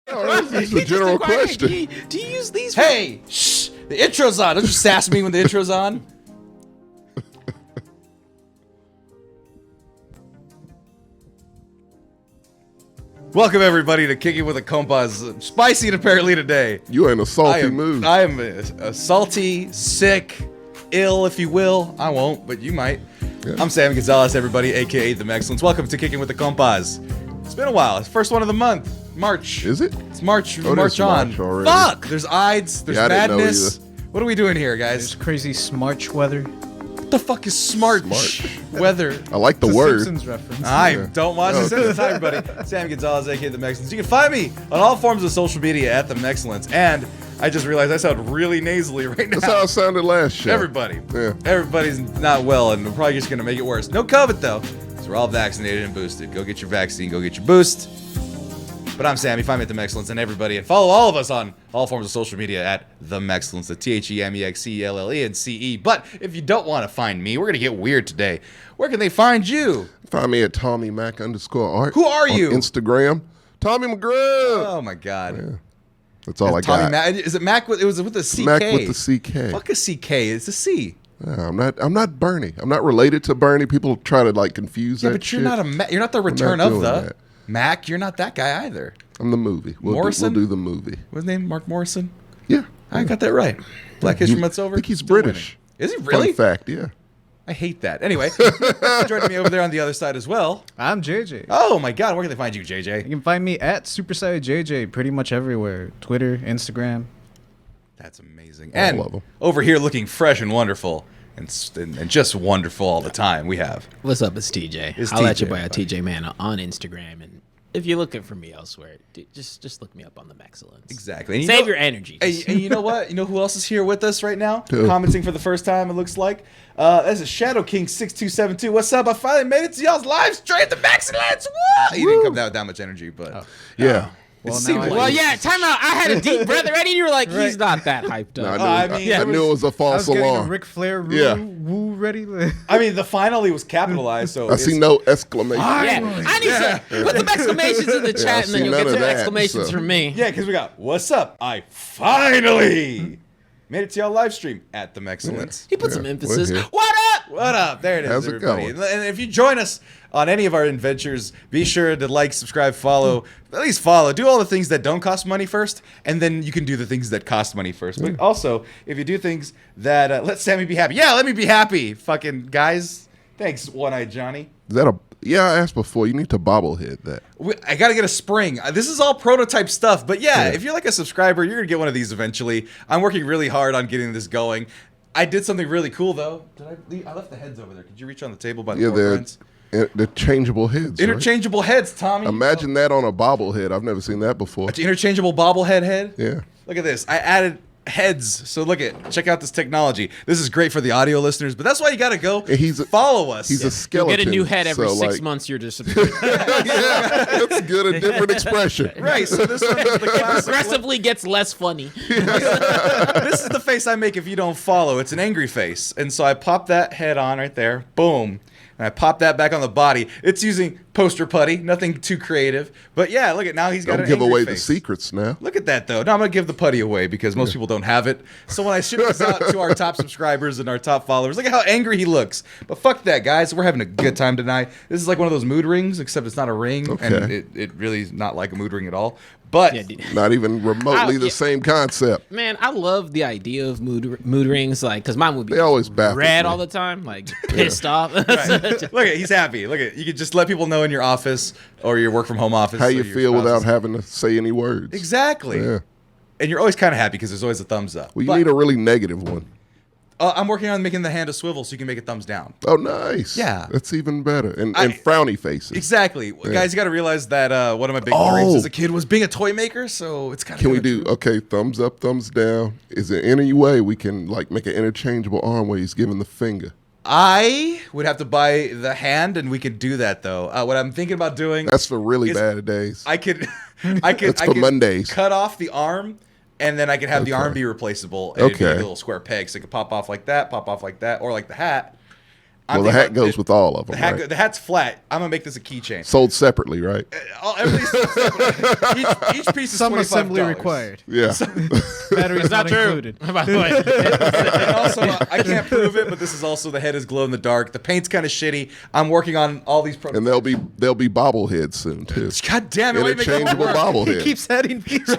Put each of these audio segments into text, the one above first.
Oh, that's just a general question. Do you use these? Hey, shh! The intro's on. Don't you sass me when the intro's on. Welcome everybody to Kicking with a Compas. Spicy apparently today. You in a salty mood. I am a salty, sick, ill, if you will. I won't, but you might. Yeah. I'm Sam Gonzalez, everybody, aka The Excellence. Welcome to Kicking with the Compas. It's been a while. It's the first one of the month. March. Is it? It's March. Oh, March on. March already. Fuck! There's Ides. There's madness. What are we doing here, guys? There's crazy smarch weather. What the fuck is smart weather? I like the It's a word. Simpsons reference. I don't watch the Simpsons. Hi, everybody. Sam Gonzalez, aka The Excellence. You can find me on all forms of social media at The Excellence. And I just realized I sound really nasally right now. That's how it sounded last show. Everybody. Yeah. Everybody's not well, and we're probably just going to make it worse. No COVID, though. So we're all vaccinated and boosted. Go get your vaccine. Go get your boost. But I'm Sammy. Find me at The Excellence and everybody. And follow all of us on all forms of social media at The Excellence. The TheMexcelle. But if you don't want to find me, we're going to get weird today. Where can they find you? Find me at TommyMac_art. Who are you? On Instagram. Tommy McGraw. Oh, my God. Yeah. That's all I Tommy got. Mac. Is it Mac? It was with a CK. Mac with the CK. Fuck a CK. It's a C. Yeah, I'm not Bernie. I'm not related to Bernie. People try to like confuse that. Yeah, but shit. you're not the return of doing the that. Mac. You're not that guy either. I'm the movie. We'll do the movie. What's his name? Mark Morrison? Yeah. I got that right. Black History Month's over. I think he's Still British. winning. Is he really? Fun fact, yeah. I hate that. Anyway, joining me over there on the other side as well. I'm JJ. Oh my God, where can they find you, You JJ? can find me at SuperSaiyanJJ pretty much everywhere. Twitter, Instagram. That's amazing. All And of 'em. over here looking fresh and wonderful and just wonderful all the time, we have. What's up? It's TJ. It's I'll let TJ, you buy a TJ Man on Instagram, and if you're looking for me elsewhere, just look me up on The Excellence. Exactly. And Save your energy. And you know what? You know who else is here with us right now? Who? Commenting for the first time, it looks like. That's a Shadow King 6272. What's up? I finally made it to y'all's live stream. The Excellence. Woo! He didn't come down with that much energy, but Yeah. it Well, seemed now I- like well, yeah. Time out. I had a deep breath already. And you were like, he's not that hyped No, up. I I knew it was a I false was getting a alarm. Ric Flair Yeah. woo ready. I mean, the finally was capitalized, so I see no exclamation. Yeah, I need some. Put some exclamations in the I chat, and then see you'll none get of some that, exclamations so. from me. Yeah, because we got, what's up? I finally made it to y'all live stream at The Excellence. He put some Yeah, emphasis. we're here. What up? What up? There it is, How's it everybody. going? And if you join us on any of our adventures, be sure to like, subscribe, follow. At least follow. Do all the things that don't cost money first, and then you can do the things that cost money first. But also, if you do things that let Sammy be happy. Yeah, let me be happy, fucking guys. Thanks, One-Eyed Johnny. Is that a? Yeah, I asked before. You need to bobblehead that. I gotta get a spring. This is all prototype stuff, but yeah, Yeah. if you're like a subscriber, you're gonna get one of these eventually. I'm working really hard on getting this going. I did something really cool though. I left the heads over there. Could you reach on the table by the Yeah, four they're friends? changeable heads. Right? Interchangeable heads, Tommy. Imagine that on a bobblehead. I've never seen that before. Interchangeable bobblehead head. Yeah. Look at this. I added heads. So check out this technology. This is great for the audio listeners, but that's why you gotta go follow us. He's a You'll skeleton. get a new head every so, 6 like, months. You're just subscribed. Yeah, that's good. A different expression. Right, so this one is the classic. Progressively gets less funny. This is the face I make if you don't follow. It's an angry face. And so I pop that head on right there. Boom. And I pop that back on the body. It's using poster putty. Nothing too creative. But yeah, look at now he's got Don't an give angry away face. the secrets now. Look at that, though. Now I'm going to give the putty away because most people don't have it. So when I ship this out to our top subscribers and our top followers, look at how angry he looks. But fuck that, guys. We're having a good time tonight. This is like one of those mood rings, except it's not a ring. Okay. And it really is not like a mood ring at all. But Yeah, dude. Not even remotely Oh, the yeah. same concept. Man, I love the idea of mood rings, like, because mine would be They always baffle red me. all the time, like pissed off. look at he's happy. Look at you can just let people know in your office or your work from home office. How or you your feel without spouse's- having to say any words. Exactly. Yeah. And you're always kind of happy because there's always a thumbs up. Well, you But, need a really negative one. I'm working on making the hand a swivel so you can make a thumbs down. Oh, nice. Yeah. That's even better. And I- frowny faces. Exactly. Guys, you got to realize that one of my big dreams as a kid was being a toy maker, so it's kind of Can we do, okay, thumbs up, thumbs down? Is there any way we can, like, make an interchangeable arm where he's giving the finger? I would have to buy the hand, and we could do that, though. What I'm thinking about doing... That's for really is bad days. I could That's for Mondays. cut off the arm, and then I could have the arm be replaceable. And it'd be Okay. like a little square peg, so it could pop off like that, or like the hat. Well, the hat goes with all of them, right? The hat's flat. I'm gonna make this a keychain. Sold separately, right? Everything's sold separately. Each piece is Some $25. assembly required. Yeah. Batteries not included. By the way, And also, I can't prove it, but this is also the head is glow in the dark. The paint's kind of shitty. I'm working on all these. And they'll be bobbleheads soon too. God damn it! why you make that Interchangeable work? bobblehead. Keeps adding features.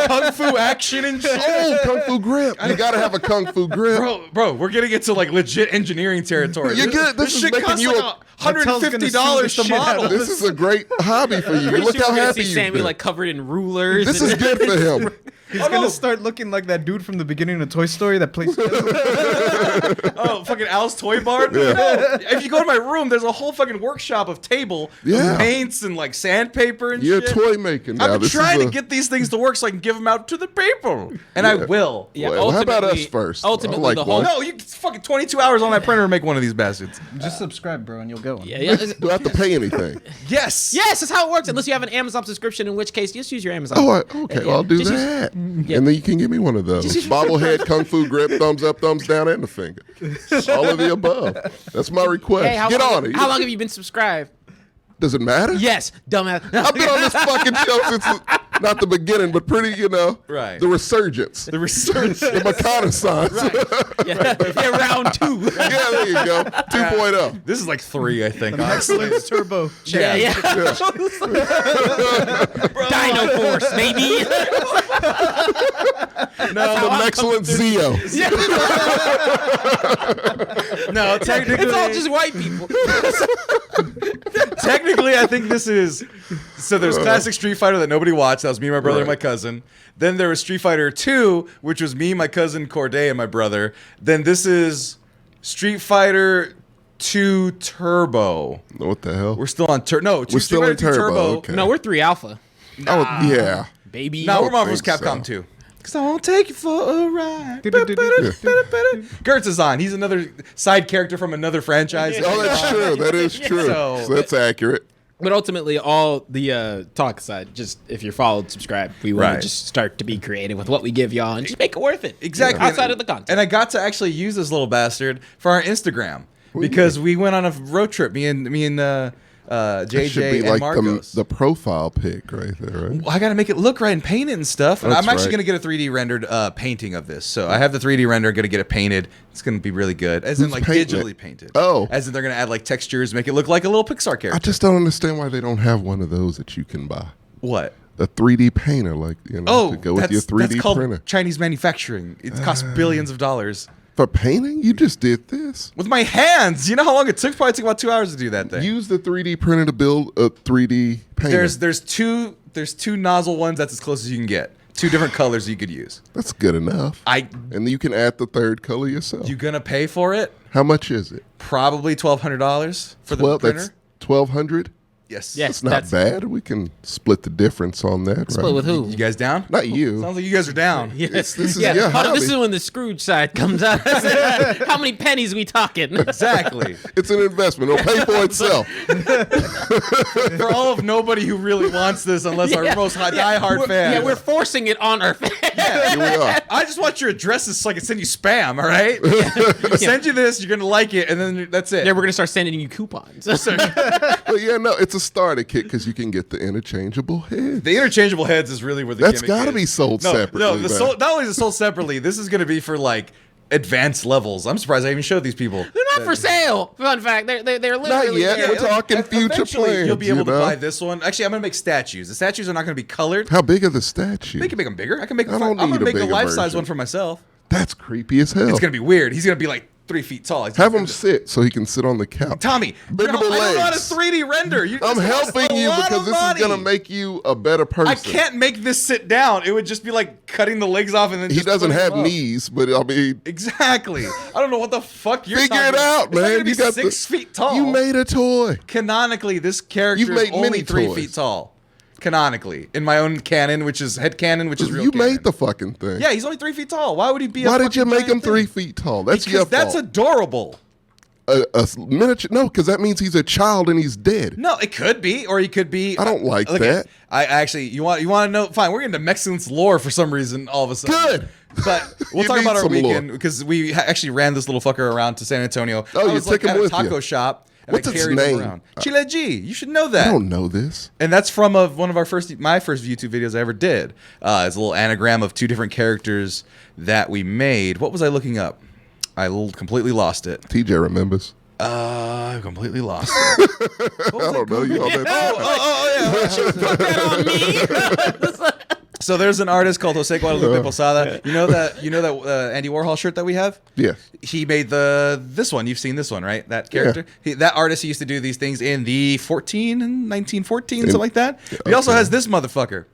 Kung fu action and shit. Oh, kung fu grip! You gotta have a kung fu grip. Bro, we're getting into like legit engineering territory. You're good. This is shit making costs you like a- $150 to model. This is a great hobby for you. pretty Look sure how we're gonna happy see you Sammy been. like covered in rulers. This and- is good for him. He's Oh, gonna no. start looking like that dude from the beginning of Toy Story that plays. Oh, fucking Al's Toy Barn? Yeah. No. If you go to my room, there's a whole fucking workshop of table, Yeah. of paints and like sandpaper and You're shit. toy making now. I've been This is trying to a- get these things to work so I can give them out to the people. And I will. Yeah, Well, how about us ultimately- first? Ultimately, I like the whole. one. No, you fucking 22 hours on that printer to make one of these bastards. Just subscribe, bro, and you'll go. Yeah, yeah. Do I have to pay anything? Yes. Yes, that's how it works. Unless you have an Amazon subscription, in which case just use your Amazon. Oh, okay. Well, I'll do Just use- that. And then you can give me one of those. Bobblehead, kung fu grip, thumbs up, thumbs down, and the finger. All of the above. That's my request. Hey, how Get long, on it. How long have you been subscribed? Does it matter? Yes, dumbass. I've been on this fucking show since not the beginning, but pretty, Right. the resurgence, The research. the reconnaissance. Yeah, round 2. Yeah, there you go. 2.0. This is like 3, I think. Excellence Turbo. Yeah. Dino Force, maybe. The excellent Zeo. No, technically, It's all just white people. technically, I think this is. So there's classic Street Fighter that nobody watched. That was me, my brother, and my Right. cousin. Then there was Street Fighter 2, which was me, my cousin Corday, and my brother. Then this is Street Fighter 2 Turbo. What the hell? We're still on No, We're still Street in Fighter 2 Turbo. Turbo. Okay. No, we're 3 Alpha, Oh, yeah. baby. No, we're don't Marvel's think Capcom so. 2. Cause I won't take you for a ride. Gertz is on. He's another side character from another franchise. Oh, that's true. That is true. So- So that's accurate. But ultimately, all the talk aside, just if you're followed, subscribe. We want Right. to just start to be creative with what we give y'all and just make it worth it. Exactly. Outside of the content. And I got to actually use this little bastard for our Instagram because we went on a road trip. Me and That should JJ be and like Marcos. the profile pic right there, right? Well, I got to make it look right and paint it and stuff. And That's I'm actually right. going to get a 3D rendered painting of this. So I have the 3D render, going to get it painted. It's going to be really good. As in Who's like painting digitally it? painted. Oh. As in they're going to add like textures, make it look like a little Pixar I character. just don't understand why they don't have one of those that you can buy. What? A 3D painter, like, to go with your 3D that's called printer. Chinese manufacturing. It costs billions of dollars. For painting? You just did this. With my hands. You know how long it took? Probably took about 2 hours to do that thing. Use the 3D printer to build a 3D painter. There's two nozzle ones. That's as close as you can get. 2 different colors you could use. That's good enough. And then you can add the third color yourself. You gonna pay for it? How much is it? Probably $1,200 for the printer. That's $1,200. Yes. Yes. That's not bad. We can split the difference on that. Split right? with who? You guys down? Not you. Sounds like you guys are down. Yes. This is yeah. your Hold on, this hobby. is when the Scrooge side comes out. How many pennies we talking? Exactly. It's an investment. It'll pay for itself. For all of nobody who really wants this, unless our most diehard fans. Yeah, we're forcing it on our fans. Here we are. I just want your addresses so I can send you spam, all right? Send you this, you're going to like it, and then that's it. Yeah, we're gonna start sending you coupons. But yeah, no, it's a starter kit because you can get the interchangeable head. The interchangeable heads is really where the That's gimmick got to is. be sold No, separately. no, man. not only is it sold separately, this is going to be for like advanced levels. I'm surprised I even showed these people. They're not for sale. Fun fact, they're literally Not yet. there. We're talking future Eventually, plans. You'll be able to you know? buy this one. Actually, I'm going to make statues. The statues are not going to be colored. How big are the statues? They can make them bigger. I can make. I don't I'm need gonna a make a bigger life size version. one for myself. That's creepy as hell. It's gonna be weird. He's gonna be like 3 feet tall. Have him sit so he can sit on the couch. Tommy, Bendable I don't know how to legs. 3D render. I'm helping you because this is going to make you a better person. I can't make this sit down. It would just be like cutting the legs off and then He just doesn't putting have them up. knees, but I mean, Exactly. I don't know what the fuck you're figure talking it out, It's not man. gonna be You got 6 feet tall. You made a toy. Canonically, this character You've is made only many 3 toys. feet tall. Canonically, in my own canon, which is head canon, which is real. You canon. made the fucking thing. Yeah, he's only 3 feet tall. Why would he be? Why a did you fucking make him giant 3 thing? feet tall? That's Because your that's fault. adorable. a miniature. No, because that means he's a child and he's dead. No, it could be, or he could be. I don't like look, that. I actually, you want to know? Fine, we're into Mexicans lore for some reason. All of a sudden, Good. But we'll You talk need about our some lore. weekend because we actually ran this little fucker around to San Antonio. Oh, I you was took him at with a taco you. shop. And What's I its carried him name? around. Chile G. You should know that. I don't know this. And that's from one of my first YouTube videos I ever did. It's a little anagram of 2 different characters that we made. What was I looking up? I completely lost it. TJ remembers. I completely lost it. I don't know. You all that. Yeah. So there's an artist called Jose Guadalupe Posada. You know that Andy Warhol shirt that we have? Yes. He made this one. You've seen this one, right? That character. That artist, he used to do these things in the 1914, something like that. He also has this motherfucker.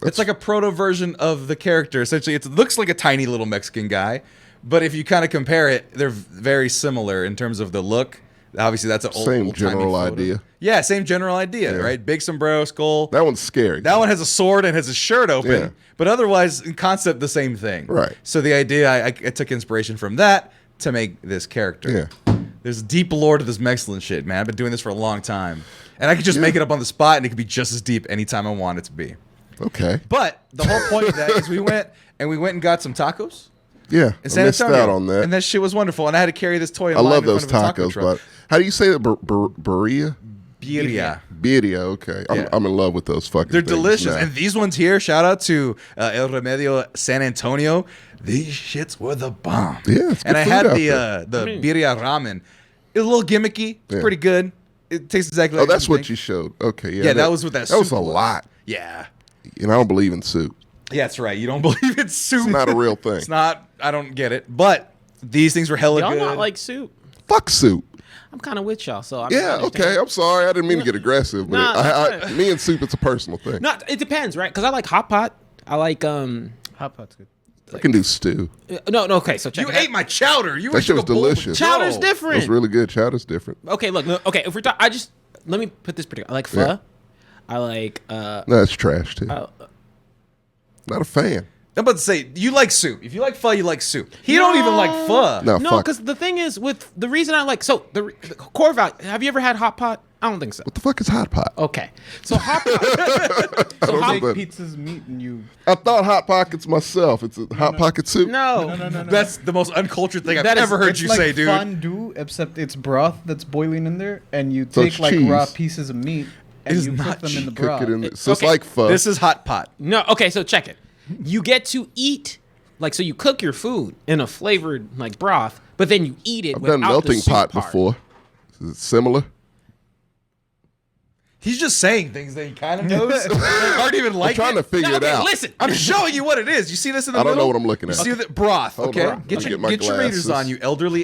It's like a proto version of the character. Essentially, it looks like a tiny little Mexican guy, but if you kind of compare it, they're very similar in terms of the look. Obviously, that's an Same general idea. Yeah, same general idea, right? Big sombrero, skull. That one's scary. That one has a sword and has his shirt open, Yeah. but otherwise, in concept, the same thing. Right. So the idea, I took inspiration from that to make this character. Yeah. There's deep lore to this Mexican shit, man. I've been doing this for a long time, and I could just make it up on the spot, and it could be just as deep anytime I want it to be. Okay. But the whole point of that is we went and got some tacos. Yeah. In I San missed Antonio, out on that. and that shit was wonderful. And I had to carry this toy. I love those tacos, but how do you say that? Birria? Birria. Birria. Okay. Yeah. I'm in love with those fucking They're things delicious. now. And these ones here, shout out to El Remedio San Antonio. These shits were the bomb. Yeah, it's good and I food had out the birria ramen. It was a little gimmicky. It's Yeah. pretty good. It tastes exactly like that's what think. you showed. Okay. Yeah. Yeah, that was what that That soup was a lot. Yeah. And I don't believe in soup. Yeah, that's right. You don't believe it's soup. It's not a real thing. It's not. I don't get it. But these things were hella Y'all good. not like soup. Fuck soup. I'm kind of with y'all, so I Yeah, okay. I'm sorry. I didn't mean to get aggressive, but Nah, me and soup, it's a personal thing. Not. It depends, right? Because I like hot pot. I like Hot pot's good. I can do stew. No. Okay, so check You it out. ate my chowder. You That shit was took a bowl of delicious. Chowder's dough. It different. was really good. Chowder's different. Okay, look. Okay, if we're talking, let me put this pretty. I like pho. Yeah. I like. No, it's trash, too. Uh, Not a fan. I'm about to say, you like soup. If you like pho, you like soup. He don't even like pho. No, No, fuck. because the thing is, with the reason I like, the core value. Have you ever had hot pot? I don't think so. What the fuck is hot pot? Okay, so hot pot. I don't Take know that. pizza's meat and you. I thought Hot Pockets myself. It's a Hot Pocket soup. No, That's the most uncultured thing I've That is- ever heard It's you like say, dude. fondue, except it's broth that's boiling in there, and you So take it's like cheese. raw pieces of meat and is you not put them in the Cook broth. it in the, so it's Okay. like pho. This is hot pot. no. Okay, so check it. You get to eat so you cook your food in a flavored like broth, but then you eat it I've without done melting the soup pot part. before. Is it similar? He's just saying things that he kind of knows. Aren't even I'm like trying to figure No, it okay, out. listen. I'm showing you what it is. You see this in the I don't middle? know what I'm looking at. You see the broth, Hold okay? on. Get Let me your, get my get your readers glasses. on, you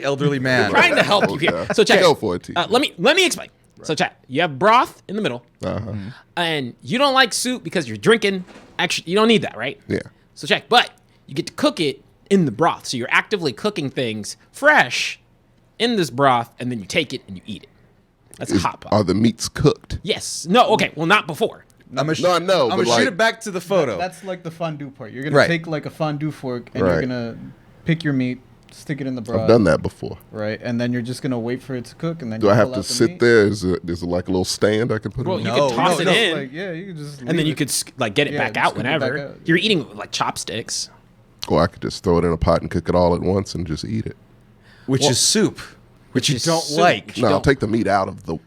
elderly man. Trying to help you here. Okay. So check Go it. for it, T. Let me explain. So check. You have broth in the middle, Uh-huh. and you don't like soup because you're drinking. Actually, you don't need that, right? Yeah. So check. But you get to cook it in the broth, so you're actively cooking things fresh in this broth, and then you take it and you eat it. That's a hot pot. Are the meats cooked? Yes. No. Okay. Well, not before. I'm gonna No, I know, I'm but gonna like- shoot it back to the photo. That's like the fondue part. You're gonna Right. take like a fondue fork and Right. you're gonna pick your meat, stick it in the broth. I've done that before. Right, and then you're just gonna wait for it to cook, and then Do you I have pull to out the sit meat. there? Is there like a little stand I can put Well, it you in? No, could toss no, it no. in, Like, yeah, you can just. and then leave you it. could get it Yeah, back just out cook it back whenever. out. You're eating with, like chopsticks. Or I could just throw it in a pot and cook it all at once and just eat it. which is soup, which you is don't soup. like. No, I'll don't. take the meat out of the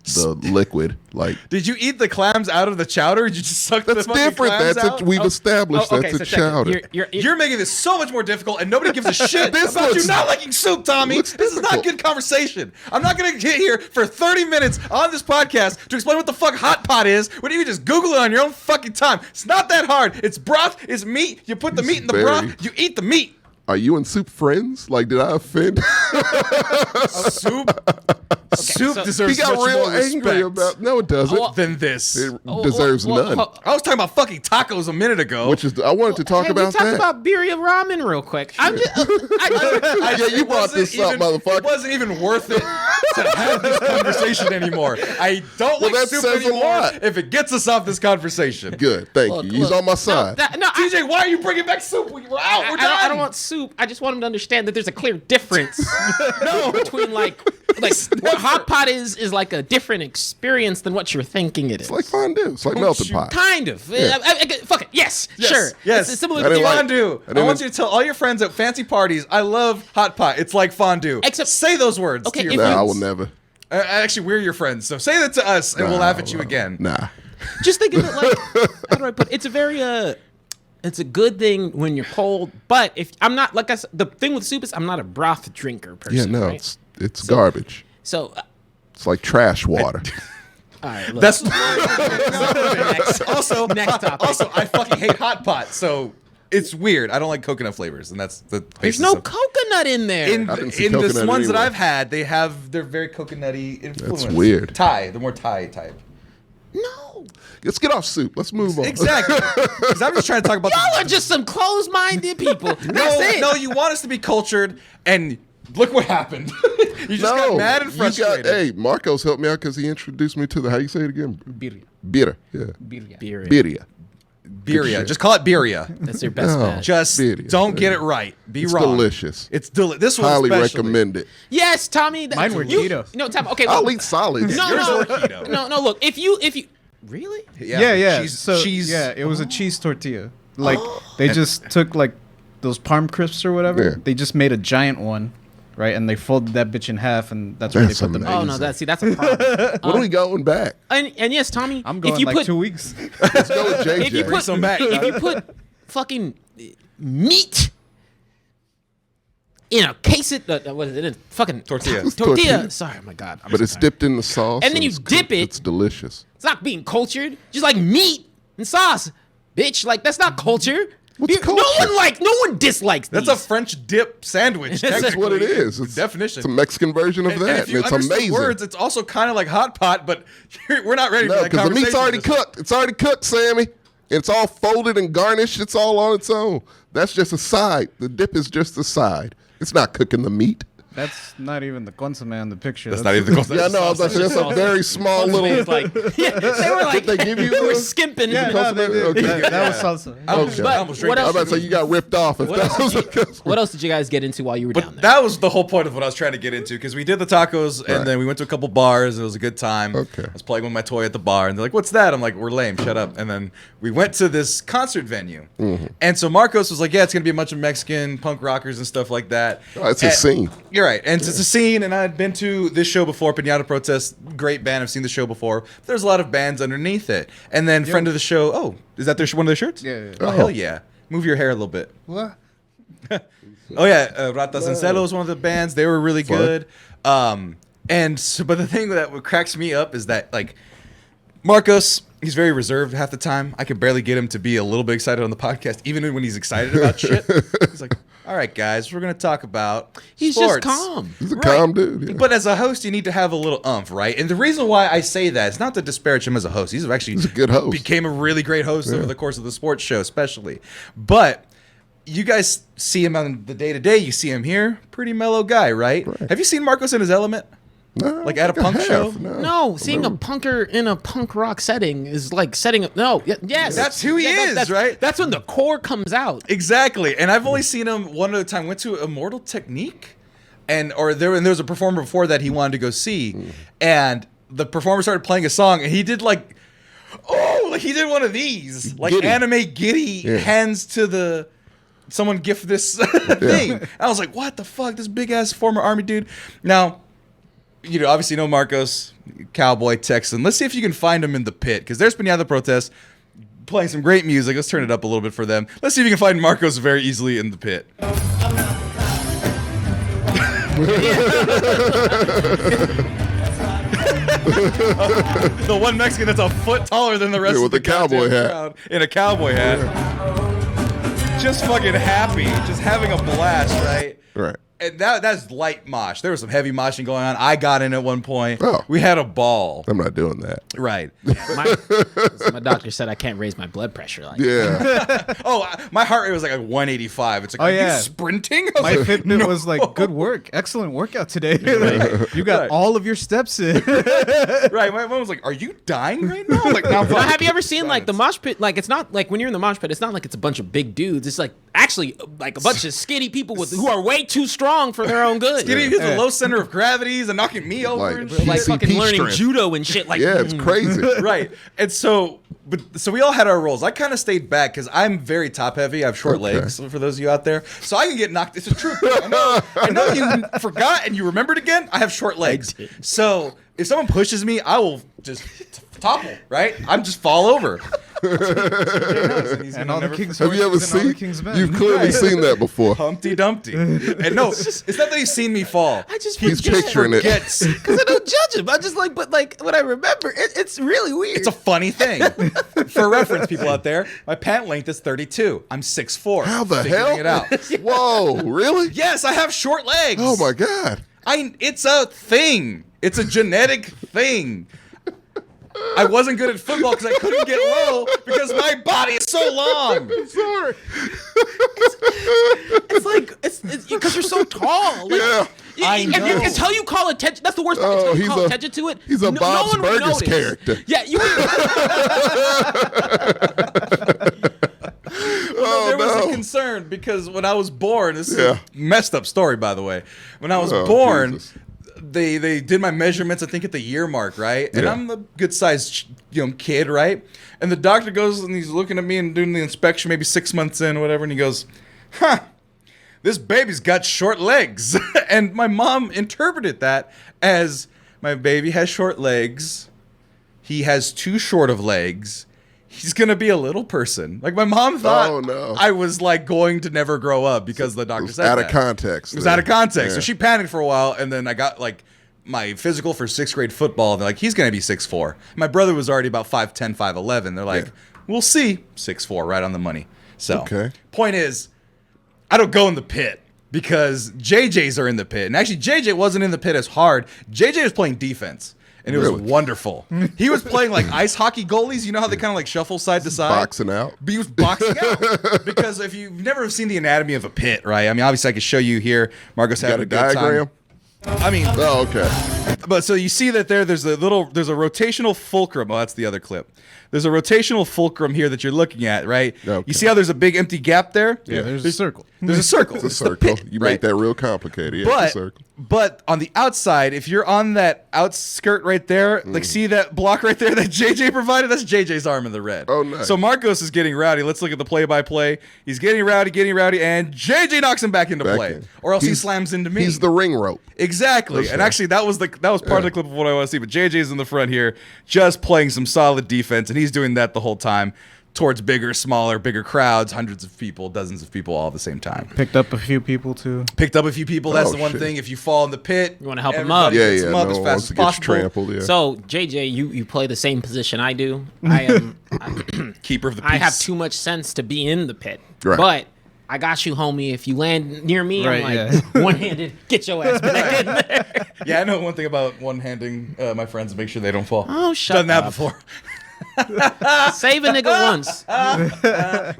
liquid. Like Did you eat the clams out of the chowder? Or did you just suck that's the fucking different. clams That's out? we've established. Oh, okay, that's so a check it. chowder. You're making this so much more difficult, and nobody gives a shit This about you looks- not liking soup, Tommy. looks This is not difficult. good conversation. I'm not gonna get here for 30 minutes on this podcast to explain what the fuck hot pot is. When you can just Google it on your own fucking time. It's not that hard. It's broth. It's meat. You put the meat in the Very- broth. You eat the meat. Are you and Soup friends? Like, did I offend? Soup so- deserves He got much real more angry respect about. No, it doesn't. than this. It deserves none. I was talking about fucking tacos a minute ago. Which is I wanted to talk Hey, about we talked that. about birria ramen real quick. I'm just. Yeah, you It brought wasn't this up, even- motherfucker. It wasn't even worth it to have this conversation anymore. I don't like that soup says a anymore lot. if it gets us off this conversation. Good, thank Look, you. He's look, on my side. No, TJ, why are you bringing back soup? We're out. We're done. I don't want soup. I just want him to understand that there's a clear difference between like what hot pot is like a different experience than what you're thinking it is. It's like fondue. It's like melting pot. Kind of. Yeah. Fuck it. Yes. Sure. Yes. It's similar I to didn't like- Fondue. I want you to tell all your friends at fancy parties, I love hot pot. It's like fondue. Except- say those words Okay, to your if Nah, friends. I will never. Actually, we're your friends, so say that to us, and we'll laugh at you again. Nah. Just think of it like how do I put it? It's a very it's a good thing when you're cold, but if I'm not like I said, the thing with soup is I'm not a broth drinker person. Yeah, no, right? it's garbage. So It's like trash water. all right, look. That's next. also Next topic. Also, I fucking hate hot pot, so it's weird. I don't like coconut flavors, and that's the There's basis no of- coconut in there. In I didn't see the coconut ones that anywhere. I've had, they're very coconutty influence. weird. Thai, the more Thai type. no. Let's get off soup. Let's move on. Exactly. Because I'm just trying to talk about. Y'all are just some closed-minded people. That's it. No, you want us to be cultured, and look what happened. You just got mad and frustrated. Hey, Marcos helped me out because he introduced me to the, how you say it again? Birria. Birria. Yeah. Birria. Birria. Birria. Just call it birria. That's your best No. bet. Just Birria. don't get it right. Be It's wrong. delicious. It's This one Highly especially. recommend it. Yes, Tommy. Mine were keto. No, Tom. Okay. I'll look. eat solids. No, Yours no, were keto. no. Look, if you really. Yeah. Cheese. Yeah, it was a cheese tortilla. Like they just took like those parm crisps or whatever. Yeah. They just made a giant one, right? And they folded that bitch in half, and that's where That's they put them. amazing. Oh no, that's a problem. When are we going back? And yes, Tommy. I'm if going you like put, 2 weeks. Let's go with JJ. If you Bring put some back. if you put fucking meat in a case of what is it? In a fucking Tortilla. Tortilla. Sorry, my God. I'm but so it's tired. dipped in the sauce. And then you it's dip cooked. it. It's delicious. It's not being cultured. Just like meat and sauce, bitch. Like that's not culture. What's culture? No one dislikes That's these. a French dip sandwich. That's what it technically. is. It's Definition. It's a Mexican version of And that. if you And it's understood amazing. words, it's also kind of like hot pot, but we're not ready for No, that because the meat's conversation already just yet. cooked. It's already cooked, Sammy. It's all folded and garnished. It's all on its own. That's just a side. The dip is just a side. It's not cooking the meat. That's not even the consomme on the picture. That's not even the Yeah, no, I was like, that's a very small little. It's like yeah, they were like Did they give you they were the- skimping. Yeah, no, they did. Okay. That was salsa. I almost- Okay. I almost What drank I was else? about to say you got ripped off. If that was What else did you guys get into while you were down But there? that was the whole point of what I was trying to get into because we did the tacos and Right. then we went to a couple bars. It was a good time. Okay. I was playing with my toy at the bar and they're like, "What's that?" I'm like, "We're lame. Shut up." And then we went to this concert venue, and so Marcos was like, "Yeah, it's gonna be a bunch of Mexican punk rockers and stuff like that." Oh, it's a And- scene. You're right, and it's a scene. And I had been to this show before, Pinata Protest. Great band. I've seen the show before. But there's a lot of bands underneath it. And then friend of the show. Oh, is that one of their shirts? Yeah. Oh, hell yeah. Move your hair a little bit. What? Oh yeah, Ratas and Celo was one of the bands. They were really Fun. good. And so, but the thing that what cracks me up is that like Marcos, he's very reserved half the time. I could barely get him to be a little bit excited on the podcast, even when he's excited about shit. He's like, "All right, guys, we're gonna talk about He's sports." just calm. He's a calm dude. Yeah. But as a host, you need to have a little umph, right? And the reason why I say that is not to disparage him as a host. He's actually He's a good host. became a really great host over the course of the sports show, especially. But you guys see him on the day to day. You see him here, pretty mellow guy, right? Have you seen Marcos in his element? No, Like at a I think I punk have. show? No, seeing a punker in a punk rock setting is like setting up. No, yes, That's who he is, that's, right? That's when the core comes out. Exactly. And I've only seen him one other time. Went to Immortal Technique, and there was a performer before that he wanted to go see, and the performer started playing a song, and he did like he did one of these, like Giddy. anime giddy hands to the someone gift this thing. And I was like, what the fuck? This big ass former army dude. Now, you know, obviously no Marcos, Cowboy, Texan. Let's see if you can find him in the pit, because there's Pinata Protest playing some great music. Let's turn it up a little bit for them. Let's see if you can find Marcos very easily in the pit. The one Mexican that's a foot taller than the rest Yeah, of with the a cowboy goddamn hat. crowd in a cowboy hat. Just fucking happy, just having a blast, right? Right. And that's light mosh. There was some heavy moshing going on. I got in at one point. Oh. We had a ball. I'm not doing that. Right. My doctor said I can't raise my blood pressure. Like, Yeah. My heart rate was like 185. It's like, Oh, are yeah. you sprinting? I was My like, Fitbit "No." was like, good work. Excellent workout today. Like, you got Right. all of your steps in. Right. My mom was like, are you dying right now? Like, no, I'm Now, fine. have you ever seen like the mosh pit? Like, it's not like when you're in the mosh pit, it's not like it's a bunch of big dudes. It's like actually like a bunch of skinny people who are way too strong for their own good. Skinny is the low center of gravity and knocking me over Like, and shit. Like PCP fucking learning strength. judo and shit. Like, Yeah, it's crazy. Right. And so we all had our roles. I kind of stayed back because I'm very top heavy. I have short Okay. legs for those of you out there. So I can get knocked. It's a true thing. I know you forgot and you remembered again. I have short legs. did. So if someone pushes me, I will just topple, right? I'm just fall over. And all the king's Have you ever horses and all the seen? king's men. You've clearly seen that before. Humpty Dumpty. And no, it's not that he's seen me fall. I just He's forget. picturing it. Gets. Because I don't judge him. I'm just like, but like when I remember, it's really weird. It's a funny thing. For reference, people out there, my pant length is 32. I'm 6'4". How the Figuring hell? It out. Whoa, really? Yes, I have short legs. Oh my God. It's a thing. It's a genetic thing. I wasn't good at football because I couldn't get low because my body is so long. Sorry. It's like it's because you're so tall. Like, Yeah. I know. And until you call attention, that's the worst part. Oh, Until you he's call a- attention to it, he's a Bob's one would Burgers notice. character. Yeah, you. There was no. a concern because when I was born, this is Yeah. a messed up story, by the way. When I was Oh, born, Jesus. they did my measurements, I think, at the year mark, right? And Yeah. I'm a good sized kid, right? And the doctor goes and he's looking at me and doing the inspection, maybe 6 months in, whatever, and he goes, "Huh, this baby's got short legs." And my mom interpreted that as my baby has short legs. He has too short of legs. He's gonna be a little person. Like my mom thought Oh, no. I was like going to never grow up because the doctor It was said out that. of context. It was out of context. So Yeah. she panicked for a while, and then I got like my physical for 6th grade football. And they're like, he's gonna be 6'4". My brother was already about 5'10", 5'11". They're like, Yeah. we'll see. 6'4", right on the money. So Okay. point is, I don't go in the pit because JJ's are in the pit. And actually, JJ wasn't in the pit as hard. JJ was playing defense. And it was Really? wonderful. He was playing like ice hockey goalies. You know how they kind of like shuffle side to side? Boxing out. But he was boxing out. Because if you've never seen the anatomy of a pit, right? I mean, obviously I could show you here. Marcos Got having a a good diagram? time. I mean, Oh, okay. but so you see that there's a rotational fulcrum. Oh, that's the other clip. There's a rotational fulcrum here that you're looking at, right? Okay. You see how there's a big empty gap there? Yeah, there's a circle. There's a circle. It's a It's the circle. pit, You right? make that real complicated. Yeah, it's a circle. But on the outside, if you're on that outskirt right there, like see that block right there that JJ provided? That's JJ's arm in the red. Oh, nice. So Marcos is getting rowdy. Let's look at the play-by-play. He's getting rowdy, and JJ knocks him back into Back play. in. Or else he He's- slams into me. He's the ring rope. Exactly. For And sure. actually that was part of the clip of what I want to see. But JJ's in the front here, just playing some solid defense, and he's doing that the whole time towards bigger, smaller, bigger crowds, hundreds of people, dozens of people all at the same time. Picked up a few people too. Picked up a few people. That's Oh, the one shit. thing. If you fall in the pit, You wanna help 'em everybody up. Yeah, gets yeah. 'em No up one as wants fast to as get you possible. trampled. Yeah. So JJ, you play the same position I do. I am. Keeper of the peace. I have too much sense to be in the pit. Right. But I got you, homie. If you land near me, Right, I'm like one-handed. Get your ass back in there. Yeah, I know one thing about one-handing my friends to make sure they don't fall. Oh, shut Done that up. before. Save a nigga once.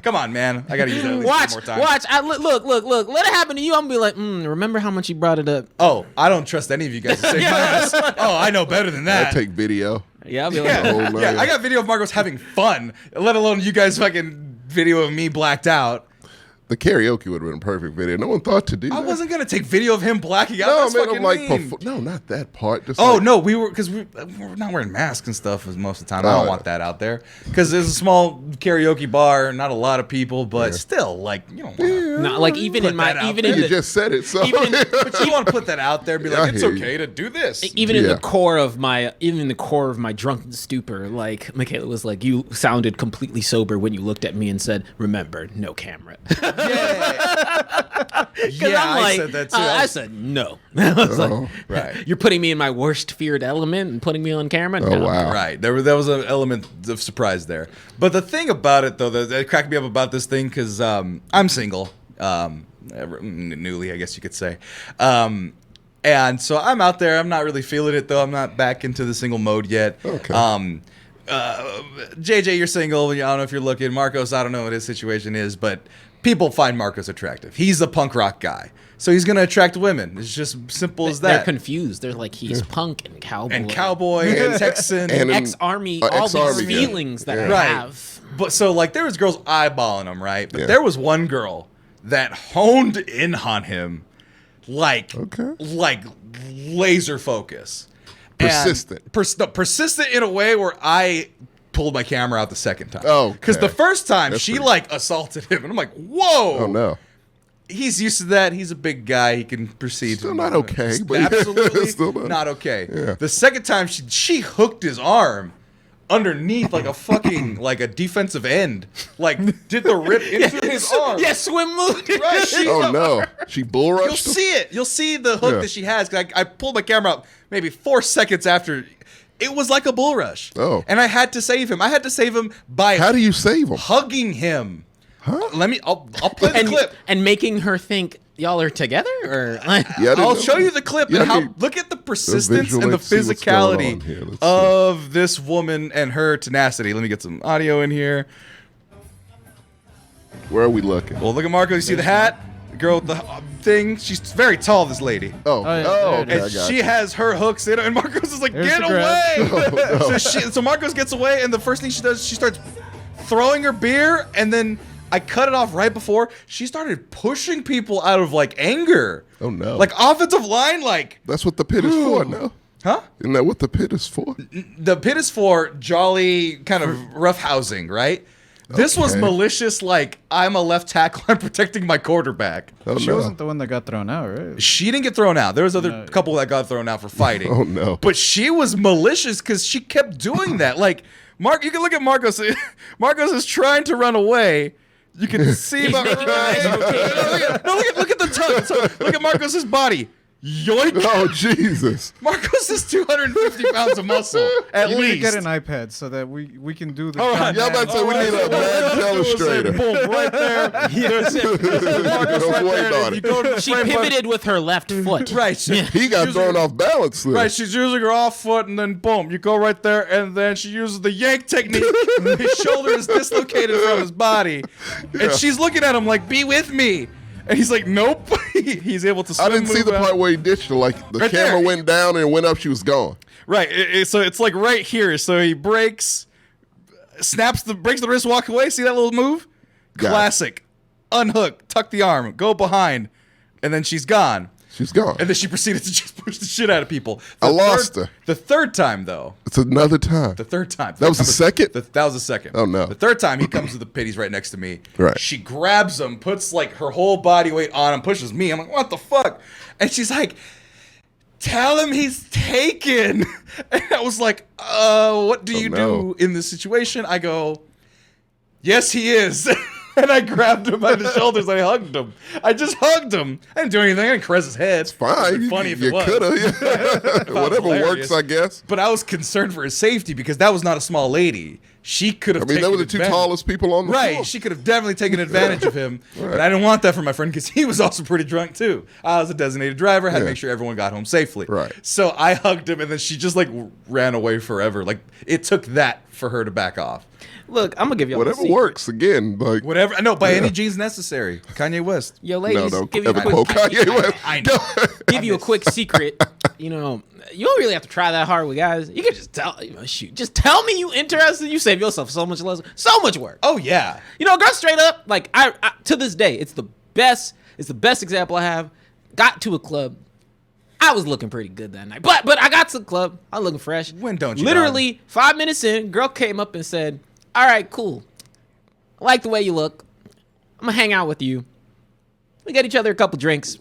Come on, man. I gotta use that at least Watch, one more time. watch. Look. Let it happen to you. I'm gonna be like, remember how much you brought it up? Oh, I don't trust any of you guys to save my ass. Oh, I know better than I that. take video. Yeah, I'll be yeah, like, whole nine. yeah, I got video of Marcos having fun, let alone you guys fucking video of me blacked out. The karaoke would have been a perfect video. No one thought to do that. I wasn't gonna take video of him blacking out. No, That's man, fucking I'm like, mean. no, not that part. Just Oh like, no, we're not wearing masks and stuff most of the time. I don't Oh. want that out there because there's a small karaoke bar, not a lot of people, but still, like you don't want to. not like even Put in my that out even there. in You the just said it, so even in- But you want to put that out there, and be Yeah, like, I it's hear you. okay to do this. even in Yeah. the core of my drunken stupor, like Michaela was like, you sounded completely sober when you looked at me and said, "Remember, no camera." Yeah, I'm like, I said that too. I said no. I was Oh. like, Right. you're putting me in my worst feared element and putting me on camera. Oh, No. wow. Right. There was an element of surprise there. But the thing about it, though, that cracked me up about this thing, because I'm single. newly, I guess you could say. And so I'm out there. I'm not really feeling it, though. I'm not back into the single mode yet. Okay. JJ, you're single. I don't know if you're looking. Marcos, I don't know what his situation is, but people find Marcos attractive. He's a punk rock guy. So he's going to attract women. It's just simple as that. They're confused. They're like, he's punk and cowboy. And Texan. And ex-army, all ex-army, these yeah. feelings that I Right. have. But so, like, there was girls eyeballing him, right? But Yeah. there was one girl that honed in on him like laser focus. Persistent. Persistent in a way where I pulled my camera out the second time. Oh, because the okay. first time That's she pretty- like assaulted him, and I'm like, whoa. Oh no. He's used to that. He's a big guy. He can proceed. Still not okay, but Absolutely still not okay. Yeah. The second time she hooked his arm underneath like a fucking like a defensive end, like did the rip into his arm. Yeah, swim move. Right. Oh no. She bull rushed You'll him? see it. You'll see the hook Yeah. that she has. 'Cause I pulled my camera out maybe 4 seconds after. It was like a bull rush. Oh. And I had to save him. I had to save him by How do you save him? hugging him. Huh? I'll play the clip. And making her think y'all are together, or Yeah, I didn't I'll know. show you the clip Yeah, and how. I mean, Look at the persistence visual, and the let's see what's going physicality on here. Let's see. of this woman and her tenacity. Let me get some audio in here. Where are we looking? Well, look at Marco. You see the hat? The girl with the thing. She's very tall. This lady. Oh, yeah, oh, there it okay, And I got she you. has her hooks in, and Marcos is like, There's "Get the grab." away!" Oh, no. So Marcos gets away, and the first thing she does, she starts throwing her beer, and then I cut it off right before she started pushing people out of like anger. Oh, no. Like offensive line, like, That's what the pit is for, no? huh? Isn't that what the pit is for? The pit is for jolly kind of roughhousing, right? This was Okay. malicious, like, I'm a left tackle, I'm protecting my quarterback. Oh, She no. wasn't the one that got thrown out, right? She didn't get thrown out. There was other No. couple that got thrown out for fighting. Oh, no. But she was malicious because she kept doing that. Like, you can look at Marcos. Marcos is trying to run away. You can see about making it nice and okay. look at the tongue. So, look at Marcos's body. Yoink! Oh, Jesus. Marcos is 250 pounds of muscle at You need to least. get an iPad so that we can do the. All right. Yeah, I'm about to say we need a bad illustrator. Boom, right there. Marcos Don't right worry there. about You it. go to the she frame pivoted with her left foot. Right. He got thrown off balance there. Right, she's using her off foot, and then boom, you go right there, and then she uses the yank technique. His shoulder is dislocated from his body, and she's looking at him like, "Be with me," and he's like, "Nope." He's able to. I Swim, didn't see move the out. part where he ditched her. Like, the Right camera there. went down and went up, she was gone. Right, so it's like right here. So he breaks, breaks the wrist, walk away. See that little move? Got it. Classic. Unhook, tuck the arm, go behind, and then she's gone. She's gone. And then she proceeded to just push the shit out of people. I lost her. The third time, though. It's another time. The third time. That was the second? That was the second. Oh, no. The third time he comes to the pit, he's right next to me. Right. She grabs him, puts like her whole body weight on him, pushes me. I'm like, what the fuck? And she's like, tell him he's taken. And I was like, what do you no. do in this situation? I go, yes, he is. And I grabbed him by the shoulders. I hugged him. I just hugged him. I didn't do anything. I didn't caress his head. It's Fine. funny if you it was. coulda. Yeah. Whatever hilarious. works, I guess. But I was concerned for his safety because that was not a small lady. She could have I mean, they taken were the two advantage. tallest people on the floor. Right, she could have definitely taken advantage of him, but I didn't want that for my friend because he was also pretty drunk too. I was a designated driver, had to Yeah. make sure everyone got home safely. Right. So I hugged him, and then she just like ran away forever. Like it took that for her to back off. Look, I'm gonna give you Whatever works, again. Like, Whatever. No, by Yeah. any means necessary. Kanye West. Yo, no, ladies, don't give you ever a quick quote Kanye West. I know. give you a quick secret. You know, you don't really have to try that hard with guys. You can just tell, just tell me you interested. You save yourself so much less, so much work. Oh yeah. You know, girl, straight up, like I to this day, it's the best example I have. Got to a club. I was looking pretty good that night, but I got to the club. I was looking fresh. When don't you, Literally 5 minutes in, girl came up and said, "All right, cool. I like the way you look. I'm gonna hang out with you. We get each other a couple drinks.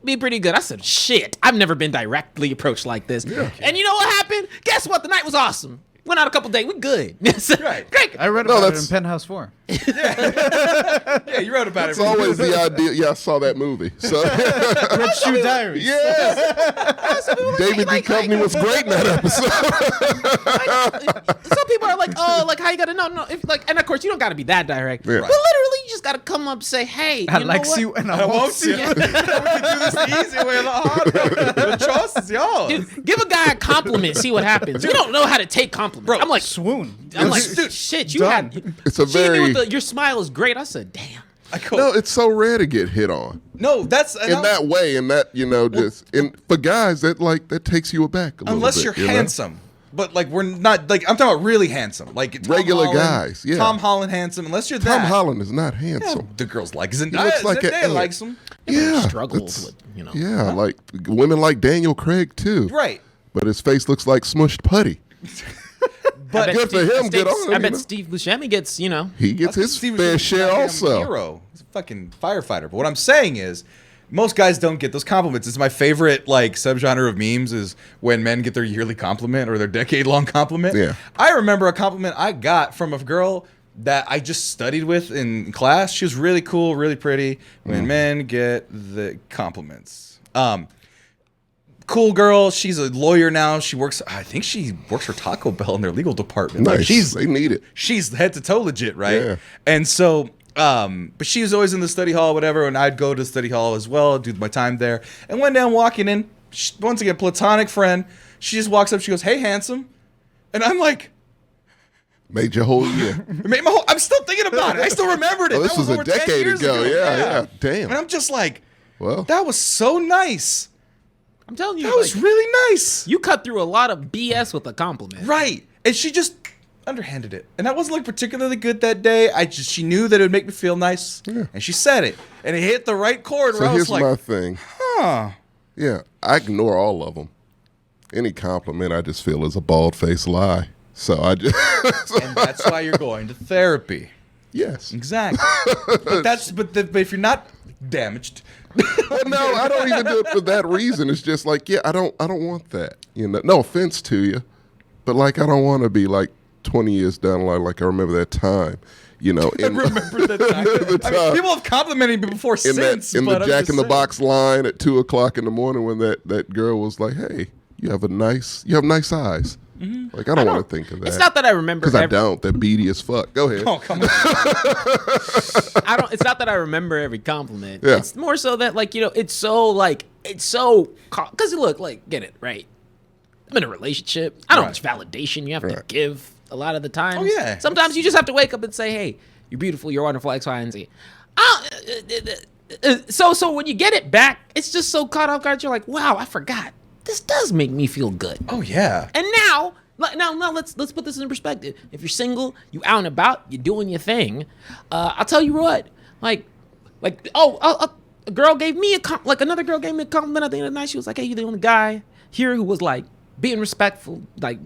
Be pretty good." I said, "Shit, I've never been directly approached like this." And you know what happened? Guess what? The night was awesome. Went out a couple dates. We good. Right. Great. I read No, about it that's- in Penthouse 4. Yeah, you wrote about It's it. always the idea. Yeah, I saw that movie. So, Red Shoe Diaries. yes. David Duchovny was great in that episode. Some people are like, "Oh, like how you gotta know?" No, if like, and of course you don't gotta be that direct. Yeah. But literally, you just gotta come up and say, hey, I you know likes what? you and I won't you. We can do this the easy way or the hard way. The choice is yours. Dude, give a guy a compliment, see what happens. You don't know how to take compliments. Bro, I'm like, Swoon. dude, shit, you done. had. It's a She hit me very with your smile is great. I said, damn. no. It's so rare to get hit on No, that's in that way, and that just and for guys that takes you aback a little unless bit, you're you know? handsome. But like we're not like I'm talking about really handsome, like Tom Regular Holland, guys, yeah. Tom Holland handsome. Unless you're Tom that, Holland is not yeah, handsome. the girls like Zendaya. He looks like an Zendaya ant. likes him, Yeah, Struggles that's- with, Yeah, like women like Daniel Craig too. right? But his face looks like smushed putty. But good for him, good on him, I you bet know? Steve Buscemi gets, He gets his Steve fair was share a goddamn also. Hero. He's a fucking firefighter. But what I'm saying is, most guys don't get those compliments. It's my favorite like subgenre of memes is when men get their yearly compliment or their decade-long compliment. Yeah. I remember a compliment I got from a girl that I just studied with in class. She was really cool, really pretty. When men get the compliments. Cool girl. She's a lawyer now. I think she works for Taco Bell in their legal department. Nice. Like They need it. she's head to toe legit, right? Yeah. And so, but she was always in the study hall, whatever, and I'd go to the study hall as well, do my time there. And one day I'm walking in, once again, platonic friend. She just walks up, she goes, "Hey, handsome," and I'm like, Made your whole year. it made my whole, I'm still thinking about it. I still remembered it. Oh, this That was a over 10 decade years ago. Yeah. Damn. And I'm just like, Well, that was so nice. I'm telling you, That was like, really nice. you cut through a lot of BS with a compliment. Right. And she just underhanded it. And that wasn't like particularly good that day. She knew that it would make me feel nice. Yeah. And she said it. And it hit the right chord so where I here's was like, my thing. huh. Yeah, I ignore all of them. Any compliment I just feel is a bald-faced lie. So I just And that's why you're going to therapy. yes. Exactly. but if you're not damaged, Well, no, I don't even do it for that reason. It's just like, yeah, I don't want that. You know, no offense to you, but like I don't want to be like 20 years down the line. Like I remember that time. You know, I remember that time. the I mean, time. people have complimented me before in since. the but I'm Jack just in the saying. Box line at 2:00 in the morning when that girl was like, "Hey, you have nice eyes." Like I don't want to think of that. It's not that I remember. because I don't. They're beady as fuck. Go ahead. Oh, come on. I don't. It's not that I remember every compliment. Yeah. It's more so that it's so. Because look, get it right. I'm in a relationship. I don't know Right. how much validation you have to Right. give a lot of the time. Oh, yeah. Sometimes you just have to wake up and say, "Hey, you're beautiful. You're wonderful. X, Y, and Z." So when you get it back, it's just so caught off guard. You're like, "Wow, I forgot. This does make me feel good." Oh, yeah. And now let's put this in perspective. If you're single, you out and about, you're doing your thing. I'll tell you what, a girl gave me another girl gave me a compliment at the end of the night. She was like, "Hey, you're the only guy here who was like being respectful, like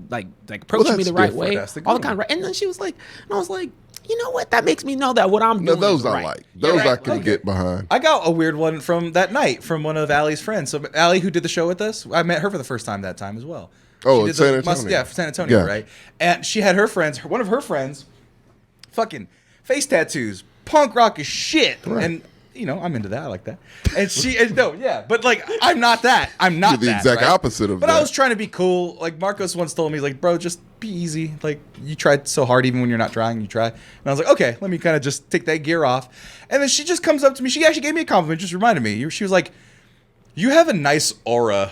approaching me that's the right different. way, That's the all the good kind of one. right." And then she was like, and I was like, you know what? That makes me know that what I'm No, doing. those is I right. like. Those right. I can Okay. get behind. I got a weird one from that night from one of Allie's friends. So Allie, who did the show with us, I met her for the first time that time as well. Oh, She in did San the Antonio. yeah, San Antonio, Yeah. right? And she had her friends. One of her friends, fucking face tattoos, punk rock as shit, Right. and I'm into that. I like that. And no, yeah, but like I'm not that. I'm not You're the that, exact right? opposite of But that. I was trying to be cool. Like Marcos once told me, like, bro, just be easy. Like you tried so hard, even when you're not trying, you try. And I was like, okay, let me kind of just take that gear off. And then she just comes up to me. She actually gave me a compliment. Just reminded me. She was like, "You have a nice aura."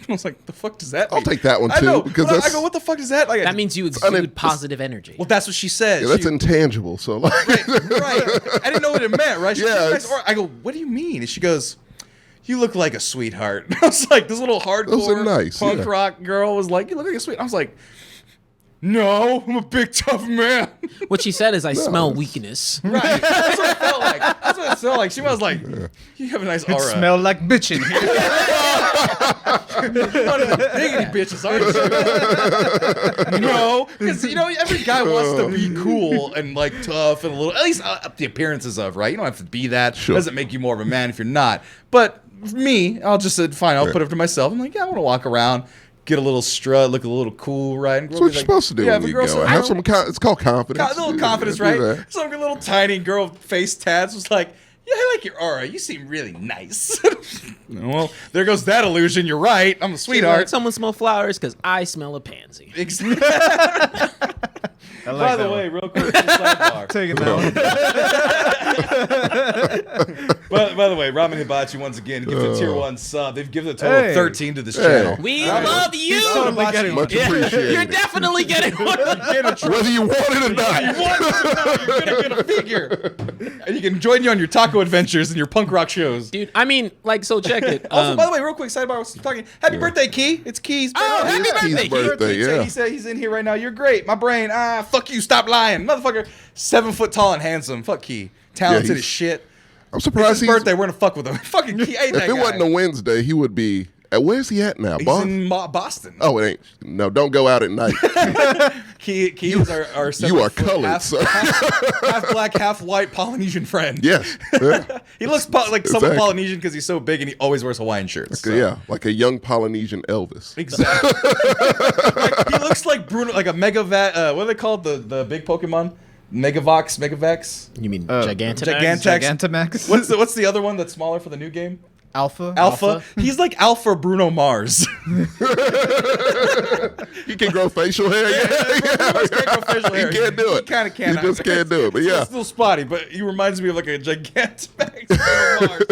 I was like, "The fuck does that mean?" I'll take that one, I know, too, because but I that's- go, "What the fuck is that?" Like, That means you it's exude positive energy. well, that's what she said. Yeah, that's She- intangible. So like, right. I didn't know what it meant, right? She Yeah, goes, it's- "Nice aura." I go, "What do you mean?" And she goes, "You look like a sweetheart." And I was like, this little hardcore Those are nice, punk yeah. rock girl was like, "You look like a sweet." I was like, "No, I'm a big tough man." What she said is, "I smell weakness." Right. That's what it felt like. That's what it felt like. She was like, "You have a nice aura." Smell like bitch in here. One of the diggity bitches, aren't you? No, because every guy wants to be cool and like tough and a little, at least up the appearances of, right? You don't have to be that. Sure. Doesn't make you more of a man if you're not. But for me, I'll just say, fine. I'll put it to myself. I'm like, yeah, I want to walk around, get a little strut, look a little cool, right? And that's what you're supposed to do when if a you girl go. says, Have some. It's called confidence. a little Yeah, confidence, do right? that. Some little tiny girl face tats was like, "Yeah, I like your aura. You seem really nice." Well, there goes that illusion. You're right. I'm a Like, sweetheart. someone smell flowers because I smell a pansy. Exactly. I like By that the one. way, real quick, just sidebar. Taking that one. But by the way, Ramen Hibachi once again gifted a tier 1 sub. They've given a total of 13 to this channel. We love you. totally getting Much Yeah, appreciated. you're definitely getting one. Whether you want it or not. You want it or not, you're gonna get a figure, and you can join you on your taco adventures and your punk rock shows. Dude, I mean, like, so check it. Also, by the way, real quick sidebar, I was talking. Happy birthday, Key! It's Key's birthday. Oh, happy It's Keith's birthday, birthday, He said- yeah. He said he's in here right now. You're great. My brain. Fuck you. Stop lying, motherfucker. 7 foot tall and handsome. Fuck Key. Talented he's- as shit. I'm It's surprised his he's. birthday. We're gonna fuck with him. Fucking Key. Ain't If that it guy. wasn't a Wednesday, he would be. Where's he at now? He's Boston? in Boston. Oh, it ain't. No, don't go out at night. Key is our You are 7 foot, colored, sir. half black, half white Polynesian friend. Yes. Yeah. He looks like somewhat Exactly. Polynesian because he's so big and he always wears Hawaiian shirts. so. Yeah, like a young Polynesian Elvis. Exactly. He looks like Bruno, like a Megavac. What are they called? The big Pokemon? Megavax? You mean Gigantamax? Gigantex. Gigantamax. What's the other one that's smaller for the new game? Alpha? Alpha. He's like Alpha Bruno Mars. He can grow facial hair. He can't do it. He kind of can. He just can't do it. But yeah, It's still spotty, but he reminds me of like a Gigantamax Bruno Mars.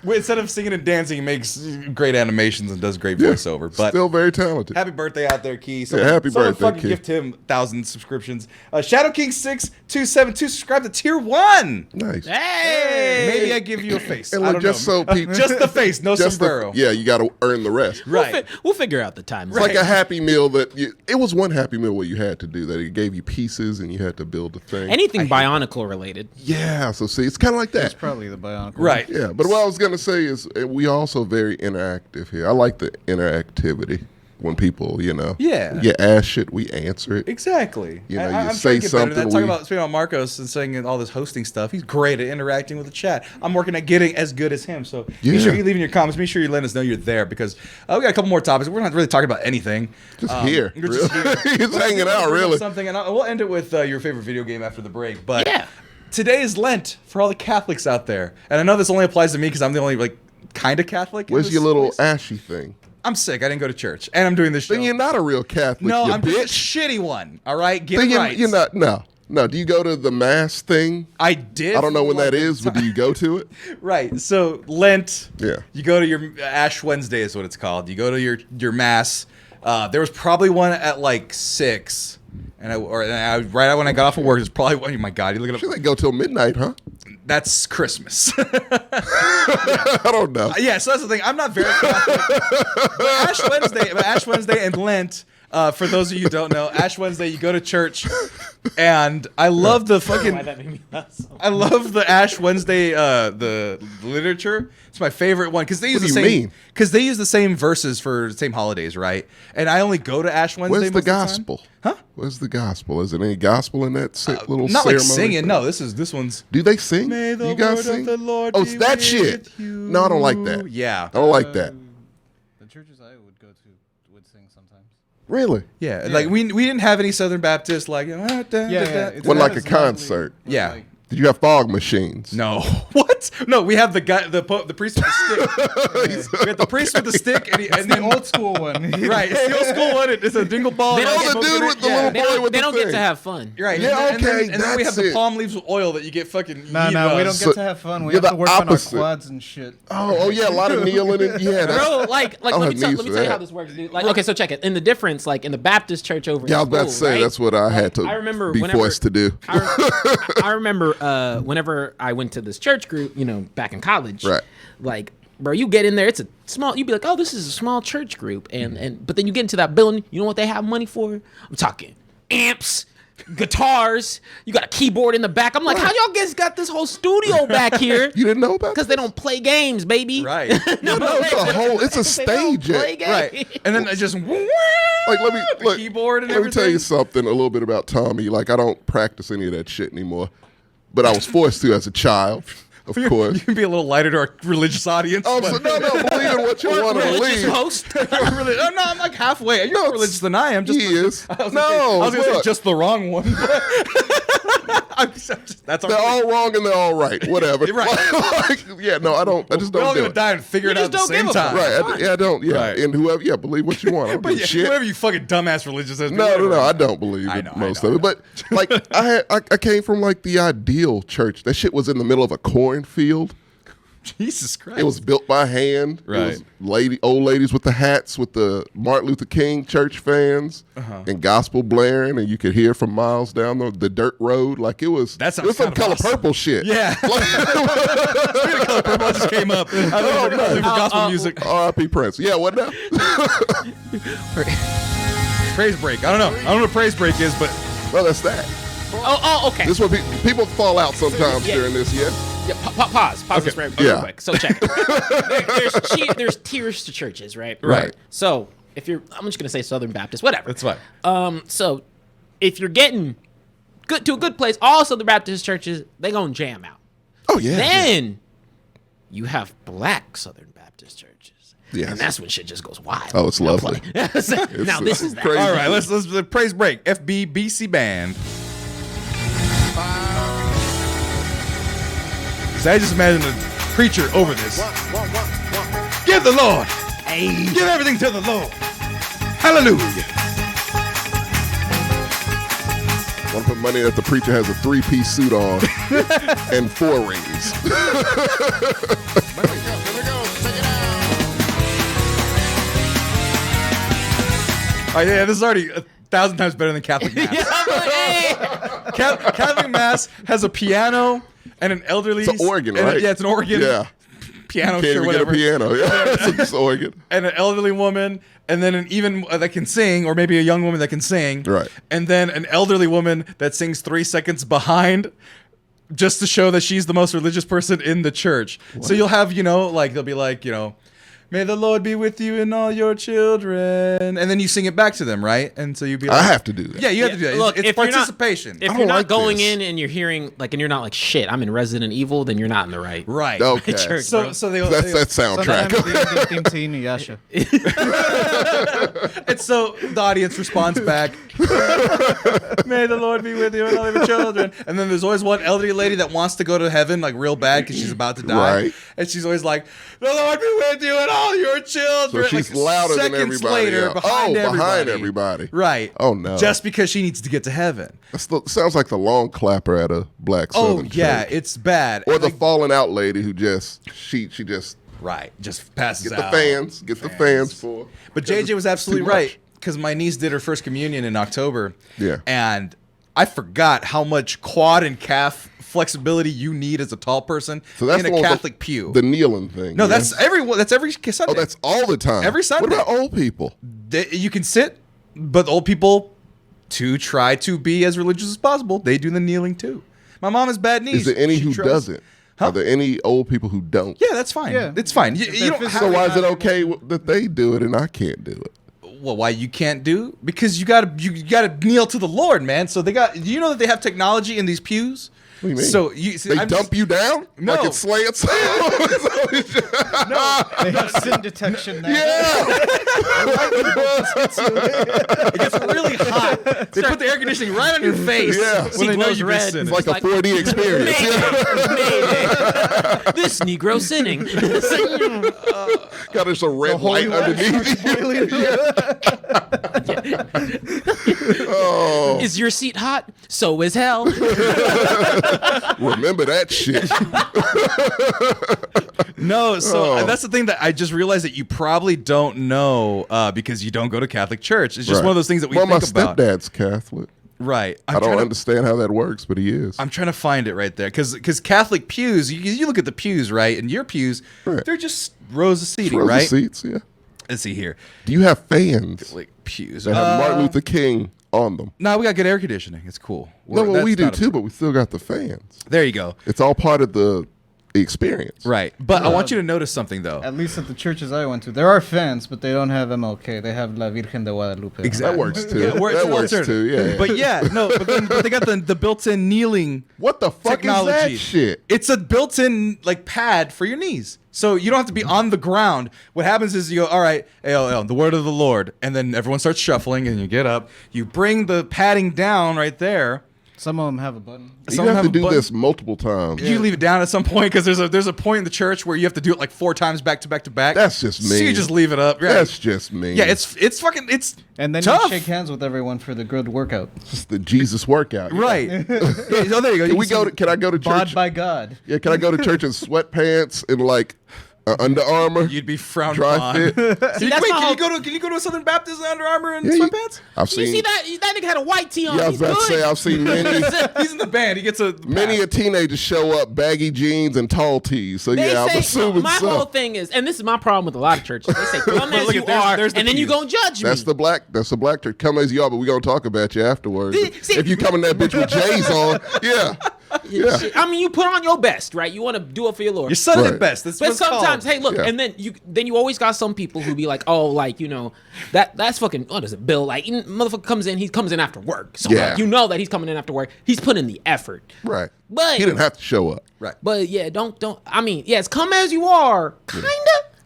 Instead of singing and dancing, he makes great animations and does great voiceover. But still very talented. happy birthday out there, Key. Happy someone birthday, fucking Key. gift him 1,000 subscriptions. Shadow King 6272 subscribe to tier 1. Nice. Hey! Maybe I give you a face. And I look, don't just know. so people, Just the face, no just sombrero. yeah, you got to earn the rest. Right. We'll figure out the time. It's like a Happy Meal it was one Happy Meal where you had to do that. It gave you pieces and you had to build the thing. Anything Bionicle related. Yeah, so see, it's kind of like that. That's probably the Bionicle. Right. Yeah, but what I was gonna say is we also very interactive here. I like the interactivity when people, Yeah. ask shit, we answer it. Exactly. You know, I'm you trying say to get better at that. something, Talking about speaking about Marcos and saying all this hosting stuff. He's great at interacting with the chat. I'm working at getting as good as him. So Yeah. make sure you leave in your comments. Make sure you let us know you're there because we got a couple more topics. We're not really talking about anything. Just here, We're just really. here. He's hanging Let's out, bring up really. Something, and we'll end it with your favorite video game after the break. But Yeah. today is Lent for all the Catholics out there, and I know this only applies to me because I'm the only kind of Catholic. in Where's this your little place. Ashy thing? I'm sick. I didn't go to church, and I'm doing this show. Then you're not a real Catholic. No, you I'm bitch. just a shitty one. All right, get Then it right. you're not. No. Do you go to the mass thing? I did. I don't know when like that is, but do you go to it? Right. So Lent. Yeah. You go to your Ash Wednesday is what it's called. You go to your mass. There was probably one at like 6, and I right when I got off of work, it's probably one. Oh my God, you look Sure, at they it. go till midnight, huh? That's Christmas. I don't know. Yeah. So that's the thing. I'm not very Catholic. But Ash Wednesday and Lent. For those of you who don't know, Ash Wednesday, you go to church, and I love the fucking. Why that made me laugh so much. I love the Ash Wednesday, the literature. It's my favorite one because they use What the do you same. mean? Because they use the same verses for the same holidays, right? And I only go to Ash Wednesday. Where's the most of time. gospel? Huh? Where's the gospel? Is there any gospel in that little Not ceremony? like singing. No, this one's. Do they sing? May the you guys word sing? of the Lord Oh, it's be that with shit. you. No, I don't like that. Yeah. I don't like that. The churches I would go to would sing sometimes. Really? Yeah, like we didn't have any Southern Baptists like. Yeah. Wasn't like a concert. Yeah. Did you have fog machines? No. What? No, we have the guy, the priest with the stick. We have the priest with the stick, and The old school one. right, it's the old school one. It's a dingle ball. They don't and get- smoking dude it. with the Yeah. little They boy don't, with they the don't get thing. to have fun. Right. Yeah, and then, okay, and then we have that's the it. palm leaves with oil that you get fucking. No, yeeted we on. don't So- get to have fun. We you're have to the work opposite. on our quads and shit. Oh, yeah, a lot of kneeling. Yeah, that's, Bro, like don't let have me tell needs you for how that. this works, dude. Like, okay, so check it. In the difference, like in the Baptist church over. yeah, I was in about to school, say right? that's what I had to I remember be whenever- forced to do. I remember whenever I went to this church group, back in college. Right. Like, bro, you get in there, it's a small. You'd be like, oh, this is a small church group, but then you get into that building. You know what they have money for? I'm talking amps, guitars. You got a keyboard in the back. I'm like, how y'all guys got this whole studio back here? You didn't know about Because they don't play games, baby. Right. No, it's a stage. Play games. Right. And then I just Like let me the look, keyboard and let me tell you everything. something a little bit about Tommy. Like I don't practice any of that shit anymore, but I was forced to as a child, of course. You can be a little lighter to our religious audience. Oh, but- so no, believe in what you want to Religious believe. host. Oh, no, I'm like halfway. You're more religious than I am. Just He is. I was No, gonna say look. just the wrong one. That's They're all wrong and they're all right. Whatever. Right. Like, yeah, no, I just We're don't all do gonna it. die and figure it You out at the just don't same give a time. fuck. Right. I don't. Yeah. Right. And whoever. Yeah. Believe what you want. I don't But give a yeah, shit. whatever you fucking dumbass religious has. No. I don't believe I in know, most I know, of it. But like, I came from like the ideal church. That shit was in the middle of a cornfield. Jesus Christ. It was built by hand. Right. It was old ladies with the hats with the Martin Luther King church fans and gospel blaring, and you could hear from miles down the dirt road. Like it was. That sounds it was some kind of Color awesome. Purple shit. Yeah. Speaking of Color Purple, I just came up. I love for gospel music. R.I.P. Prince. Yeah. What now? Praise break. I don't know what praise break is, but Well, that's that. Okay. This is what people fall out sometimes Yeah. during this. Yeah. Yeah, pause this real Yeah. quick. So check. There's tiers to churches, right? Right. So if you're, I'm just gonna say Southern Baptist, whatever. that's fine. So if you're getting good to a good place, all Southern Baptist churches they gonna jam out. Oh yeah. Then you have black Southern Baptist churches. Yes. And that's when shit just goes wild. Oh, it's lovely. now this is that. crazy. All right, let's praise break. FBBC band. So I just imagine the preacher over this. Give the Lord. Hey. Give everything to the Lord. Hallelujah. Want to put money that the preacher has a 3-piece suit on and 4 rings. Oh yeah, this is already 1,000 times better than Catholic Mass. Catholic Mass has a piano and an elderly. It's an organ, and right? yeah, it's an organ. Yeah. Piano, Can't sure, even whatever. get a piano. Yeah. It's just organ. And an elderly woman, and then an even that can sing, or maybe a young woman that can sing. Right. And then an elderly woman that sings 3 seconds behind, just to show that she's the most religious person in the church. So you'll have, like they'll be like, may the Lord be with you and all your children, and then you sing it back to them, right? And so you'd be like, I have to do that. yeah, you have to do that. Look, it's if you're not- participation. If I you're don't not like going this. in and you're hearing and you're not like shit, I'm in Resident Evil, then you're not in the right. right. Okay. Church. So they That's that Sometimes soundtrack. theme to Inuyasha. And so the audience responds back, may the Lord be with you and all your children. And then there's always one elderly lady that wants to go to heaven like real bad because she's about to die. Right. And she's always like, the Lord be with you and all your children. So she's like, louder than seconds everybody later, else. behind Behind everybody. Right. Oh, no. Just because she needs to get to heaven. Sounds like the long clapper at a black Oh, Southern yeah. church. It's bad. Or And, the like, fallen out lady who she just right. Just passes get the out. fans. Get the fans for. But JJ was absolutely too much. right because my niece did her first communion in October. Yeah. And I forgot how much quad and calf flexibility you need as a tall person So that's in the a one with Catholic pew. The kneeling thing. No, yeah? that's every Sunday. Oh, that's all the time. Every Sunday. What about old people? You can sit, but old people, to try to be as religious as possible, they do the kneeling too. My mom has bad knees. Is there any She who tries- doesn't? Huh? Are there any old people who don't? Yeah, that's fine. Yeah. It's fine. You don't have So why is it okay that they do it and I can't do it? Well, why you can't do? Because you gotta kneel to the Lord, man. So they got. Do you know that they have technology in these pews? What do you mean? So you see, They dump you down No. like it slants. They have sin detection now. Yeah. It gets really hot. They put the air conditioning right on your face. Yeah. when See, they know glows you've been red. sinning. It's like a 4D experience. Mayday. This Negro sinning. Got this a red light underneath you. Oh, Is your seat hot? So is hell. remember that shit. No, so Oh. that's the thing that I just realized that you probably don't know because you don't go to Catholic church. It's just one of those things that we well, think my about. stepdad's Catholic. Right. I don't understand how that works, but he is. I'm trying to find it right there because Catholic pews, you look at the pews, right? And your pews, Right. they're just rows of seating, Rows of right? seats, yeah. Let's see here. Do you have fans Like pews. that have Martin Luther King on them? No, we got good air conditioning. It's cool. No, well, That's we do not a- too, but we still got the fans. There you go. It's all part of the experience. Right. But I want you to notice something though. At least at the churches I went to, there are fans, but they don't have MLK. They have La Virgen de Guadalupe. Exactly. That works too. Yeah, it's that an works alternative. too, yeah. But yeah, no, but they got the built-in kneeling What the fuck technology. is that shit? It's a built-in like pad for your knees. So you don't have to be on the ground. What happens is you go, all right, ALL, the word of the Lord. And then everyone starts shuffling and you get up. You bring the padding down right there. Some of them have a button. You have to do this multiple times. You leave it down at some point because there's a point in the church where you have to do it like 4 times back to back to back. That's just So mean. you just leave it up. Right? That's just me. Yeah, it's fucking And then tough. you shake hands with everyone for the good workout. It's the Jesus workout. Right. Yeah, oh, there you go. Can I go to Bod church? by God. Yeah, can I go to church in sweatpants and like Under Armour? You'd be frowned Dry upon. fit. Wait, that's my can you go to a Southern Baptist in Under Armour and Yeah, sweatpants? I've You seen. see that nigga had a white tee on. Yeah, I was He's about to good. say I've seen many. He's in the band. He gets a Many pass. a teenager show up baggy jeans and tall tees. So They yeah, I'm say, assuming my so. whole thing is, and this is my problem with a lot of churches. They say, come as Look you at- there's- are, there's the and then you pews. gonna judge me. That's the black church. Come as you are, but we gonna talk about you afterwards. See- if you come in that bitch with J's on, yeah. Yeah. Shit. I mean, you put on your best, right? You want to do it for your Lord. Your son Right. at best. That's But what it's called. sometimes, hey, look, Yeah. and then you always got some people who be like, oh, like, you know, that's fucking, what is it, Bill? Like, motherfucker he comes in after work. So, Yeah. like, you know that he's coming in after work. He's putting in the effort. Right. But He didn't have to show up. Right. But yeah, don't, I mean, yes, come as you are, kinda.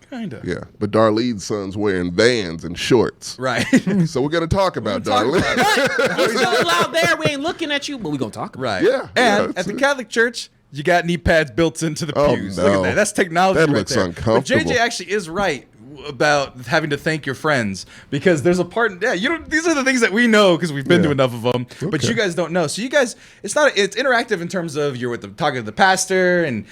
Kinda. Yeah. But Darlene's son's wearing Vans and shorts. Right. So we're gonna talk about talk Darlene. about He's still allowed there. We ain't looking at you, but we gonna talk about Right. Yeah, And yeah, at the it's- Catholic Church, you got knee pads built into the Oh, pews. no. Look at that. That's technology That right looks there. uncomfortable. But JJ actually is right about having to thank your friends because there's a part. Yeah, you don't. These are the things that we know because we've been Yeah. to enough of them. But Okay. you guys don't know. So you guys, it's interactive in terms of you're with the talking to the pastor and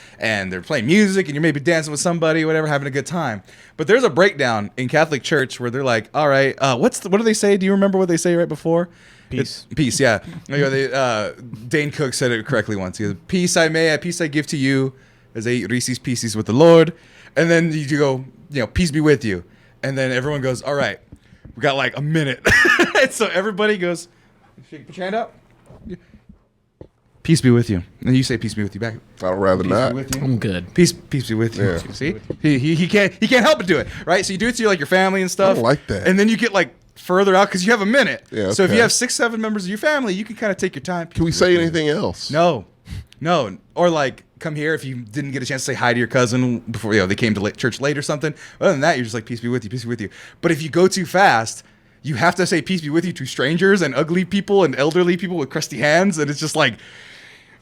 they're playing music and you're maybe dancing with somebody, whatever, having a good time. But there's a breakdown in Catholic Church where they're like, all right, what do they say? Do you remember what they say right before? Peace. Peace, yeah. You know, Dane Cook said it correctly once. He goes, peace I give to you as I eat Reese's Pieces with the Lord. And then you go, you know, peace be with you. And then everyone goes, all right, we got like a minute. And so everybody goes, put your hand up. Peace be with you. And you say peace be with you back. I'd rather Peace not. be with you. I'm good. Peace be with you. Yeah. See, he can't help but do it, right? So you do it to your family and stuff. I don't like that. And then you get like further out because you have a minute. Yeah, So if you okay. have 6-7 members of your family, you can kind of take your time. Can we say anything else? No. Or like come here if you didn't get a chance to say hi to your cousin before they came to church late or something. Other than that, you're just like peace be with you, peace be with you. But if you go too fast, you have to say peace be with you to strangers and ugly people and elderly people with crusty hands, and it's just like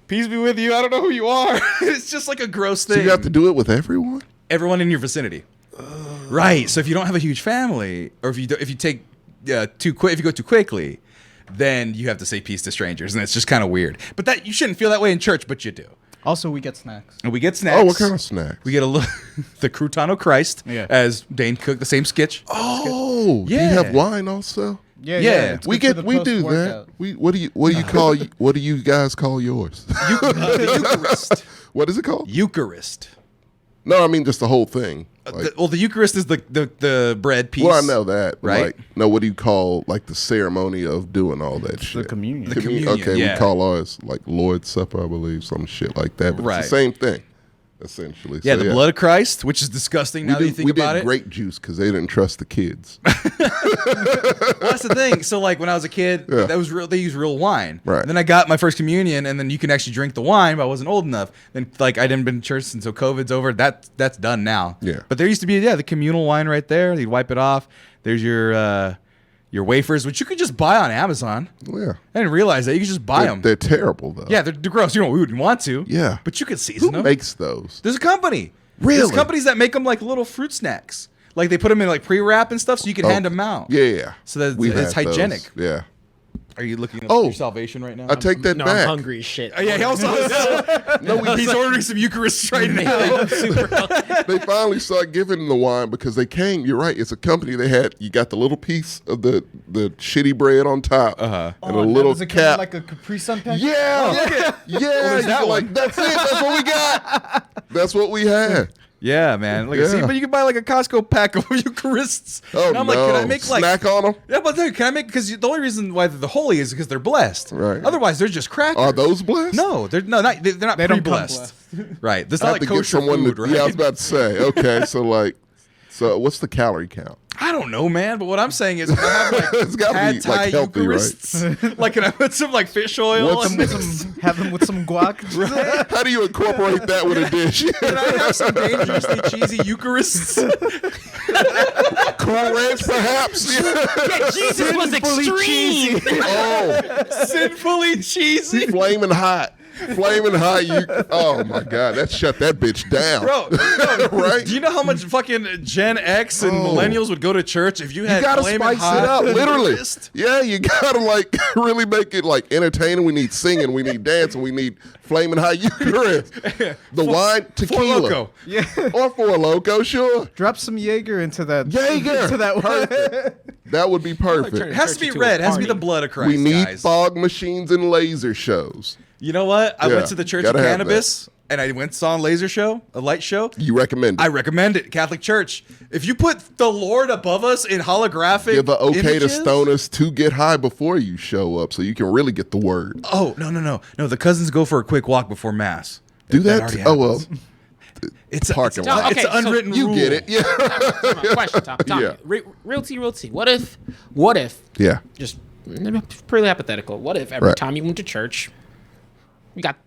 peace be with you. I don't know who you are. It's just like a gross thing. So you have to do it with everyone? Everyone in your vicinity. Right. So if you don't have a huge family, or if you take if you go too quickly, then you have to say peace to strangers, and it's just kind of weird. But that you shouldn't feel that way in church, but you do. Also, we get snacks. And we get snacks. Oh, what kind of snacks? We get a little the Crouton of Christ, Yeah. as Dane Cook, the same sketch. Oh, do you Yeah. have wine also? Yeah, Yeah. it's We good for get the we do that. post-workout. What do you guys call yours? The Eucharist. What is it called? Eucharist. No, I mean just the whole thing. Like, The Eucharist is the bread piece. well, I know that, but right? like, no, what do you call like the ceremony of doing all that shit? The communion. The communion, Okay, yeah. we call ours like Lord's Supper, I believe, some shit like that. But Right. it's the same thing, essentially. Yeah, So, the blood of Christ, which is disgusting now that you think we about did it. grape juice because they didn't trust the kids. Well, that's the thing. So, like, when I was a kid, Yeah. that was real. They used real wine. Right. Then I got my first communion, and then you can actually drink the wine, but I wasn't old enough. Then, like, I didn't been to church until COVID's over. That's done now. Yeah. But there used to be the communal wine right there. You'd wipe it off. There's your wafers, which you could just buy on Amazon. Yeah, I didn't realize that you could just buy them. they're terrible though. Yeah, they're gross. You know, we wouldn't want to. Yeah. But you could Who season them. makes those? There's a company. Really? There's companies that make them like little fruit snacks. Like they put them in like pre-wrap and stuff, so you can hand them out. Yeah. So that We've it's had those. hygienic. Yeah. Are you looking up Oh. your salvation right now? I take that No, back. I'm hungry as shit. Oh, yeah, he also he's ordering some Eucharists right now. I'm super hungry. They finally start giving the wine because they came. You're right. It's a company. They had you got the little piece of the shitty bread on top and a little does it come in cap. like a Capri Sun pack? Yeah, yeah. there's that You're one. like that's it. That's what we got. That's what we had. Yeah, man. Like, Yeah. see, but you can buy like a Costco pack of Eucharists. Oh and I'm no! like, can I make like snack on them? Yeah, but then, can I make because the only reason why they're holy is because they're blessed. Right. Otherwise, they're just crackers. Are those blessed? No, they're not. They're not They don't come pre-blessed. Right. That's I not have like to get kosher someone food, to. right? Yeah, I was about to say. Okay, so like So what's the calorie count? I don't know, man. But what I'm saying is, if I have like It's gotta pad be, thai like, healthy, Eucharists, like can I put some like fish oil? What's and Have them with some guac. How do you incorporate that with a dish? Can I have some dangerously cheesy Eucharists? Cool Ranch, perhaps? Yeah, Jesus was extreme. Oh, Sinfully cheesy. flaming hot. Flaming hot. Oh, my God. That shut that bitch down. Bro, Right? do you know how much fucking Gen X and Oh. millennials would go to church if you had You gotta flaming spice hot it up, literally. Eucharist? Yeah, you gotta like really make it like entertaining. We need singing, we need dancing, we need flaming hot Eucharist. The wine, tequila, Loco. Yeah. or Four Loco, sure. Drop some Jaeger into that. Jaeger. Into that one. That would be It perfect. has to be Church red. to It a has to be the party. blood of Christ, We need guys. fog machines and laser shows. You know what? I Yeah, went to the Church of gotta have Cannabis, and I went saw a laser show, a light show. You recommend it? I recommend it. Catholic Church. If you put the Lord above us in holographic Give a okay images, to stoners to get high before you show up, so you can really get the word. Oh, no. The cousins go for a quick walk before Mass. Do that? already Oh well, happens. It's parking it's, lot. it's an Okay, so unwritten you rule. get it. Yeah, Question, Tom. Yeah. Real tea. What if? yeah. Just pretty hypothetical. What if every Right. time you went to church, you got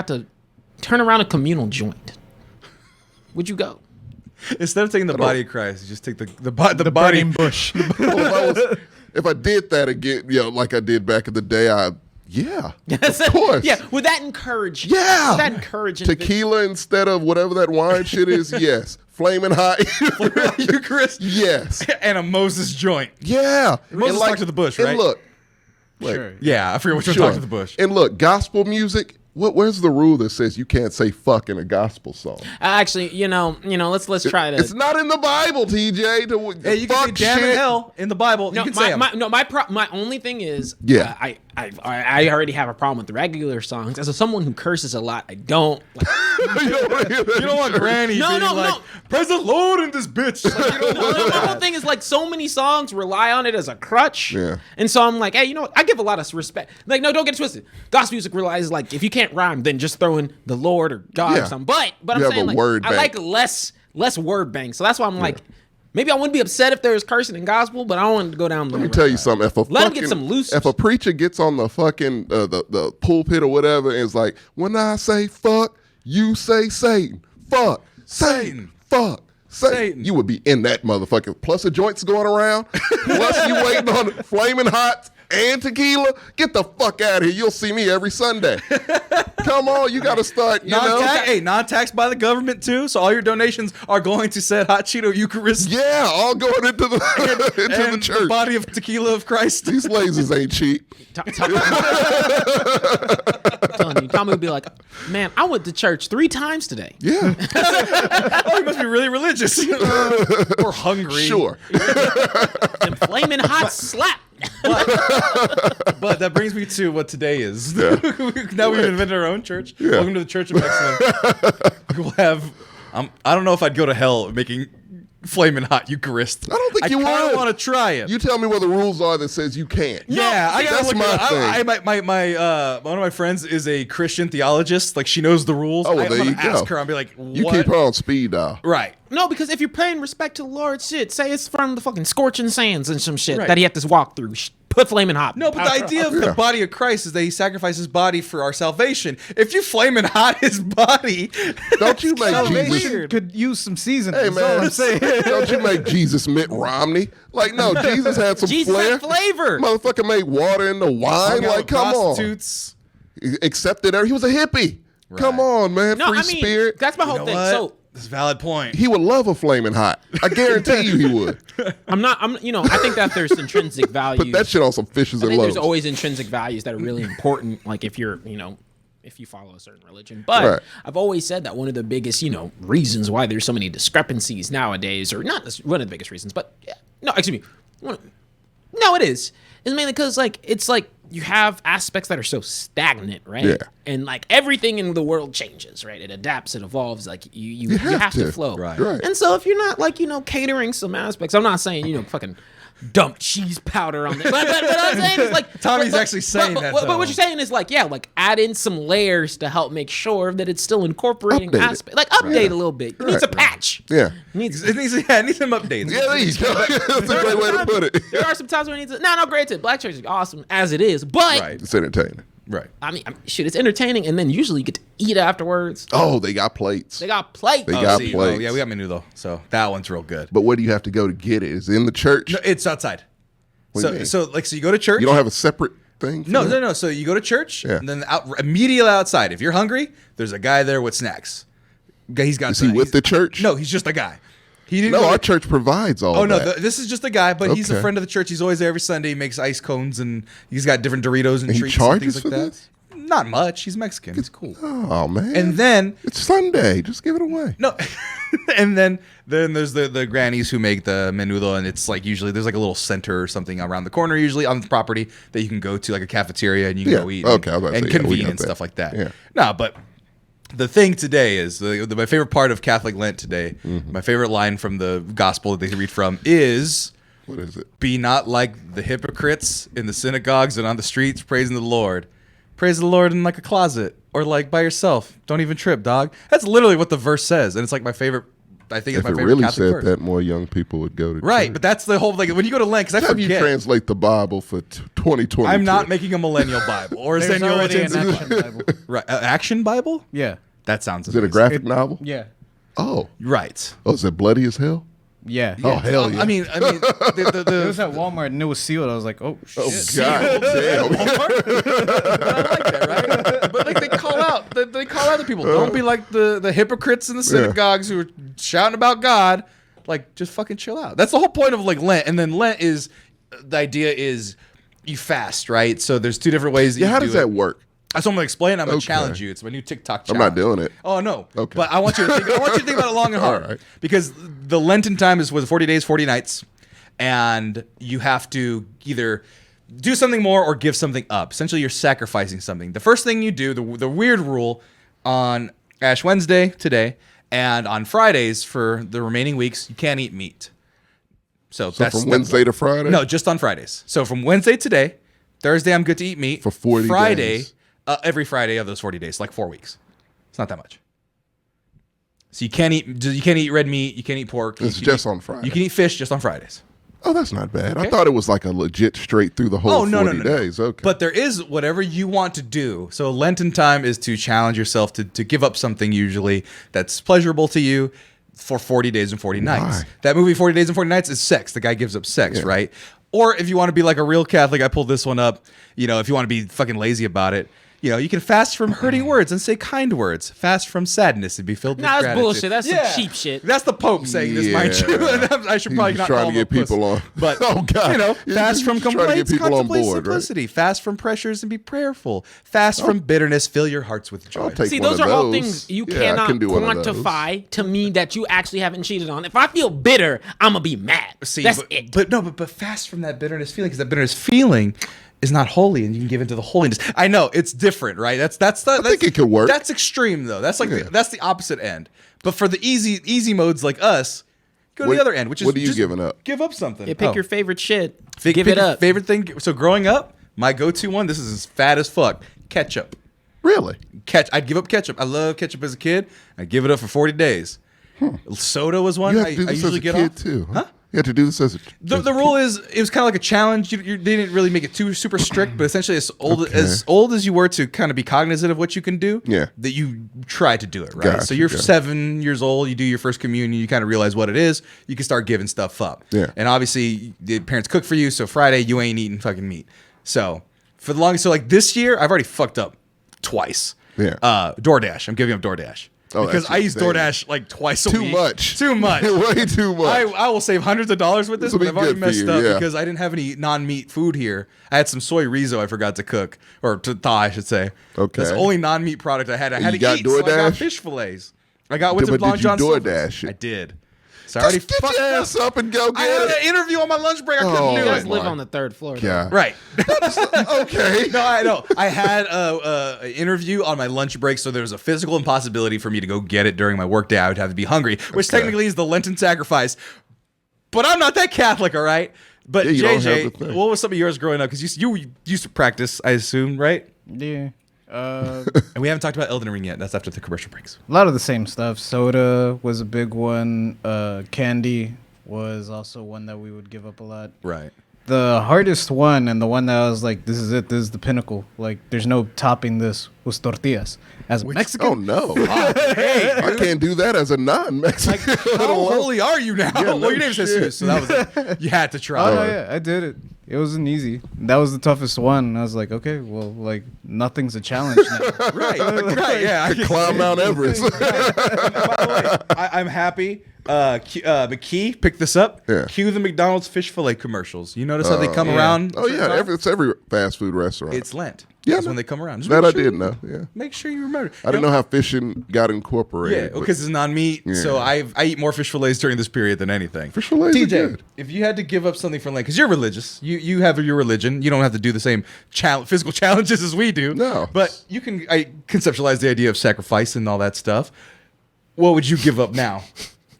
to turn around a communal joint? Would you go? Instead of taking the body of Christ, you just take the body burning bush. Well, if I did that again, like I did back in the day, yeah, of course. Yeah. Would that encourage? Yeah. Would that encourage Tequila instead of whatever that wine shit is. Yes, flaming hot. Eucharist. Yes. And a Moses joint. Yeah. Moses And talked to the bush, and right? look, wait, Sure. Yeah, I forget which one sure. talked to the bush. And look, gospel music. Where's the rule that says you can't say fuck in a gospel song? Actually, let's try to. It's not in the Bible, TJ. Hey, you can say fuck damn shit. and hell in the Bible. No, you can say 'em. my only thing is, Yeah. I already have a problem with the regular songs. As someone who curses a lot, I don't. Like, You You don't want Granny No, being no, like, no. praise the Lord in this bitch. Like, you don't no, want my that. whole thing is like so many songs rely on it as a crutch. Yeah. And so I'm like, hey, you know what? I give a lot of respect. Like, no, don't get it twisted. Gospel music relies like if you can't rhyme, then just throw in the Lord or God Yeah. or something. But You I'm have saying a like word I bank. like less word bank. So that's why I'm like, maybe I wouldn't be upset if there was cursing in gospel, but I don't want to go down the Let me tell you something. If a Let him fucking, get some loose- if a preacher gets on the fucking the pulpit or whatever and is like, when I say fuck, you say Satan. Fuck Satan. Fuck Satan. Satan. You would be in that motherfucker. Plus the joints going around. Plus you waiting on flaming hot and tequila. Get the fuck out of here. You'll see me every Sunday. Come on, you got to start. You know. Non-taxed by the government too. So all your donations are going to said Hot Cheeto Eucharist. Yeah, all going into the into the and church. body of tequila of Christ. These lasers ain't cheap. Tommy would be like, man, I went to church 3 times today. Yeah, Oh, you must be really religious or hungry. sure. And flaming hot slap. But that brings me to what today is. Now we've invented our own church. Yeah. Welcome to the Church of Excellence. We'll have. I don't know if I'd go to hell making flaming hot Eucharist. I don't think you I would. want to try it. You tell me what the rules are that says you can't. Yeah, I gotta that's look my it up. thing. One of my friends is a Christian theologist. Like she knows the rules. Oh, well, I'm there gonna you go. ask her. I'll be like, what? You keep her on speed dial. Right. No, because if you're paying respect to the Lord, shit, say it's from the fucking scorching sands and some shit Right. that he had to walk through. Put flaming hot. No, but the idea of the body of Christ is that he sacrificed his body for our salvation. If you flaming hot his body, Don't you make kinda Jesus? weird. Could use some seasoning. Hey That's all man, I'm saying. don't you make Jesus Mitt Romney? Like no, Jesus had some Jesus flair. had flavor. Motherfucker made water into wine. hung out Like with come on, prostitutes. accepted her. He was a hippie. Come Right. on, man. No, Free I mean, spirit. that's my You whole know thing. what? So That's a valid point. He would love a flaming hot. I guarantee you he would. I think that there's intrinsic value. Put that shit on some fishes I and think loaves. there's always intrinsic values that are really important, like if you're, if you follow a certain religion. But Right. I've always said that one of the biggest, reasons why there's so many discrepancies nowadays, or not one of the biggest reasons, but it is mainly because it's like you have aspects that are so stagnant, right? Yeah. And like everything in the world changes, right? It adapts, it evolves. Like you have to flow, Right. Right. And so if you're not catering some aspects, I'm not saying fucking dump cheese powder on there. But I'm saying is like Tommy's actually saying that, But though. what you're saying is like, yeah, like add in some layers to help make sure that it's still incorporating Update it. aspect, like update a little bit. It needs a patch. Yeah. It needs. It needs some updates. Yeah, there you go. That's a great way to put it. There are some times where it needs. No, granted, Black Church is awesome as it is, but Right. It's entertaining. Right. I mean, shit, it's entertaining, and then usually you get to eat afterwards. Oh, they got plates. They got plates. They got See, plates. yeah, we got menu though, so that one's real good. But where do you have to go to get it? Is it in the church? No, it's outside. What do you mean? So you go to church. You don't have a separate thing? for No, that? no. So you go to church, Yeah. and then immediately outside, if you're hungry, there's a guy there with snacks. He's got. Is he with the church? No, he's just a guy. He didn't. No, go our to- church provides all Oh no, that. this is just a guy, but he's a Okay. friend of the church. He's always there every Sunday. He makes ice cones and he's got different Doritos and And he treats charges and things for like that. this? Not much. He's Mexican. It's cool. Oh, man. And then it's Sunday. Just give it away. no, and then there's the grannies who make the menudo, and it's like usually there's like a little center or something around the corner, usually on the property that you can go to, like a cafeteria, and you can Yeah. go eat. Okay, I was about to and say, yeah, we convene got and that. stuff like that. Yeah. No, but the thing today is my favorite part of Catholic Lent today. Mm-hmm. My favorite line from the gospel that they read from is. What is it? Be not like the hypocrites in the synagogues and on the streets praising the Lord. Praise the Lord in like a closet or like by yourself. Don't even trip, dog. That's literally what the verse says, and it's like my favorite. I think it's If my it favorite really Catholic said verse. that, more young people would go to Right, church. but that's the whole like when you go to Lent, because I How do you forget. translate the Bible for 2020? I'm not making a millennial Bible or a There's Senor already an Tenzu action Bible. Right, action Bible. Yeah. That sounds. Is it a amazing. graphic novel? Yeah. Oh. Right. Oh, is it bloody as hell? Yeah. Oh, hell yeah. I mean, It was at Walmart and it was sealed. I was like, oh shit. Oh, God damn. But I like that, right? But like they call out the people. Don't be like the hypocrites in the synagogues who are shouting about God. Like, just fucking chill out. That's the whole point of like Lent. And then Lent is the idea is you fast, right? So there's two different ways. That Yeah, you how do does it. that work? That's what I'm gonna explain. I'm gonna Okay. challenge you. It's my new TikTok I'm challenge. not doing it. Oh no. Okay. But I want you to think. I want you to think about it long and hard. All right. Because the Lenten time was 40 days, 40 nights, and you have to either do something more or give something up. Essentially, you're sacrificing something. The first thing you do, the weird rule on Ash Wednesday today, and on Fridays for the remaining weeks, you can't eat meat. So So that's from Wednesday to Friday? No, just on Fridays. So from Wednesday today, Thursday I'm good to eat meat. For 40 Friday, days. Every Friday of those 40 days, like 4 weeks. It's not that much. So you can't eat red meat. You can't eat pork. It's you can just eat- on Friday. You can eat fish just on Fridays. Oh, that's not bad. I Okay. thought it was like a legit straight through the whole 40 days. Okay. But there is whatever you want to do. So Lenten time is to challenge yourself to give up something usually that's pleasurable to you for 40 days and 40 nights. Why? That movie 40 Days and 40 Nights is sex. The guy gives up sex, Yeah. right? Or if you want to be like a real Catholic, I pulled this one up. You know, if you want to be fucking lazy about it, you know, you can fast from hurting words and say kind words. Fast from sadness and be filled with Nah, that's gratitude. bullshit. That's some cheap shit. That's the Pope saying this, mind you. I should He's probably just not trying call to him get a puss. people on. But Oh, God. you know, He's fast from just trying to get complaints, people on contemplate board, right? simplicity. Fast from pressures and be prayerful. Fast from bitterness, fill your hearts with joy. I'll take See, one those of are all those. things you Yeah, I cannot can do one of those. quantify to mean that you actually haven't cheated on. If I feel bitter, I'm gonna be mad. See, That's but, it. but fast from that bitterness feeling, because that bitterness feeling is not holy, and you can give into the holiness. I know it's different, right? That's I think it could work. That's extreme though. That's like Yeah. that's the opposite end. But for the easy modes like us, go to What- the other end, which is what are you just giving up? Give up something. You pick Oh. your favorite shit. Pick Give it your up. Favorite thing. So growing up, my go-to one. This is as fat as fuck. Ketchup. Really? I'd give up ketchup. I love ketchup as a kid. I'd give it up for 40 days. Soda was one You have I to do this as usually a get kid, off. too. Huh? You have to do this as a The rule is it was kind of like a challenge. They didn't really make it too super strict, but essentially as old as you were to kind of be cognizant of what you can do, Yeah. that you try to do it, right? Gotcha, so you're gotcha. 7 years old, you do your first communion, you kind of realize what it is, you can start giving stuff up. Yeah. And obviously the parents cook for you, so Friday you ain't eating fucking meat. So for the longest, so like this year I've already fucked up twice. Yeah. DoorDash. I'm giving up DoorDash. Oh, because that's I use insane. DoorDash like twice a Too week. much. Too much. Way too much. I will save hundreds of dollars with this, This'll but be I've already good for messed you, up yeah. because I didn't have any non-meat food here. I had some soy rizo I forgot to cook, or to thaw, I should say. Okay. That's the only non-meat product I had. I had You to got eat, so I got DoorDash? fish fillets. I got what's But of Long did you John Silver's. DoorDash it? I did. So I already Just get fucked your up. ass up and go I get had it. an interview on my lunch break. I couldn't Oh, do You guys it. live my on the third floor. though. Yeah. Right. Okay. No, I know. I had an interview on my lunch break, so there was a physical impossibility for me to go get it during my workday. I would have to be hungry, which Okay. technically is the Lenten sacrifice. But I'm not that Catholic, all right? But Yeah, you don't have the JJ, thing. what was some of yours growing up? Because you used to practice, I assume, right? Yeah. A And we haven't talked about Elden Ring yet. That's after the commercial breaks. lot of the same stuff. Soda was a big one. Candy was also one that we would give up a lot. Right. The hardest one, and the one that I was like, this is it, this is the pinnacle. Like, there's no topping this, was tortillas. As a Mexican, Oh no, I can't do that as a non-Mexican. How holy are you now? Yeah, well, no your name's shit. Jesus, so that was you had to try. Oh, no, yeah, I did it. It wasn't easy. That was the toughest one. I was like, okay, well, like, nothing's a challenge now. Right, yeah. I Climb Mount Everest. By the way, I'm happy. McKee picked this up. Yeah. Cue the McDonald's fish fillet commercials. You notice how they come around? Oh yeah, certain it's every fast food restaurant. times? It's Lent. Yeah, That's no. when they come around. Just That make I sure did you- know. Yeah, Make sure you remember. I didn't know how fishing got incorporated. Yeah, because it's non-meat, so I eat more fish fillets during this period than anything. Fish fillets are TJ, good. if you had to give up something for Lent, because you're religious, you have your religion, you don't have to do the same physical challenges as we do. No. But you can conceptualize the idea of sacrifice and all that stuff. What would you give up now?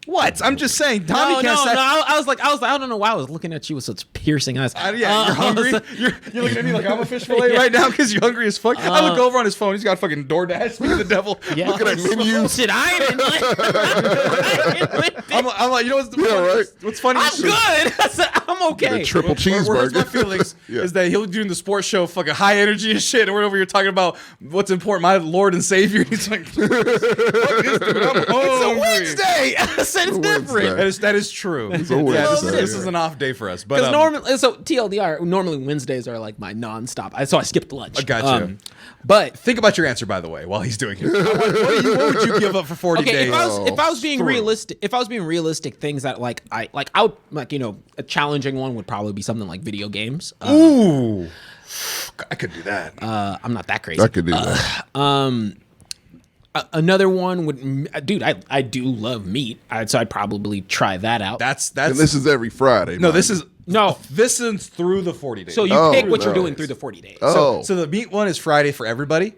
What? I'm just saying, Tommy No, can't no, no. sacrifice. I was like, I don't know why I was looking at you with such piercing eyes. Yeah, you're hungry. so- You're looking at me like I'm a fish fillet Yeah. right now because you're hungry as fuck. I look over on his phone. He's got fucking DoorDash. Speaking of the devil. Yeah. Looking at menus. Shit, I didn't. I'm like, you know what's, Yeah, right. what's funny? I'm good. I said, I'm okay. The triple Where hurts cheeseburger. my feelings Yeah. is that he'll be doing the sports show, fucking high energy and shit, and we're over here talking about what's important, my Lord and Savior. And he's like, fuck this dude, I'm It's a hungry. Wednesday. I said it's Wednesday. different. That is true. a Yeah, this, Wednesday, this is yeah. an off day for us. But Because normally, so TLDR, normally Wednesdays are like my nonstop. So I skipped lunch. I gotcha. But think about your answer, by the way, while he's doing it. What would you give up for 40 okay, days? if I was being Through. realistic, things that I would like, a challenging one would probably be something like video games. Ooh. I could do that. I'm not that crazy. I could do that. Another one would, dude, I do love meat, so I'd probably try that out. That's And this is every Friday. no, mind this you. is No. This is through the 40 days. So you Oh, pick what you're nice. doing through the 40 days. Oh. So the meat one is Friday for everybody.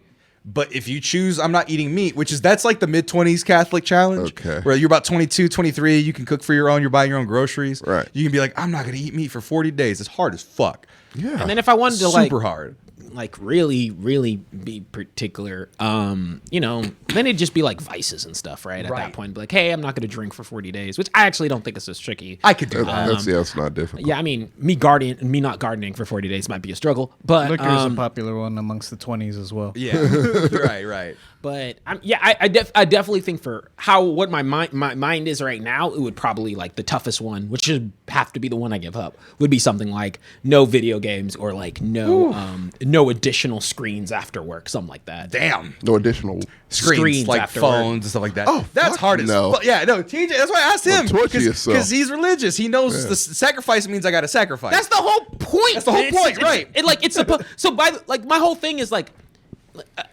But if you choose, I'm not eating meat, that's like the mid-20s Catholic challenge. Okay. Where you're about 22, 23, you can cook for your own, you're buying your own groceries. Right. You can be like, I'm not going to eat meat for 40 days. It's hard as fuck. Yeah. And then if I wanted to Super hard. like really be particular, then it'd just be like vices and stuff, right? At Right. that point, be like, hey, I'm not going to drink for 40 days, which I actually don't think is as tricky. I could do that. That's not difficult. Yeah, I mean, me not gardening for 40 days might be a struggle, but Liquor is a popular one amongst the 20s as well. Yeah. right. But I definitely think for what my mind is right now, it would probably like the toughest one, which should have to be the one I give up, would be something like no video games or like no additional screens after work, something like that. Damn. No additional. Screens like after phones work. and stuff like that. Oh, that's fuck hard as no. fuck. Yeah, no, TJ, that's why I asked him. Don't torture yourself. Because he's religious. He knows the sacrifice means I got to sacrifice. That's the whole point. That's the whole point, right. It's supposed. So my whole thing is like,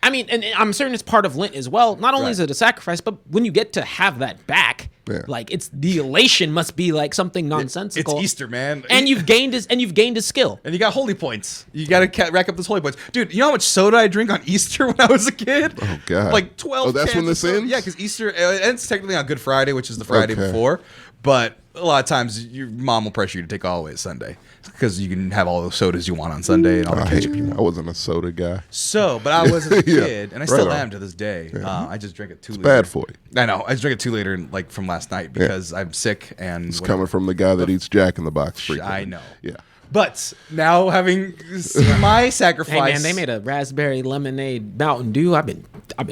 I mean, and I'm certain it's part of Lent as well. Not only Right. is it a sacrifice, but when you get to have that back, Yeah. like it's the elation must be like something nonsensical. It's Easter, man. and you've gained a skill. And you got holy points. You got to rack up those holy points. Dude, you know how much soda I drink on Easter when I was a kid? Oh, God. Like 12 Oh, that's cans when of this soda. ends? Yeah, because Easter ends technically on Good Friday, which is the Friday Okay. before. But a lot of times your mom will pressure you to take all the way to Sunday because you can have all those sodas you want on Sunday and all the ketchup you want. I wasn't a soda guy. So, but I was a Yeah, kid, and I still right on. am to this day. I just drink it 2 liter. Bad for you. I know. I just drink it 2 liter like from last night because I'm sick and It's whatever. coming from the guy that eats Jack in the Box frequently. I know. Yeah. But now having seen my sacrifice, Hey man, they made a raspberry lemonade Mountain Dew. I've been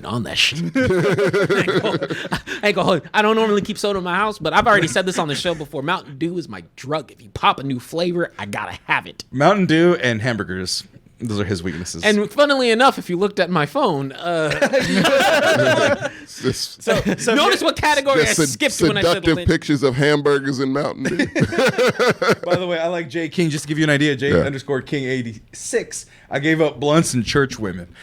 on that shit. I ain't gonna hold you. I don't normally keep soda in my house, but I've already said this on the show before. Mountain Dew is my drug. If you pop a new flavor, I gotta have it. Mountain Dew and hamburgers. Those are his weaknesses. And funnily enough, if you looked at my phone, Just, notice what category I just skipped when I said seductive Lent. pictures of hamburgers and Mountain Dew. by the way, I like Jay King. Just to give you an idea, Jay Yeah. underscore King 86. I gave up blunts and church women.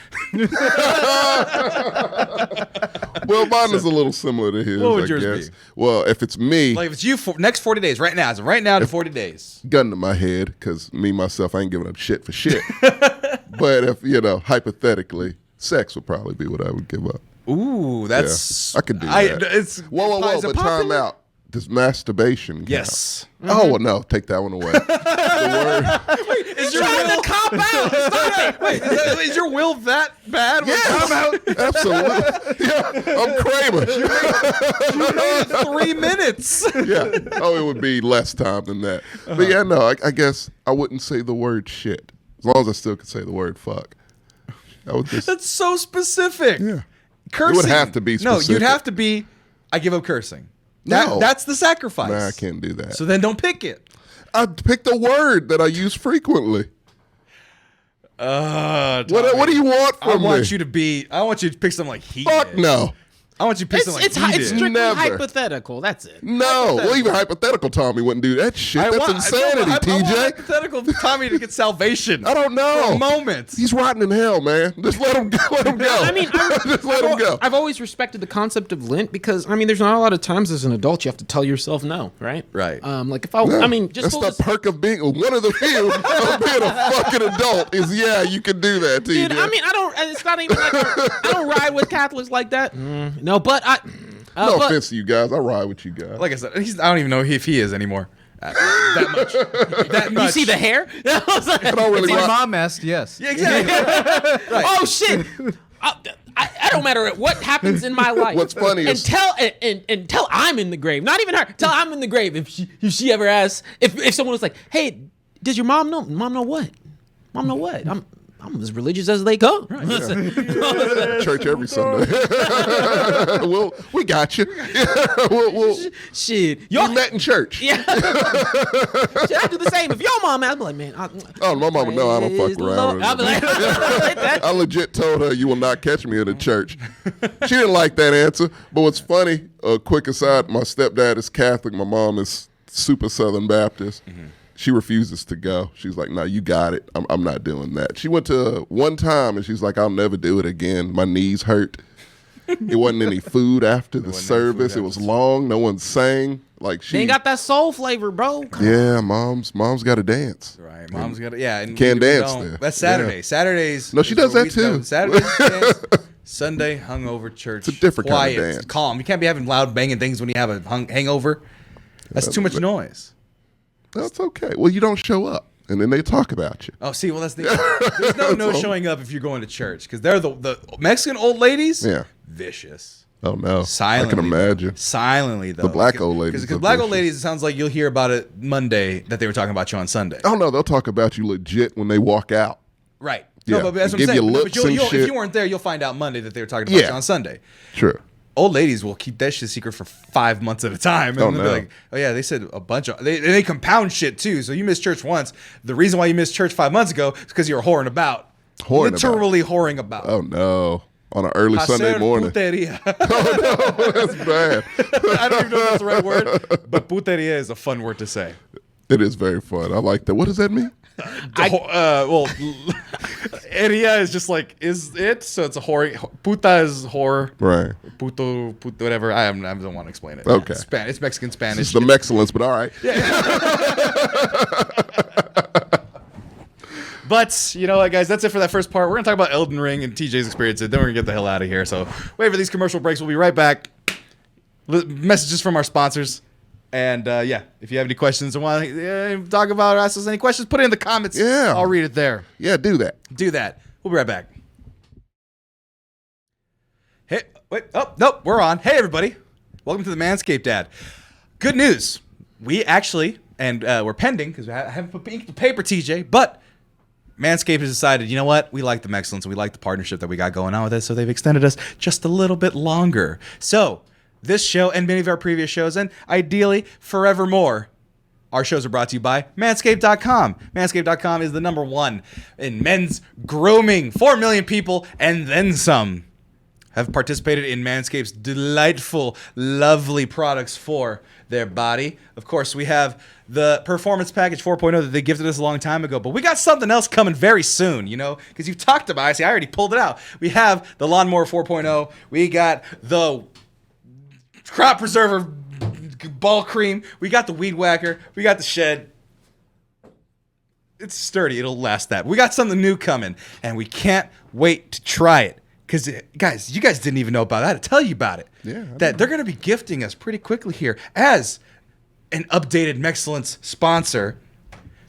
Well, mine is a little similar to his, What would I yours guess. be? Well, if it's me, Like if it's you, next 40 days, right now, as of right now to 40 days. gun to my head, because me, myself, I ain't giving up shit for shit. But if, hypothetically, sex would probably be what I would give up. Ooh, that's I could do that. It's Whoa, is it but time popular? out. Does masturbation count? Yes. Oh, well, no. Take that one away. The word. Is your will cop out? Stop it. Wait, is your will that bad? Yes, absolutely. Yeah, I'm Kramer. You made it 3 minutes. Yeah. Oh, it would be less time than that. But yeah, no, I guess I wouldn't say the word shit. As long as I still could say the word fuck. I would just, That's so specific. yeah. Cursing. It would have to be No, specific. you'd have to be, I give up cursing. No. That's the sacrifice. Nah, I can't do that. So then don't pick it. I picked a word that I use frequently. What do you want from me? I want you to pick something like he Fuck did. no. I want you to pick something like he It's did. strictly Never. hypothetical. That's it. No. Well, even hypothetical Tommy wouldn't do that shit. That's insanity, I want TJ. hypothetical Tommy to get salvation. I don't know. For a moment. He's rotting in hell, man. Just let him go. Let him go. I mean, just let him go. I've always respected the concept of lint because, I mean, there's not a lot of times as an adult you have to tell yourself no, right? Right. Like if I mean, just that's the perk of being one of the few of being a fucking adult is you can do that, TJ. dude, I mean, it's not even like I don't ride with Catholics like that. No, but no but- offense to you guys. I ride with you guys. Like I said, I don't even know if he is anymore. That much. That much. You see the hair? I don't really My ride. mom asked, yes. Yeah, exactly. Oh shit! I don't matter what happens in my life. What's funny is until I'm in the grave. Not even her. Till I'm in the grave. If she ever asks, if someone was like, "Hey, does your mom know? Mom know what? Mom know what? I'm as religious as they come." Church every Sunday. we got you. we'll Shit, we y'all. met in church. Yeah. Should I do the same? If your mom asked, I'd be like, man. Oh, my mama, no, I don't fuck praise the around. Lord. I'll be like, I legit told her you will not catch me in a church. She didn't like that answer. But what's funny, quick aside, my stepdad is Catholic. My mom is super Southern Baptist. She refuses to go. She's like, no, you got it. I'm not doing that. She went to one time and she's like, I'll never do it again. My knees hurt. It wasn't any food after the service. It was long. No one sang. Like they ain't got that soul flavor, bro. Yeah, mom's got to dance. Right, mom's got to, yeah. And Can't we dance don't. there. That's Saturday. Yeah. Saturdays. No, she is does where that too. Saturdays, dance. Sunday, hungover church. It's a different kind of quiet, dance. calm. You can't be having loud banging things when you have a hangover. That's too much noise. That's okay. Well, you don't show up, and then they talk about you. Oh, see, well, that's the there's no showing up if you're going to church because they're the Mexican old ladies. Yeah. Vicious. Oh no, Silently, I can imagine. Silently, though. The black old ladies Because are black old vicious. ladies, it sounds like you'll hear about it Monday that they were talking about you on Sunday. Oh no, they'll talk about you legit when they walk out. Right. Yeah. No, but that's what Give I'm you saying. No, looks but and if shit. you weren't there, you'll find out Monday that they were talking about Yeah. you on Sunday. Sure. Old ladies will keep that shit secret for 5 months at a time. And Oh, they'll no. be like, oh, yeah, they said a bunch of... They compound shit, too. So you missed church once. The reason why you missed church 5 months ago is because you were whoring about. Literally whoring about. Oh no, on an early Sunday Hacer morning. puteria. Oh no, that's bad. I don't even know if that's the right word, but puteria is a fun word to say. It is very fun. I like that. What does that mean? Well, eria is just like, is it? So it's a whore. Puta is whore. Right. Puto, whatever. I don't want to explain it. Okay. It's Mexican Spanish. It's the Mexcellence, but all right. But, you know what, guys? That's it for that first part. We're going to talk about Elden Ring and TJ's experience. Then we're going to get the hell out of here. So wait for these commercial breaks. We'll be right back. Messages from our sponsors. And, yeah, if you have any questions or want to talk about or ask us any questions, put it in the comments. Yeah. I'll read it there. Yeah, do that. Do that. We'll be right back. Hey, wait. Oh, nope. We're on. Hey, everybody. Welcome to the Manscaped ad. Good news. We actually, and we're pending because we haven't put ink to paper, TJ, but Manscaped has decided, you know what? We like the Excellence and we like the partnership that we got going on with it, so they've extended us just a little bit longer. So, this show and many of our previous shows, and ideally forevermore, our shows are brought to you by Manscaped.com. Manscaped.com is the #1 in men's grooming. 4 million people and then some have participated in Manscaped's delightful, lovely products for their body. Of course, we have the Performance Package 4.0 that they gifted us a long time ago, but we got something else coming very soon, you know, because you've talked about it. See, I already pulled it out. We have the Lawnmower 4.0. We got the Crop Preserver Ball Cream. We got the Weed Whacker. We got the Shed. It's sturdy. It'll last that. We got something new coming, and we can't wait to try it. Because, guys, you guys didn't even know about that. I had to tell you about it. Yeah, That they're going to be gifting us pretty quickly here as an updated Mexcellence sponsor.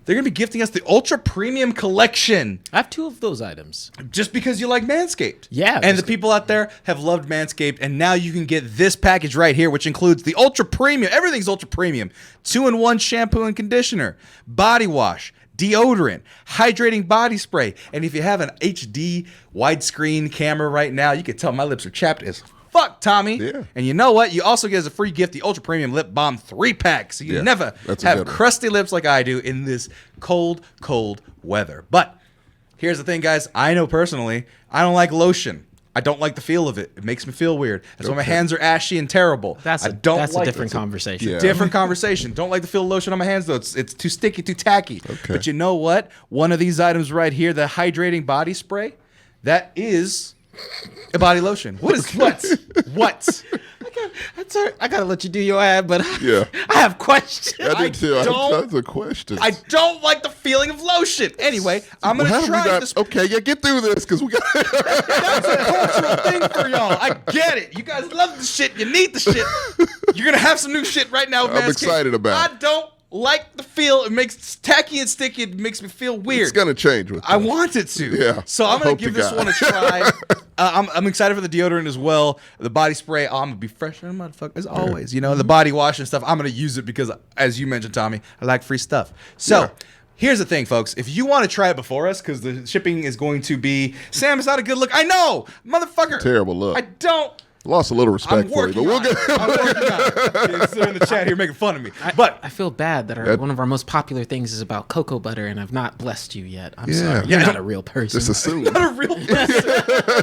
They're going to be gifting us the Ultra Premium Collection. I have 2 of those items. Just because you like Manscaped. Yeah. And the people out there have loved Manscaped, and now you can get this package right here, which includes the Ultra Premium. Everything's Ultra Premium. 2-in-1 shampoo and conditioner, body wash, deodorant, hydrating body spray. And if you have an HD widescreen camera right now, you can tell my lips are chapped as fuck, Tommy. Yeah. And you know what? You also get as a free gift the Ultra Premium Lip Balm 3-pack. So you never that's a have good one. crusty lips like I do in this cold, cold weather. But here's the thing, guys. I know personally, I don't like lotion. I don't like the feel of it. It makes me feel weird. That's why my hands are ashy and terrible. That's I don't a like different it. conversation. Yeah. Different conversation. Don't like the feel of lotion on my hands, though. It's too sticky, too tacky. Okay. But you know what? One of these items right here, the hydrating body spray, that is a body lotion. What is what? What? I gotta let you do your ad, but Yeah. I have questions. I did too. I don't- have tons of questions. I don't like the feeling of lotion. Anyway, I'm Well, gonna how do we try not- this. Okay, yeah, get through this because we got. That's a cultural thing for y'all. I get it. You guys love the shit. You need the shit. You're gonna have some new shit right now. With I'm Manscaped. excited about it. I don't like the feel. It makes it's tacky and sticky. It makes me feel weird. It's gonna change with. I time. want it to. Yeah. So I'm gonna Hope to give this God. one a try. I'm excited for the deodorant as well. The body spray. I'm gonna be fresh, motherfucker, as always. You know, the body wash and stuff. I'm gonna use it because, as you mentioned, Tommy, I like free stuff. So. Yeah. Here's the thing, folks. If you want to try it before us, because the shipping is going to be, Sam, it's not a good look. I know, motherfucker. Terrible look. I don't. Lost a little I'm respect for you, working but we'll on get. it. I'm working on it. It's in the chat here making fun of me. But I feel bad that one of our most popular things is about cocoa butter, and I've not blessed you yet. I'm Yeah. sorry. Yeah, You're not don't- a real person. Just assume. not a real person.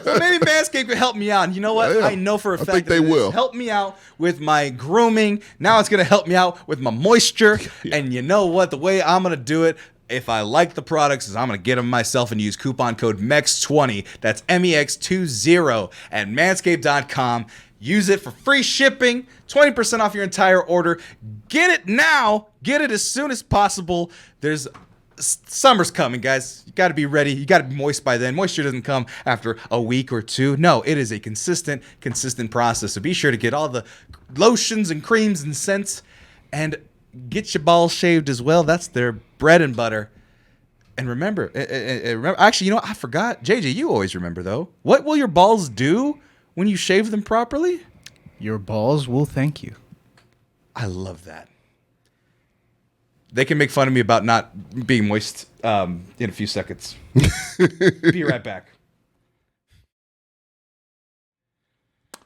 So maybe Manscaped could help me out. And you know what? Yeah. I know for a I fact think that they it has will. helped me out with my grooming. Now it's going to help me out with my moisture. And you know what? The way I'm going to do it, if I like the products, is I'm going to get them myself and use coupon code MEX20. That's MEX20 at manscaped.com. Use it for free shipping, 20% off your entire order. Get it now. Get it as soon as possible. There's summer's coming, guys. You got to be ready. You got to be moist by then. Moisture doesn't come after a week or two. No, it is a consistent process. So be sure to get all the lotions and creams and scents and get your balls shaved as well. That's their bread and butter. And remember, actually, you know what? I forgot. JJ, you always remember, though. What will your balls do when you shave them properly? Your balls will thank you. I love that. They can make fun of me about not being moist in a few seconds. Be right back.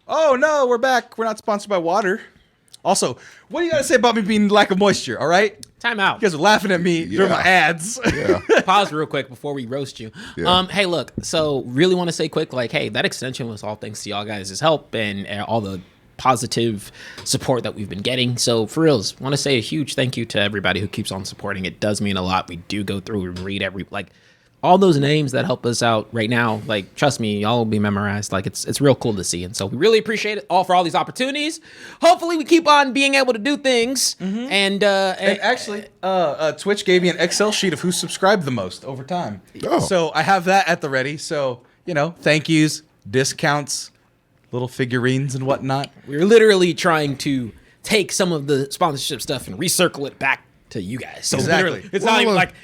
Oh, no, we're back. We're not sponsored by water. Also, what do you got to say about me being lack of moisture, all right? Time out. You guys are laughing at me during my ads. Yeah. Pause real quick before we roast you. Yeah. Hey, look. So, really want to say quick, like, hey, that extension was all thanks to y'all guys' help and all the positive support that we've been getting. So, for reals, want to say a huge thank you to everybody who keeps on supporting. It does mean a lot. We do go through and read all those names that help us out right now. Like, trust me, y'all will be memorized. Like, it's real cool to see. And so we really appreciate it all for all these opportunities. Hopefully we keep on being able to do things. And Actually, Twitch gave me an Excel sheet of who subscribed the most over time. Oh. So I have that at the ready. So, you know, thank yous, discounts, little figurines and whatnot. we're literally trying to take some of the sponsorship stuff and recircle it back to you guys. So Exactly. literally, it's not Well, even like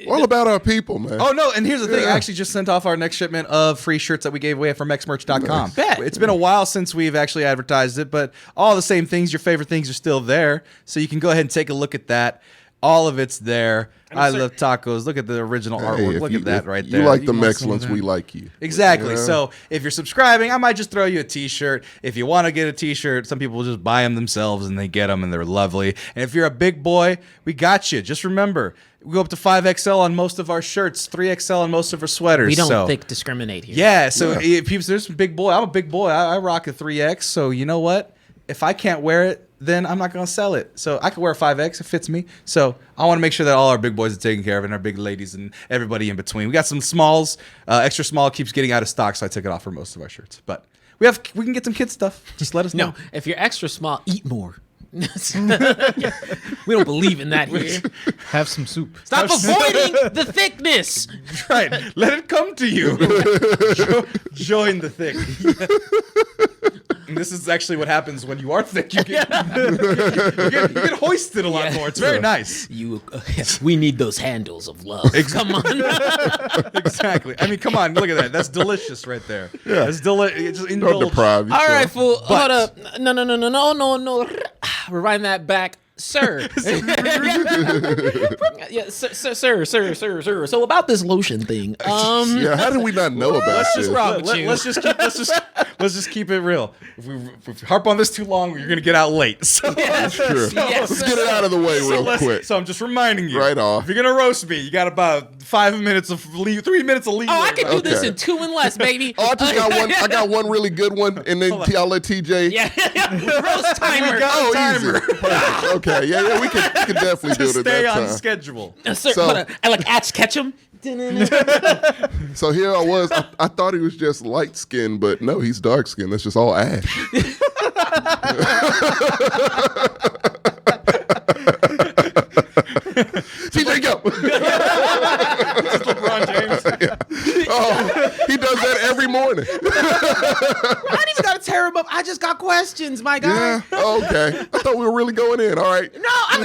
All about our people, man. Oh, no, and here's the thing. I Yeah. actually just sent off our next shipment of free shirts that we gave away from xmerch.com. Bet. It's been a while since we've actually advertised it, but all the same things, your favorite things are still there. So you can go ahead and take a look at that. All of it's there. I love tacos. Look at the original Hey, artwork. if Look you- at that if right there. You like the want some of excellence, that? we like you. Exactly. Yeah. So if you're subscribing, I might just throw you a t-shirt. If you want to get a t-shirt, some people just buy them themselves and they get them and they're lovely. And if you're a big boy, we got you. Just remember, we go up to 5XL on most of our shirts, 3XL on most of our sweaters. we don't so. discriminate here. Yeah, so if people, there's some big boy. I'm a big boy. I rock a 3X. So you know what? If I can't wear it, then I'm not going to sell it. So I can wear a 5X. It fits me. So I want to make sure that all our big boys are taken care of and our big ladies and everybody in between. We got some smalls. Extra small keeps getting out of stock, so I took it off for most of our shirts. But we can get some kid stuff. Just let us know. No, if you're extra small, eat more. We don't believe in that here. Have some soup. Stop avoiding the thickness. Right. Let it come to you. Join the thick. And this is actually what happens when you are thick. You get hoisted a lot more. It's very nice. We need those handles of love. Come on. Exactly. I mean, come on. Look at that. That's delicious right there. Yeah. That's delicious. Just Don't indulge. deprive All yourself. right, fool. Hold up. No. Rewind that back. Sir. Yeah, sir. So about this lotion thing. Yeah, how did we not know about Let's this? just wrong with you? let's just keep it real. If we harp on this too long, you're gonna get out late. So, That's true. Yes. Let's get it out of the way real quick. So I'm just reminding you. Right off. If you're gonna roast me, you got about 5 minutes of 3 minutes of leeway. Oh, I can do this Okay. in 2 and less, baby. Oh, I just got one. I got one really good one, and then I'll let TJ. Yeah. Roast timer. Oh, Timer. easy. Perfect. Okay. Yeah. We can definitely do it at Stay that on time. schedule. Sir, So- hold on. I like Atch Ketchum. So here I was. I thought he was just light skinned, but no, he's dark skinned. That's just all ash. TJ, go. LeBron James. Oh, he does that every morning. I didn't even gotta tear him up. I just got questions, my guy. Yeah. Okay. I thought we were really going in. All right. No, I'm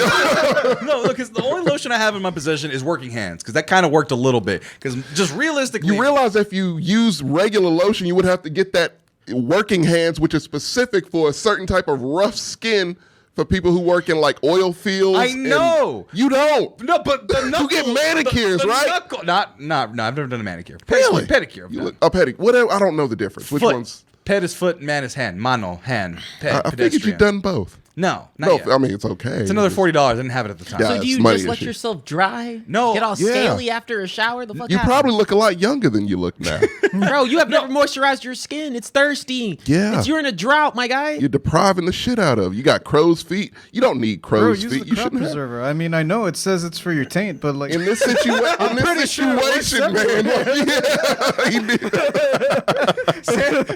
No, look, because the only lotion I have in my possession is Working Hands, because that kind of worked a little bit. Because just realistically, You realize if you use regular lotion, you would have to get that Working Hands, which is specific for a certain type of rough skin for people who work in like oil fields. I and know. You don't. No, but the knuckle, You get manicures, right? Knuckle, no, I've never done a manicure. Really? Pedicure. I've You done. look, a pedicure. Whatever. I don't know the difference. Which Foot. one's? Ped is foot, man is hand. Mano, hand. Ped, I figured pedestrian. you've done both. No, not No, yet. I mean it's okay. It's another $40. I didn't have it at the time. Yeah. So do it's you money just let issue. yourself dry? No. Get all Yeah. scaly after a shower? The fuck You happened? probably look a lot younger than you look now. Bro, you have never moisturized your skin. It's thirsty. Yeah. You're in a drought, my guy. You're depriving the shit out of. You got crow's feet. You don't need Bro, crow's use feet. the You crop shouldn't have. preserver. I mean, I know it says it's for your taint, but like, In this situation, man, yeah, he did.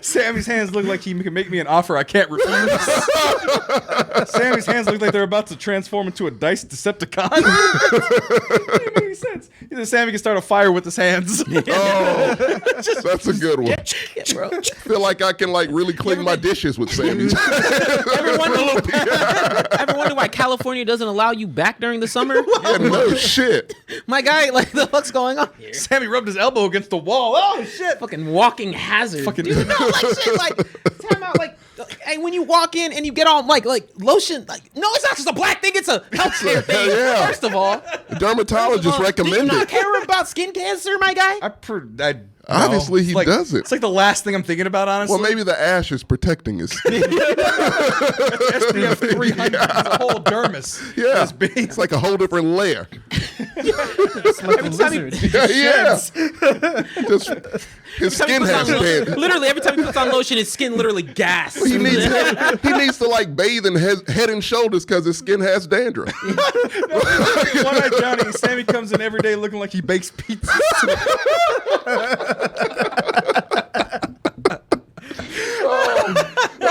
Sammy's hands look like he can make me an offer I can't refuse. Sammy's hands look like they're about to transform into a diced Decepticon. Doesn't make any sense. He said Sammy can start a fire with his hands. Oh, that's a good one. Yeah, bro. Feel like I can like really clean my dishes with Sammy's. Ever wonder why California doesn't allow you back during the summer? Yeah, no shit. My guy, like, the fuck's going on here? Sammy rubbed his elbow against the wall. Oh shit! Fucking walking hazard. Fucking- Do you know, like, shit, like, time out, like, hey, when you walk in and you get on, like lotion, like, no, it's not just a black thing, it's a healthcare thing. Yeah. First of all. The dermatologist Do you recommended. not care about skin cancer, my guy? Obviously, It's he like- doesn't. It's like the last thing I'm thinking about, honestly. Well, maybe the ash is protecting his skin. SPF 300 is a whole dermis. Yeah, It's being- it's like a whole different layer. it's like a lizard. Yeah. Just his skin has dead. Literally, every time he puts on lotion, his skin literally gasps. He needs to like bathe in head and shoulders because his skin has dandruff. One-eyed Johnny, Sammy comes in every day looking like he bakes pizza.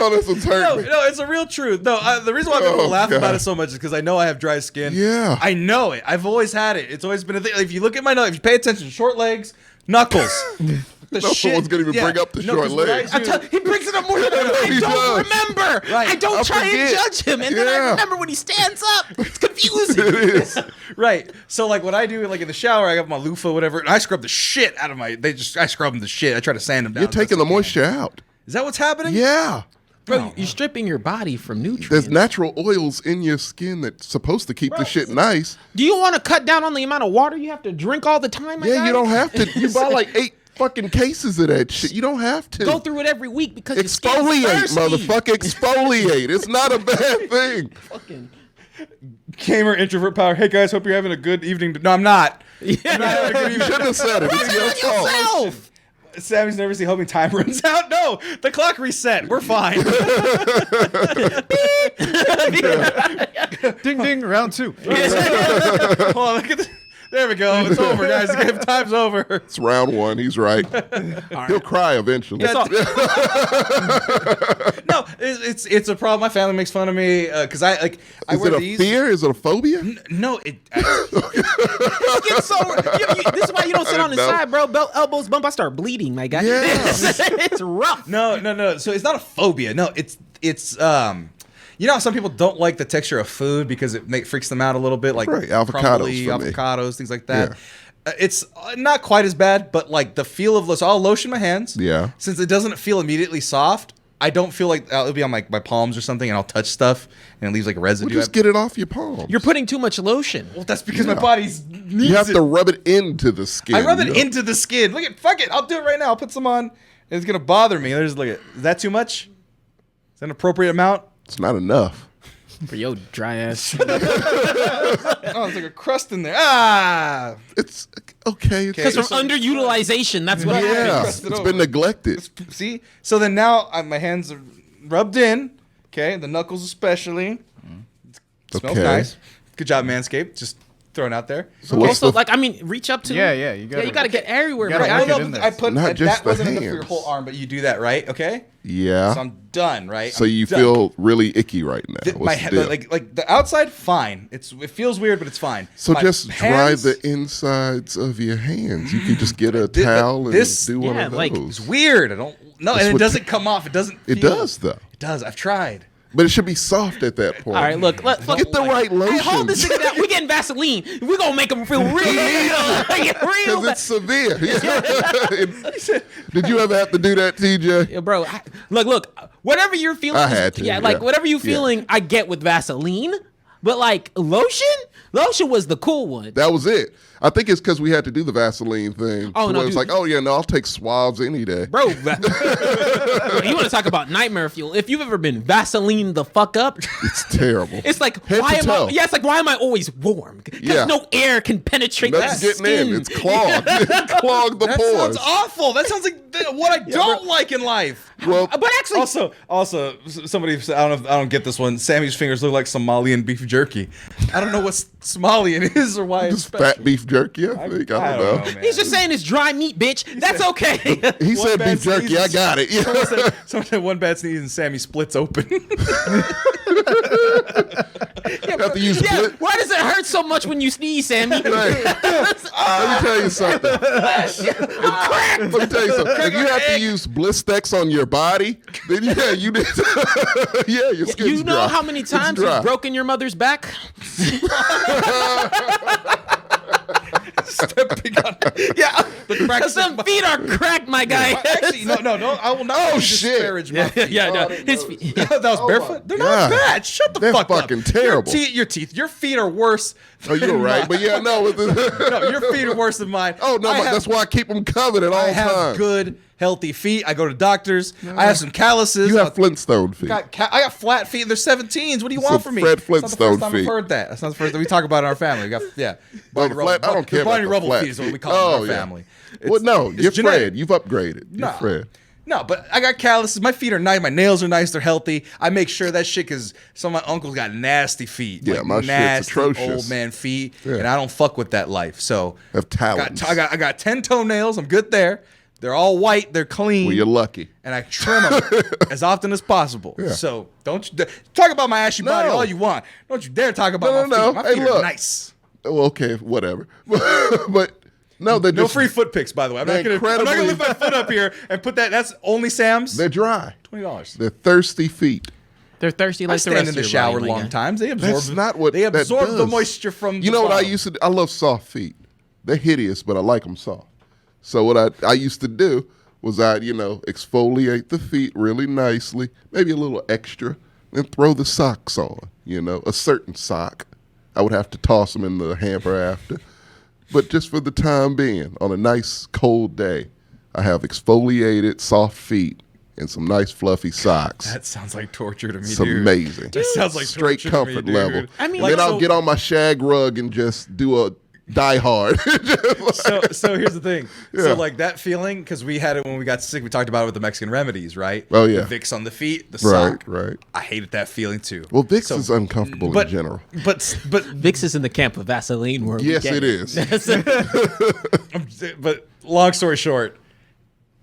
Oh, this one's hurt me. No, it's a real truth. No, the reason why people Oh, laugh God. about it so much is because I know I have dry skin. Yeah. I know it. I've always had it. It's always been a thing. Like, if you look at my nose, if you pay attention, short legs, knuckles. No one's gonna even bring up the short 'cause what I legs. do- He brings it up more than I He don't does. remember. Right. I don't I try and forget. judge him, and then I Yeah. remember when he stands up. It's confusing. It is. Right. So like what I do, like in the shower, I got my loofah, whatever, and I scrub the shit out of my. I scrub them the shit. I try to sand them down. You're taking the moisture out. Is that what's happening? Yeah. Bro, you're stripping your body from nutrients. There's natural oils in your skin that's supposed to keep the shit nice. Do you want to cut down on the amount of water you have to drink all the time? My Yeah, guy? you don't have to. You buy like 8 fucking cases of that shit. You don't have to. Go through it every week because your skin's Exfoliate, thirsty. motherfucker. Exfoliate. It's not a bad thing. Fucking. Gamer introvert power. Hey guys, hope you're having a good evening. No, I'm not. You shouldn't have said it. It's your fault. Yourself. Sammy's nervously hoping time runs out. No, the clock reset. We're fine. Ding ding, round two. Hold on, look at There we go. It's over, guys. Game time's over. It's round one. He's right. He'll cry eventually. No, it's a problem. My family makes fun of me because I Is wear it a these. fear? Is it a phobia? No, This is why you don't sit on the No. side, bro. Belt, elbows, bump. I start bleeding, my guy. Yeah. It's rough. No. So it's not a phobia. No, it's you know how some people don't like the texture of food because it freaks them out a little bit, like Right, avocados crumbly for me. avocados, things like that. Yeah. It's not quite as bad, but like the feel of so I'll lotion my hands. Yeah. Since it doesn't feel immediately soft, I don't feel like it'll be on my palms or something, and I'll touch stuff and it leaves like a residue. Well, just get it off your palms. You're putting too much lotion. Well, that's because my Yeah. body's needs You have it. to rub it into the skin. I rub it you know? into the skin. Fuck it. I'll do it right now. I'll put some on. It's gonna bother me. There's is that too much? Is that an appropriate amount? It's not enough. For your dry ass. Oh, there's like a crust in there. Ah. It's okay. Because from underutilization, that's what yeah, happens. Crust it it's over. been neglected. See? So then now my hands are rubbed in. Okay, the knuckles especially. It smells Okay. nice. Good job, Manscaped. Just throwing out there. So what's Also, the reach up to. Yeah, Yeah, you you gotta get everywhere, You gotta my work guy. it in there. I put Not just that wasn't the enough for your hands. whole arm, but you do that, right? Okay. yeah. So I'm done, right? So I'm you done. feel really icky right now. My What's head, the deal? like the outside, fine. It feels weird, but it's fine. So My just dry hands, the insides of your hands. You can just get a Thi- towel and this- do one yeah, of like, those. It's weird. I don't know, That's and it what- doesn't come off. It doesn't. It feel- does though, It does. I've tried. but it should be soft at that point. All right, look. Get the right lotion. Hey, hold this nigga down. We getting Vaseline. We gonna make him feel real, real Because bad. it's severe. Did you ever have to do that, TJ? Yeah, bro, look. Whatever you're feeling, I had to, yeah, yeah. whatever you're Yeah. feeling, I get with Vaseline. But like lotion was the cool one. That was it. I think it's because we had to do the Vaseline thing. Oh, to no, where it's dude. like, oh yeah, no, I'll take swabs any day. Bro, you want to talk about nightmare fuel? If you've ever been Vaseline the fuck up, It's terrible. it's like Head why to am toe. why am I always warm? Because Yeah. no air can penetrate that Nothing's getting skin. in. It's clogged. It's clogged the That pores. sounds awful. That sounds like what I don't like in life. Well, But actually, Also, somebody said, I don't get this one. Sammy's fingers look like Somalian beef jerky. I don't know what Somalian is or why it's just special. fat beef jerky, I think. I don't know. man. he's just saying it's dry meat, bitch. That's okay. He One said bad beef jerky. I sneeze. got it. Yeah. Someone said one bad sneeze and Sammy splits open. You have to use Yeah, split. why does it hurt so much when you sneeze, Sammy? Hey, let me tell you something. Let me tell you something. If you have to use Blistex on your body, then yeah, you need to, yeah, your skin's You know dry. how many It's times dry. you've broken your mother's back? Stepping on yeah, the cracks. Because them feet are cracked, my guy. Actually, no. I will not shit. disparage my feet. yeah, no, Oh, his feet. That was barefoot. They're God. not bad. Shut the They're fuck up. fucking terrible. Your teeth. Your feet are worse. Oh, you're than right. mine. But yeah, no. No, your feet are worse than mine. Oh, no, that's why I keep them covered at all I have times. good, healthy feet. I go to doctors. I have some calluses. You have Flintstone feet. I got flat feet. They're 17s. What do you Some want from me? Fred That's not the Flintstone first time feet. I've heard that. That's not the first time we talk about it in our family. We got Well, the flat, I don't care about Barney the Rubble flat feet is what we feet. call it in Oh, our yeah. family. Well, no, it's you're genetic. Fred. You've upgraded. You're No. Fred. No, but I got calluses. My feet are nice. My nails are nice. They're healthy. I make sure that shit because some of my uncles got nasty feet. Yeah, like my shit's nasty atrocious. old man feet, Yeah. and I don't fuck with that life. So Have talons. I got 10 toenails. I'm good there. They're all white. They're clean. Well, you're lucky. And I trim them as often as possible. Yeah. So don't you talk about my ashy body No. all you want. Don't you dare talk about No, my no, feet. no. My Hey, feet look. are nice. Oh, okay, whatever. But no, they're No just free foot pics, by the way. I'm They're not gonna incredibly- lift my foot up here and put that. That's only Sam's. they're dry. $20. They're thirsty feet. They're thirsty I like the stand rest in the of your shower body, my long guy. times. They absorb. That's not what they that absorb the does. moisture from. You the know what I bottom. used to do? I love soft feet. They're hideous, but I like them soft. So what I used to do was I'd, exfoliate the feet really nicely, maybe a little extra, and throw the socks on, a certain sock. I would have to toss them in the hamper after. But just for the time being, on a nice cold day, I have exfoliated soft feet and some nice fluffy socks. That sounds like torture to me, It's dude. amazing. That sounds like Straight torture to me, comfort dude. level. I mean, then like, I'll so- get on my shag rug and just do a Die Hard. So here's the thing. Yeah. So like that feeling, because we had it when we got sick. We talked about it with the Mexican remedies, right? Oh, yeah. The Vicks on the feet, the Right, sock. right. I hated that feeling too. Well, Vicks So- is uncomfortable in general. But Vicks is in the camp of Vaseline. Where we Yes, get it is. but long story short,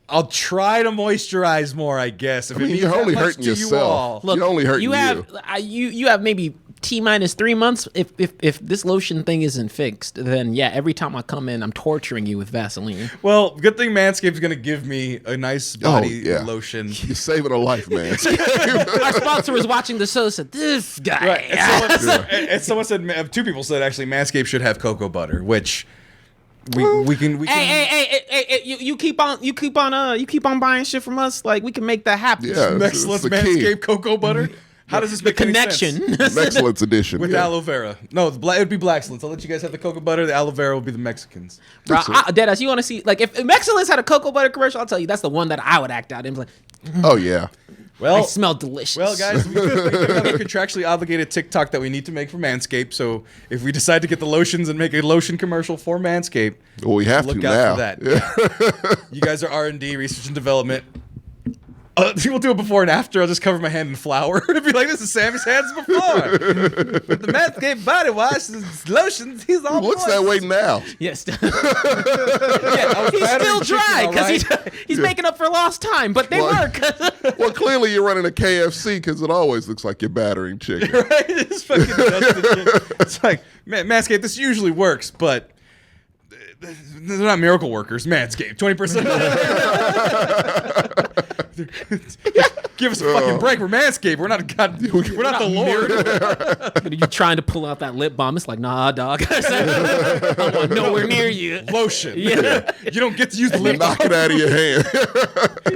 I'll try to moisturize more, I guess. If I mean, it means you're that only much hurting to yourself. You all. Look, You're only hurting you have you have maybe T-3 months. If this lotion thing isn't fixed, then yeah, every time I come in, I'm torturing you with Vaseline. Well, good thing Manscaped's gonna give me a nice body lotion. You're saving a life, man. Our sponsor was watching the show, said this guy. Right. And someone said, two people said actually Manscaped should have cocoa butter, which we can. Hey, you keep on buying shit from us. Like we can make that happen. Yeah, it's Excellence the key. Manscaped cocoa butter. How does this make any Connection. sense? Excellence edition. With yeah. aloe vera. No, it would be Black Excellence. I'll let you guys have the cocoa butter. The aloe vera will be the Mexicans. Bro, Deadass, you want to see like if Excellence had a cocoa butter commercial? I'll tell you that's the one that I would act out in. Like, Oh yeah. Well, I smell delicious. Well, guys, we have a contractually obligated TikTok that we need to make for Manscaped. So if we decide to get the lotions and make a lotion commercial for Manscaped, Well, we have look to out now. for that. Yeah. You guys are R&D, research and development. We'll do it before and after. I'll just cover my hand in flour. It'll be like, this is Sammy's hands before. With the Manscaped body wash and lotions, he's all Looks moist. that way now. yes, Yeah, I was he's battering still dry chicken, because all right? he's making up for lost time, but they Well, work. Well, clearly you're running a KFC because it always looks like you're battering chicken. Right? It's fucking dusted shit. It's like, man, Manscaped, this usually works, but they're not miracle workers. Manscaped, 20%. Give us a fucking break. We're Manscaped. We're not we're not the Lord. But you trying to pull out that lip balm? It's like, nah, dog. I'm like, nowhere near you. Lotion. Yeah. You don't get to use the lip balm. Knock it out of your hand.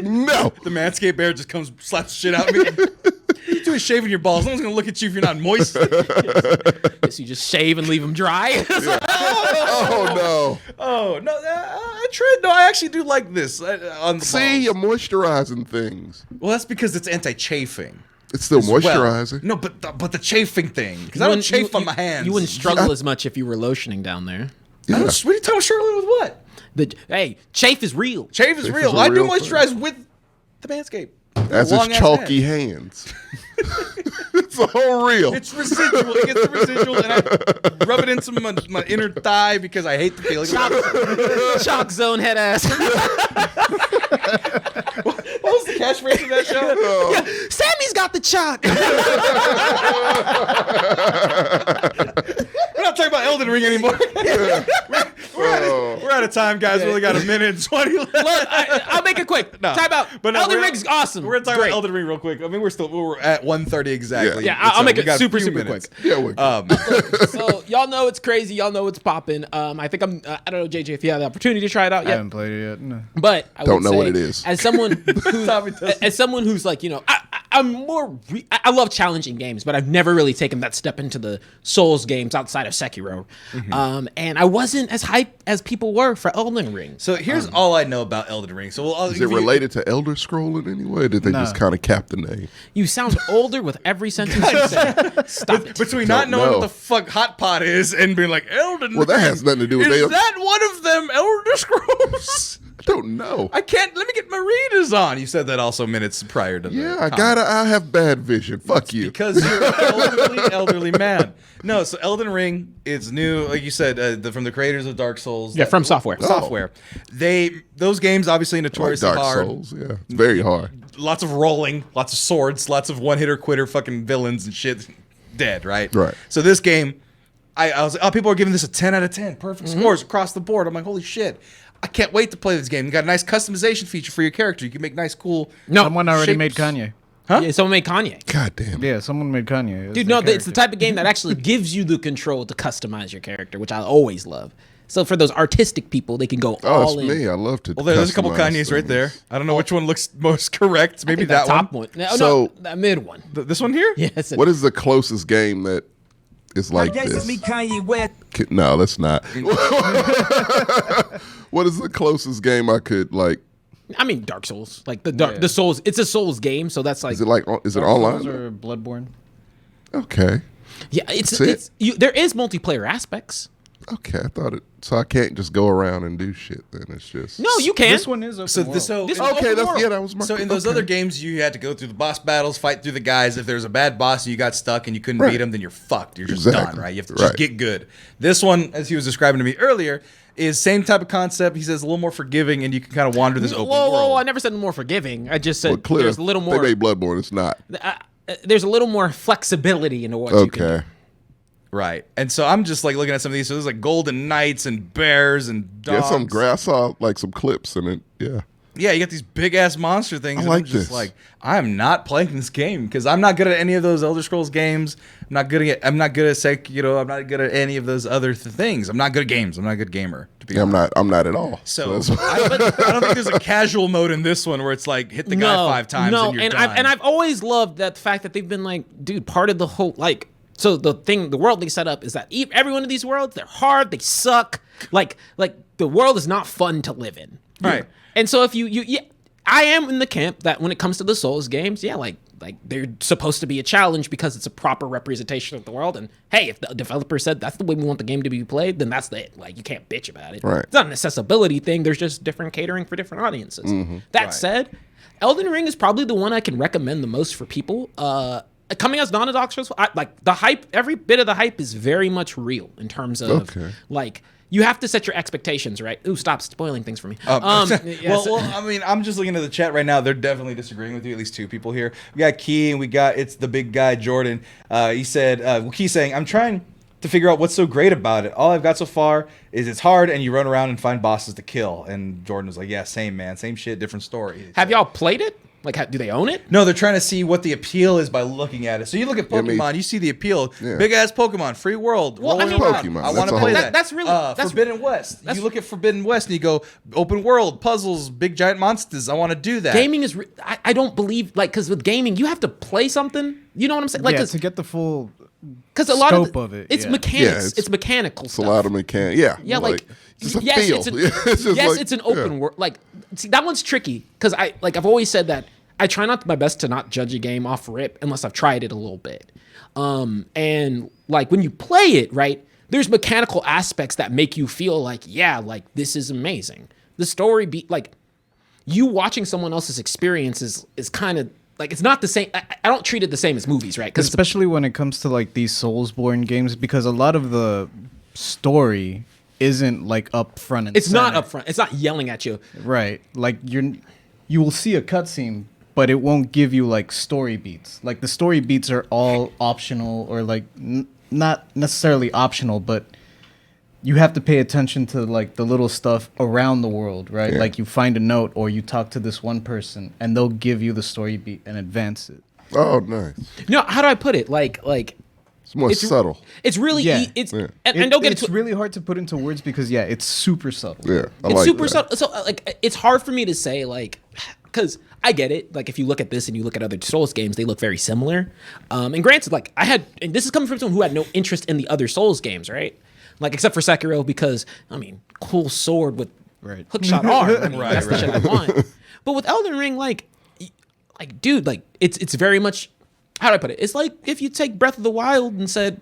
No. The Manscaped bear just comes, slaps the shit out of me. What are you doing shaving your balls? No one's gonna look at you if you're not moist. Yes, you just shave and leave them dry. Oh no. Oh no, I tried. No, I actually do like this on the See, balls. you're moisturizing things. Well, that's because it's anti-chafing. It's still as well. moisturizing. No, but the chafing thing, because I don't chafe on my hands. You wouldn't struggle as much if you were lotioning down there. I don't, what are you talking about, struggling with what? Hey, chafe is real. Chafe is Chafe real. is a I do real moisturize with the Manscaped. That's his Long-ass chalky hands. It's a whole reel. It's residual. It gets the residual, and I rub it into my inner thigh because I hate the feeling. Chalk zone head ass. What was the catchphrase of that show? Oh, Sammy's got the chalk. We're not talking about Elden Ring anymore. We're out of time, guys. We only got a minute and 20 left. Look, I'll make it quick. No. Time out. But no, Elden we're- Ring's awesome. We're gonna talk Great. about Elden Ring real quick. I mean, we're at 1:30 exactly. Yeah, I'll So make we it got a super, few super minutes. quick. yeah, we So y'all know it's crazy. Y'all know it's popping. I think I don't know, JJ, if you had the opportunity to try it out I yet. haven't played it yet. No. But I Don't would know say, what it is. As someone who, Tommy doesn't. as someone who's like, you know, I'm more. I love challenging games, but I've never really taken that step into the Souls games outside of Sekiro. And I wasn't as hyped as people were for Elden Ring. So here's all I know about Elden Ring. So Is it related to Elder Scroll in any way? Or did they just kind of cap the name? You sound older with every sentence you say. Stop it. between not Don't knowing know. what the fuck Hot Pot is and being like Elden Well, that Ring, has nothing to do with Is Elden. that one of them Elder Scrolls? I don't know. I can't. Let me get my readers on. You said that also minutes prior to. Yeah, the I comment. I have bad vision. Fuck you. Because you're an elderly man. No, so Elden Ring is new, like you said, from the creators of Dark Souls. Yeah, from software. Software. Those games obviously Like notoriously Dark hard. Souls. Yeah, it's very hard. Lots of rolling, lots of swords, lots of one-hitter quitter fucking villains and shit dead, right? Right. So this game, I was like, oh, people are giving this a 10 out of 10. Perfect scores across the board. I'm like, holy shit. I can't wait to play this game. You got a nice customization feature for your character. You can make nice, cool. No, Someone already shapes. made Kanye. Huh? Yeah, someone made Kanye. God damn. Yeah, someone made Kanye. as Dude, their no, it's the character. type of game that actually gives you the control to customize your character, which I always love. So for those artistic people, they can go Oh, all it's in. me. I love to. Well, there's a couple customize Kanyes right there. things. I don't know which one looks most correct. I Maybe think that top one. one. No, So- no, that mid one. This one here? Yes. What is the closest game that is like this? Kanye West. No, that's not. What is the closest game I could like? I mean, Dark Souls, like the Souls. It's a Souls game, so that's like Is it like? Is it Souls online? or Bloodborne? Okay. yeah. It's That's it? it's you. There is multiplayer aspects. Okay, I thought it. So I can't just go around and do shit. Then it's just No, you can. This one is open world. This is Okay, open that's world. that was my. So in those okay. other games, you had to go through the boss battles, fight through the guys. If there's a bad boss and you got stuck and you couldn't Right. beat him, then you're fucked. You're just Exactly. done, right? You have to just Right. get good. This one, as he was describing to me earlier, is same type of concept. He says a little more forgiving, and you can kind of wander this open world. Whoa! I never said more forgiving. I just said Well, clear. there's a little more. They made Bloodborne. It's not. There's a little more flexibility into what you can do. Okay. Right. And so I'm just like looking at some of these. So there's like golden knights and bears and dogs. Yeah, some grass. I saw like some clips in it. Yeah. Yeah, you got these big ass monster things. I and like I'm just this. like, I'm not playing this game because I'm not good at any of those Elder Scrolls games. I'm not good at Sekiro. I'm not good at any of those other things. I'm not good at games. I'm not a good gamer. To be Yeah, honest. I'm not at all. So that's- I don't think there's a casual mode in this one where it's like hit the guy 5 times and you're done. I've always loved that fact that they've been like, dude, part of the whole like. So the world they set up is that every one of these worlds, they're hard, they suck. Like the world is not fun to live in. Right. And so if yeah, I am in the camp that when it comes to the Souls games, yeah, like they're supposed to be a challenge because it's a proper representation of the world. And hey, if the developer said that's the way we want the game to be played, then that's it. Like you can't bitch about it. Right. It's not an accessibility thing. There's just different catering for different audiences. That Right. said, Elden Ring is probably the one I can recommend the most for people. Coming as not a Dark Souls, like the hype, every bit of the hype is very much real in terms of like you have to set your expectations right. Ooh, stop spoiling things for me. Well, I mean, I'm just looking at the chat right now. They're definitely disagreeing with you. At least 2 people here. We got Key and it's the big guy Jordan. He said, Key's saying, I'm trying to figure out what's so great about it. All I've got so far is it's hard and you run around and find bosses to kill. And Jordan was like, yeah, same man, same shit, different story. Have y'all played it? Like, do they own it? No, they're trying to see what the appeal is by looking at it. So you look at Yeah, Pokemon, you see the appeal. Yeah. Big ass Pokemon, free world. Well, I rolling mean- around. Pokemon, I want that's to a play whole- that. That's really- that's- Forbidden West. You look at Forbidden West and you go open world, puzzles, big giant monsters. I want to do that. Gaming is. I don't believe like because with gaming you have to play something. You know what I'm saying? Like yeah, to get the full because a lot scope of of it, it's yeah. mechanics. Yeah, it's mechanical It's stuff. a lot of mechanic. Yeah. Yeah, like it's a yes, feel. it's an, It's just yes, like- it's an open yeah. world. Like, see, that one's tricky because I've always said that I try not my best to not judge a game off rip unless I've tried it a little bit. And like when you play it, right, there's mechanical aspects that make you feel like, yeah, like this is amazing. The story like you watching someone else's experience is kind of like it's not the same. I don't treat it the same as movies, right? Because especially when it comes to like these Soulsborne games, because a lot of the story isn't like up front and it's not center. upfront. It's not yelling at you. Right. Like you will see a cutscene, but it won't give you like story beats. Like the story beats are all optional or like not necessarily optional, but you have to pay attention to like the little stuff around the world, right? Yeah. Like you find a note or you talk to this one person and they'll give you the story beat and advance it. Oh, nice. No, how do I put it? Like It's more subtle. It's really Yeah. and don't get it's it twi- really hard to put into words because yeah, it's super subtle. Yeah. I it's like super that. subtle. So like it's hard for me to say like because I get it. Like if you look at this and you look at other Souls games, they look very similar. And granted, like and this is coming from someone who had no interest in the other Souls games, right? Like except for Sekiro because I mean, cool sword with Right. hookshot arm. I mean, Right, that's the shit I want. But with Elden Ring, like dude, like it's very much how do I put it? It's like if you take Breath of the Wild and said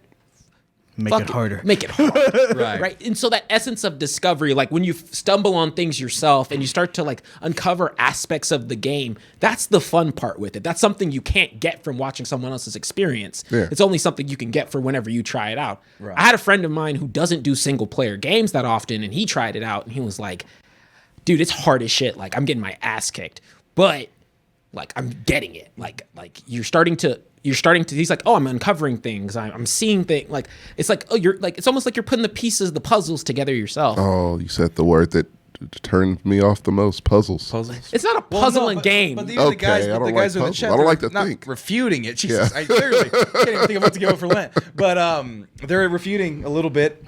Make fuck it harder. Make it hard. Right. Right. And so that essence of discovery, like when you stumble on things yourself and you start to like uncover aspects of the game, that's the fun part with it. That's something you can't get from watching someone else's experience. Yeah. It's only something you can get for whenever you try it out. Right. I had a friend of mine who doesn't do single player games that often, and he tried it out and he was like, dude, it's hard as shit. Like I'm getting my ass kicked, but like I'm getting it. Like you're starting to he's like, oh, I'm uncovering things. I'm seeing things. Like it's like, oh, you're like, it's almost like you're putting the puzzles together yourself. Oh, you said the word that turned me off the most. Puzzles. It's not a puzzling game. But even the guys, Okay, I don't the guys like in the puzzles. chat, I don't like they're to not think. refuting it. Jesus, Yeah. I literally can't even think of what to give up for Lent. But they're refuting a little bit.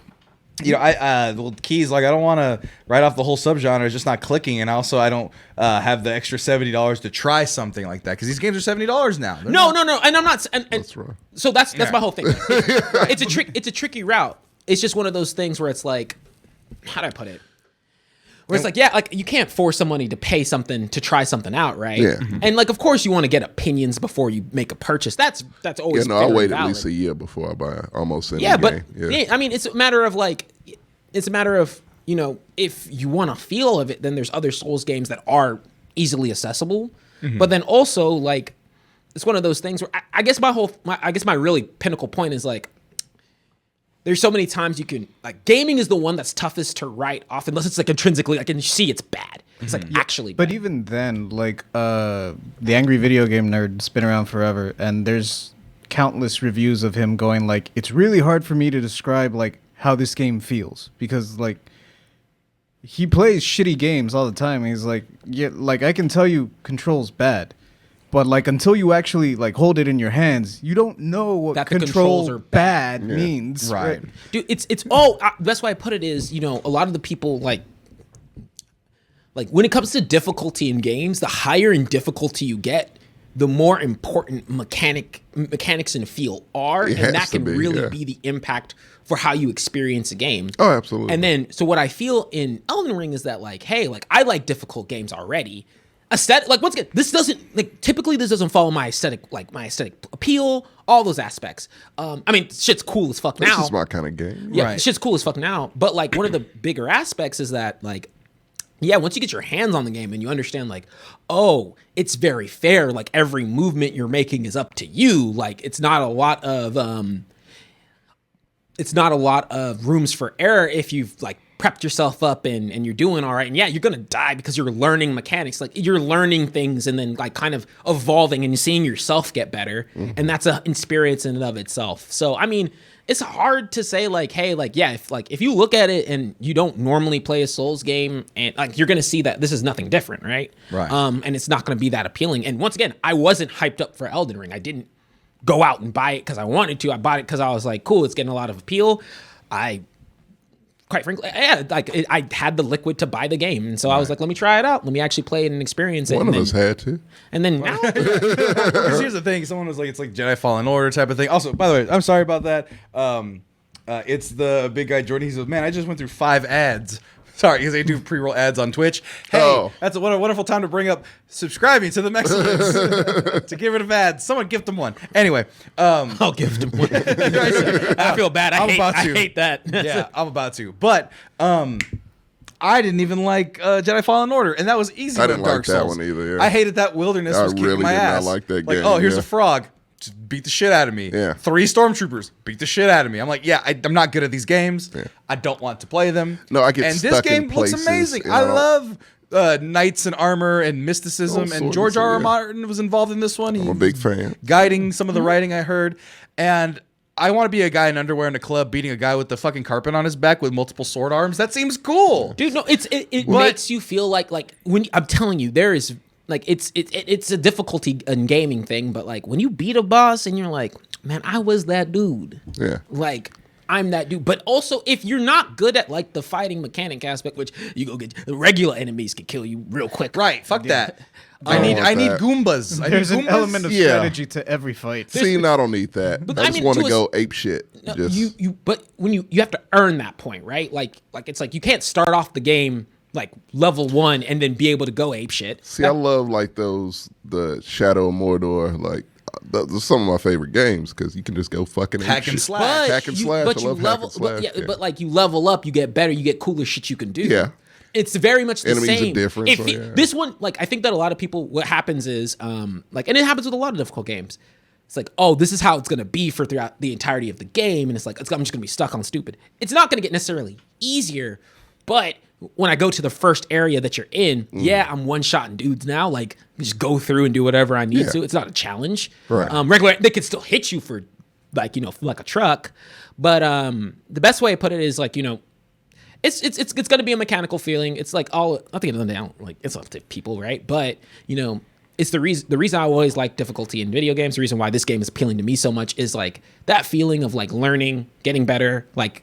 You know, well, Key's like, I don't want to write off the whole subgenre. It's just not clicking, and also I don't have the extra $70 to try something like that because these games are $70 now. They're no, not- and I'm not. And That's right. So that's Yeah. my whole thing. It's a trick. It's a tricky route. It's just one of those things where it's like, how do I put it? Where it's like, yeah, like you can't force somebody to pay something to try something out, right? Yeah. And like, of course, you want to get opinions before you make a purchase. That's Yeah, always no, I'll very wait at valid. least a year before I buy almost any Yeah, but game. Yeah. I mean, it's a matter of like, it's a matter of, you know, if you want a feel of it, then there's other Souls games that are easily accessible. But then also, like, it's one of those things where I guess my really pinnacle point is like, there's so many times you can, like, gaming is the one that's toughest to write off unless it's like intrinsically, like, and you see it's bad. It's like actually bad. But even then, like, the Angry Video Game Nerd's been around forever, and there's countless reviews of him going like, it's really hard for me to describe like how this game feels, because like he plays shitty games all the time. He's like, yeah, like I can tell you Control's bad, but like until you actually like hold it in your hands, you don't know what That the controls controls are bad means. Right. Dude, it's all, that's why I put it is, you know, a lot of the people like when it comes to difficulty in games, the higher in difficulty you get, the more important mechanics and feel are, It and that has to can be, really yeah. be the impact for how you experience a game. Oh, absolutely. And then, so what I feel in Elden Ring is that, like, hey, like, I like difficult games already. Aesthetic, like, once again, this doesn't, like, typically this doesn't follow my aesthetic appeal, all those aspects. I mean, shit's cool as fuck now. This is my kind of game. Yeah, Right. shit's cool as fuck now. But, like, one of the bigger aspects is that, like, yeah, once you get your hands on the game and you understand, like, oh, it's very fair. Like, every movement you're making is up to you. Like, it's not a lot of rooms for error if you've like prepped yourself up and you're doing all right. And yeah, you're gonna die because you're learning mechanics. Like, you're learning things and then like kind of evolving and seeing yourself get better. And that's an experience in and of itself. So I mean, it's hard to say like, hey, like, yeah, if you look at it and you don't normally play a Souls game, and like, you're gonna see that this is nothing different, right? Right. And it's not gonna be that appealing. And once again, I wasn't hyped up for Elden Ring. I didn't go out and buy it because I wanted to. I bought it because I was like, cool, it's getting a lot of appeal. Quite frankly, yeah, like I had the liquid to buy the game, and so I was like, let me try it out. Let me actually play it and experience it. One of us had to. And then now, Because here's the thing, someone was like, it's like Jedi Fallen Order type of thing. Also, by the way, I'm sorry about that. It's the big guy Jordan. He says, man, I just went through 5 ads. Sorry, because they do pre-roll ads on Twitch. Hey, that's what a wonderful time to bring up subscribing to the Mexicans to get rid of ads. Someone gift them one. Anyway, I'll gift him one. I feel bad. I hate that. yeah, I'm about to. But I didn't even like Jedi Fallen Order, and that was easy. I with didn't Dark like that Souls. one either, yeah. I hated that wilderness. I Was kicking really my did not ass. like that Like, game, oh, here's yeah. a frog. Just beat the shit out of me. Yeah. 3 stormtroopers beat the shit out of me. I'm like, yeah, I'm not good at these games. Yeah. I don't want to play them. No, I get and this stuck in game looks places, amazing. and I I don't- love knights and armor and mysticism, All and sorts, George R. R. yeah. Martin was involved in this one. I'm a big fan. Guiding some of the writing I heard, and I want to be a guy in underwear in a club beating a guy with the fucking carpet on his back with multiple sword arms. That seems cool. Dude, no, it But- makes you feel like when I'm telling you, there is like it's a difficulty in gaming thing, but like when you beat a boss and you're like, man, I was that dude. Yeah. Like, I'm that dude. But also, if you're not good at like the fighting mechanic aspect, which you go get regular enemies can kill you real quick. Right, fuck that. I I don't need want I need that. Goombas. I There's need an Goombas. element of Yeah. strategy to every fight. See, I don't need that. But I I just mean, want to to a- go ape shit. No, Just but when you have to earn that point, right? Like it's like you can't start off the game like level 1 and then be able to go ape shit. see, I love like the Shadow of Mordor. Like those are some of my favorite games because you can just go fucking ape Hack and shit. slash. Hack and slash. But I you love hack level, and slash. but, yeah, yeah. but like you level up, you get better, you get cooler shit you can do. Yeah. It's very much the Enemies are same. different, If so you- yeah. This one, like, I think that a lot of people, what happens is, like, and it happens with a lot of difficult games. It's like, oh, this is how it's gonna be for throughout the entirety of the game, and it's like, I'm just gonna be stuck on stupid. It's not gonna get necessarily easier, but when I go to the first area that you're in, yeah, I'm one-shotting dudes now. Like, just go through and do whatever I need Yeah. to. It's not a challenge. Right. Regular, they could still hit you for, like, like a truck. But the best way I put it is like, it's gonna be a mechanical feeling. It's like all at the end of the day, like it's up to people, right? But it's the reason I always like difficulty in video games. The reason why this game is appealing to me so much is like that feeling of like learning, getting better, like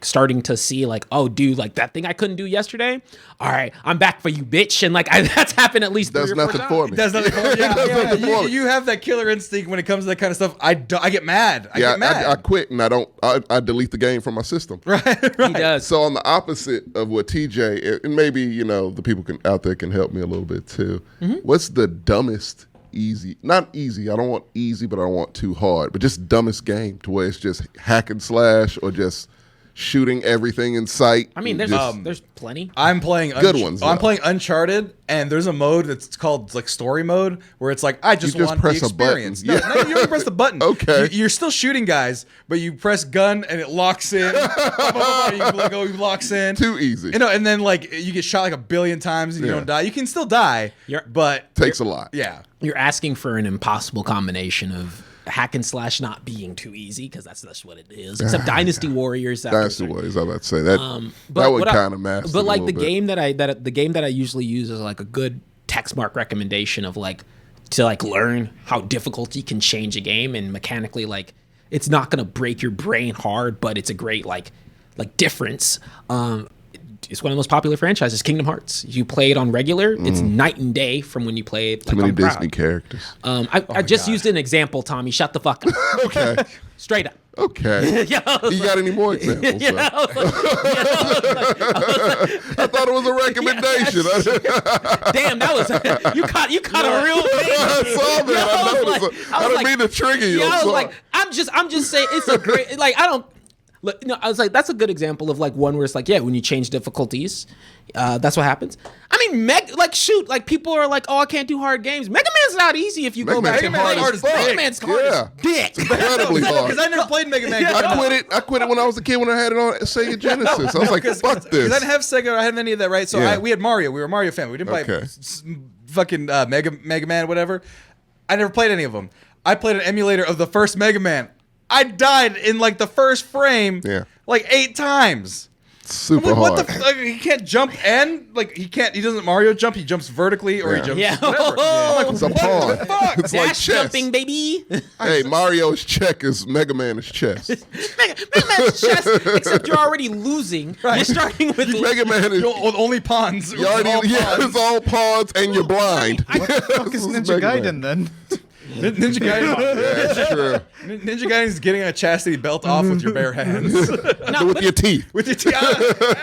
starting to see like, oh, dude, like that thing I couldn't do yesterday. All right, I'm back for you, bitch. And like that's happened at least does 3 or 4 nothing times. for me. Does nothing for you. Does nothing for me. You have that killer instinct when it comes to that kind of stuff. I get mad. I Yeah, get mad. I quit and I delete the game from my system. right. He does. So on the opposite of what TJ, and maybe the people out there can help me a little bit too. What's the dumbest easy? Not easy. I don't want easy, but I don't want too hard. But just dumbest game to where it's just hack and slash or just shooting everything in sight. I mean, there's plenty. I'm playing Good ones, I'm though. playing Uncharted, and there's a mode that's called like story mode, where it's like I just You just want press the a button. experience. No, Yeah. no, you don't press the button. Okay. You're still shooting guys, but you press gun and it locks in. You let go, it locks in. Too easy. You know, and then like you get shot like a billion times and you Yeah. don't die. You can still die, You're- but Takes a lot. yeah. You're asking for an impossible combination of hack and slash not being too easy, because that's what it is. Except Dynasty Warriors. Dynasty Warriors, I was about to say that. But that would what I- kind of mask. But it a like the little bit. game that I usually use is like a good text mark recommendation of like to like learn how difficulty can change a game, and mechanically like it's not gonna break your brain hard, but it's a great like difference. It's one of the most popular franchises, Kingdom Hearts. You play it on regular, it's night and day from when you play it like Too many on Proud. Disney characters. I just used an example, Tommy. Shut the fuck up. Okay. Straight up. Okay. Yeah, I was You got any more examples? Yeah, sir? I was like, I thought it was a recommendation. damn, that was you caught a real thing. I saw that. I was noticed. like- I didn't mean to trigger you. Yeah, I'm I was sorry. like, I'm just saying it's a great like I don't. Look, no, I was like, that's a good example of like one where it's like, yeah, when you change difficulties, that's what happens. I mean, like people are like, oh, I can't do hard games. Mega Man's not easy if you Mega go back. Man's to hard Mega as fuck. Mega Man's hard Yeah. as dick. incredibly hard. Because I never played Mega Man. I quit it when I was a kid when I had it on Sega Genesis. I was like, fuck Because this. I didn't have Sega, I didn't have any of that, right? So Yeah. we had Mario. We were a Mario family. We didn't play Okay. fucking Mega Man, whatever. I never played any of them. I played an emulator of the first Mega Man. I died in like the first frame, Yeah. like 8 times. Super I'm like, hard. what the fuck? He can't jump and like he doesn't Mario jump. He jumps vertically or Yeah. he jumps Yeah. whatever. I'm like, It's a what pawn. the fuck? It's like Dash chess. jumping, baby. Hey, Mario's check is Mega Man is chess. Mega Man's chess, except you're already losing. You're starting with Mega Man is. With only pawns. You already, yeah, pawns. it's all pawns and you're blind. Fuck is Ninja Gaiden then? Ninja Gaiden. That's true. Ninja Gaiden is getting a chastity belt off with your bare hands. No, With but your teeth. With your teeth.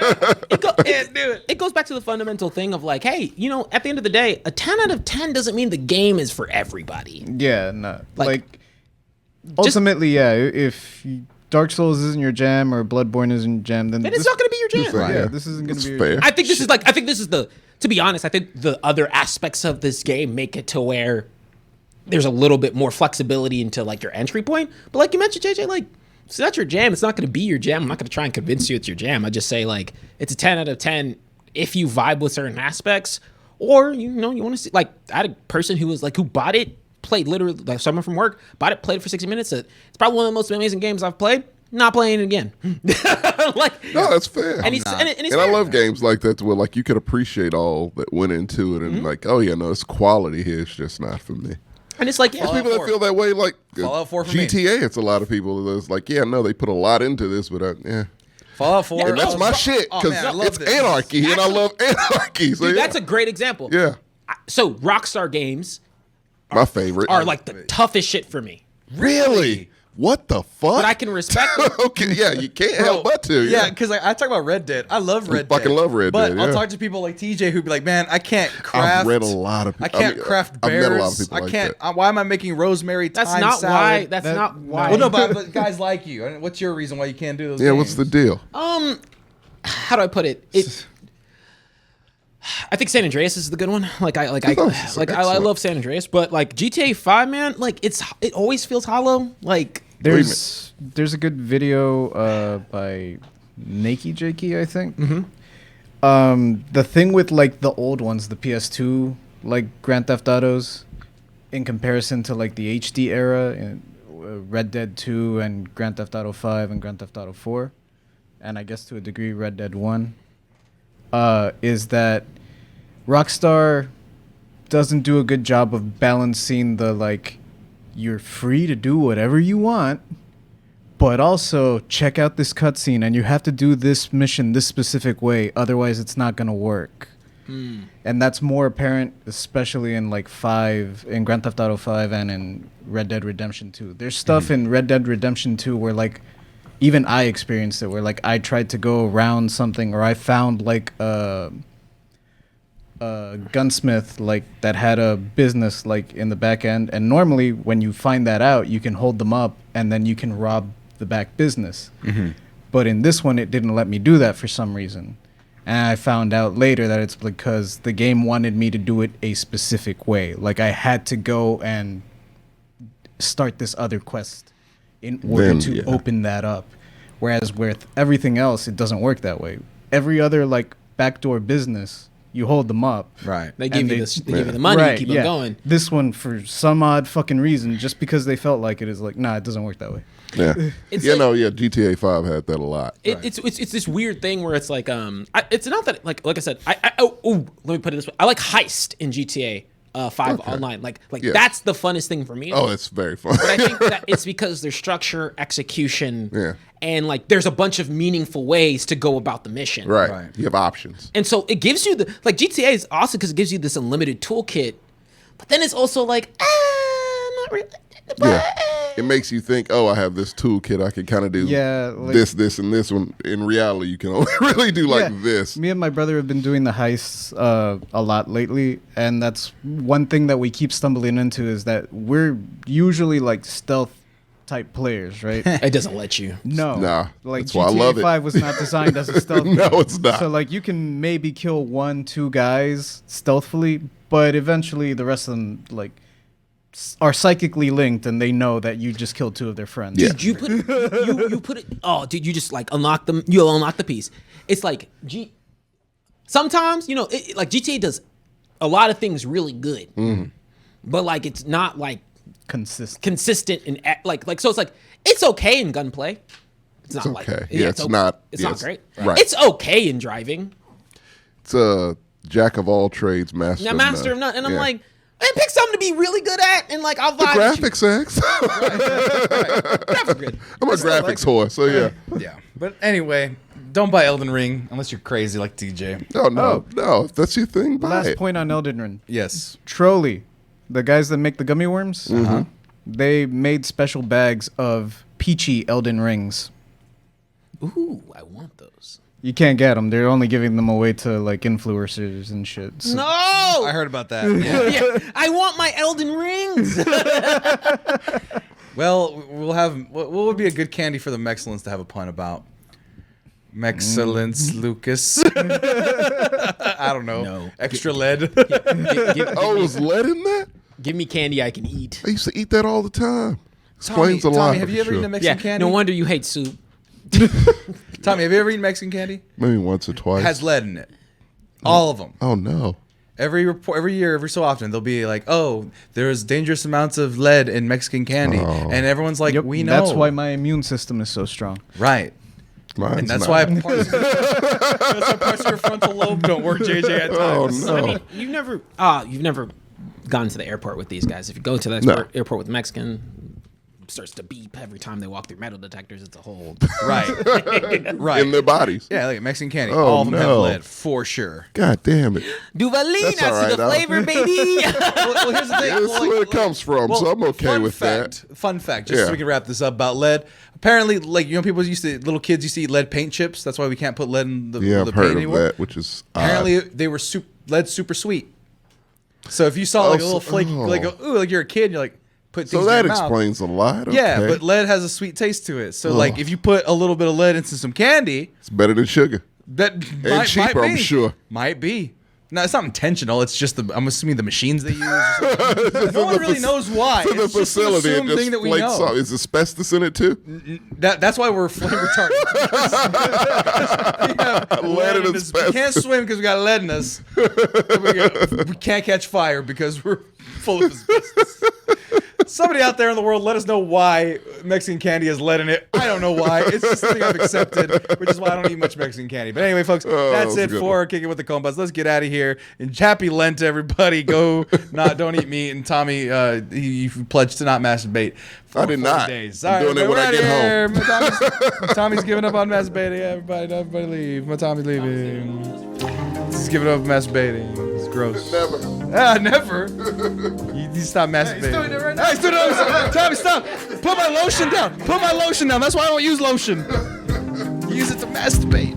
Can't do it. it goes back to the fundamental thing of like, hey, you know, at the end of the day, a 10 out of 10 doesn't mean the game is for everybody. Yeah, no. Like, Ultimately, yeah. If Dark Souls isn't your jam or Bloodborne isn't your jam, then And it's not going to be your jam. Right. Yeah, Yeah. this isn't gonna It's be your fair. jam. I think this is the, to be honest, I think the other aspects of this game make it to where there's a little bit more flexibility into like your entry point. But like you mentioned, JJ, like, it's not your jam. It's not going to be your jam. I'm not going to try and convince you it's your jam. I just say like, it's a 10 out of 10 if you vibe with certain aspects, or, you know, you want to see, like, I had a person who was like, who bought it, played literally, like someone from work, bought it, played it for 60 minutes. It's probably one of the most amazing games I've played. Not playing it again. Like, No, that's fair. and, he's, and it's And I fair. love games like that where like you could appreciate all that went into it and like, oh yeah, no, it's quality here. It's just not for me. And it's like, yeah, There's people that 4. feel that way, like Fallout 4 for me. GTA. It's a lot of people that's like, yeah, no, they put a lot into this, but yeah, Fallout 4. and that's my shit Oh, because man, I love it's this. anarchy, and I love anarchy. So dude, yeah, that's a great example. yeah, So Rockstar games my favorite. are like the toughest shit for me. really what the fuck? But I can respect it. Okay, yeah, you can't help but to. Yeah, because I talk about Red Dead. I love Red Dead. fucking love Red but Dead, I'll yeah. talk to people like TJ who'd be like, man, I can't craft. I've read a lot of people. I can't craft I've bears. met a lot of people I like can't. that. Why am I making rosemary That's thyme not salad? why. That's That- not why. Well, no, but guys like you. I mean, what's your reason why you can't do those? Yeah, games? what's the deal? How do I put it? I think San Andreas is the good one. I excellent. love San Andreas, but like GTA 5, man, like it always feels hollow. Like There's a good video by Nakey Jakey, I think. The thing with like the old ones, the PS2 like Grand Theft Autos, in comparison to like the HD era, Red Dead 2 and Grand Theft Auto 5 and Grand Theft Auto 4, and I guess to a degree Red Dead 1, is that Rockstar doesn't do a good job of balancing the like, you're free to do whatever you want, but also check out this cutscene and you have to do this mission this specific way, otherwise it's not gonna work. And that's more apparent, especially in like in Grand Theft Auto 5 and in Red Dead Redemption 2. There's stuff in Red Dead Redemption 2 where like, even I experienced it, where like I tried to go around something, or I found like a gunsmith like that had a business like in the back end, and normally when you find that out, you can hold them up and then you can rob the back business. But in this one, it didn't let me do that for some reason. And I found out later that it's because the game wanted me to do it a specific way. Like, I had to go and start this other quest in order to open that up. Whereas with everything else, it doesn't work that way. Every other, like, backdoor business, you hold them up. Right. They give you the money and keep them going. This one, for some odd fucking reason, just because they felt like it, is like, nah, it doesn't work that way. Yeah. It's GTA 5 had that a lot. It's this weird thing where it's like it's not that like I said let me put it this way, I like heist in GTA 5 online, like that's the funnest thing for me. Oh, it's very fun. But I think that it's because there's structure, execution, and like there's a bunch of meaningful ways to go about the mission. Right. You have options. And so it gives you the like GTA is awesome because it gives you this unlimited toolkit, but then it's also like not really. It makes you think, oh, I have this toolkit. I can kind of do this, and this one. In reality, you can only really do like this. Me and my brother have been doing the heists a lot lately, and that's one thing that we keep stumbling into is that we're usually like stealth type players, right? It doesn't let you. No. Nah, like that's why I GTA love it. 5 was not designed as a stealth. No, it's not. So like you can maybe kill 1-2 guys stealthily, but eventually the rest of them like are psychically linked and they know that you just killed 2 of their friends. Did you put you put it? Oh, dude, you just like unlock them. You unlock the piece. It's like sometimes like GTA does a lot of things really good, but like it's not like consistent and like so it's like it's okay in gunplay. It's not okay. like It's not. It's not great. Right. It's okay in driving. It's a jack of all trades, master. Now, master of none, and I'm like. And pick something to be really good at, and like I'll vibe. Graphics, X. Graphics good. I'm a graphics whore, so yeah. Yeah. But anyway, don't buy Elden Ring unless you're crazy like DJ. No. If that's your thing, buy Last it. point on Elden Ring. Yes. Trolley, the guys that make the gummy worms, they made special bags of peachy Elden Rings. Ooh, I want those. You can't get them. They're only giving them away to like influencers and shit. So. No, I heard about that. Yeah. I want my Elden Rings. Well, we'll have what would be a good candy for the Mexcellence to have a pun about? Mexcellence, Lucas. I don't know. No. Extra lead. Was lead in that? Give me candy I can eat. I used to eat that all the time. Explains a lot. Tommy, have you ever eaten a Mexican candy? No wonder you hate soup. Tommy, have you ever eaten Mexican candy? Maybe once or twice. It has lead in it. All of them. Oh no. Every year, every so often, they'll be like, "Oh, there's dangerous amounts of lead in Mexican candy," and everyone's like, "We know." That's why my immune system is so strong. Right. Mine's And that's not. why parts of your frontal lobe don't work, JJ, at times. Oh no. I mean, you've never gone to the airport with these guys. If you go to the airport with Mexican, starts to beep every time they walk through metal detectors. It's a whole Right. In their bodies. Yeah, like Mexican candy. Oh, all of them have no. lead, for sure. God damn it. Duvalina That's all right, to the flavor, baby. Well, here's the thing. That's where it comes from, so I'm okay fun with fact, that. Fun fact, just so we can wrap this up about lead. Apparently, like, little kids used to eat lead paint chips. That's why we can't put lead in the, Yeah, the I've heard paint of anymore. that, which is Apparently, they were lead super sweet. So if you saw like a little flaky, like you're a kid, and you're like, put things so in that your mouth. explains a lot. Okay. Yeah, but lead has a sweet taste to it. So like, if you put a little bit of lead into some candy, it's better than sugar. that And cheaper, I'm sure. Might be. No, it's not intentional. It's just I'm assuming the machines they use. No one really knows why. For the It's just an facility, it assumed just thing that we flakes know. off. Is asbestos in it too? That's why we're flame retardant. Lead and We asbestos. can't swim because we got lead in us. We can't catch fire because we're full of asbestos. Somebody out there in the world, let us know why Mexican candy has lead in it. I don't know why. It's just something I've accepted, which is why I don't eat much Mexican candy. But anyway, folks, that's it for Kicking with the Compas. Let's get out of here. And happy Lent to everybody. Don't eat meat. And Tommy, you pledged to not masturbate. I did not. Days. I'm doing it when I get home. Tommy's giving up on masturbating. Everybody leave. My Tommy's leaving. He's giving up on masturbating. It's gross. Never. Never. You stop masturbating. He's doing it right now. He's doing it. Tommy, stop. Put my lotion down. That's why I don't use lotion. Use it to masturbate.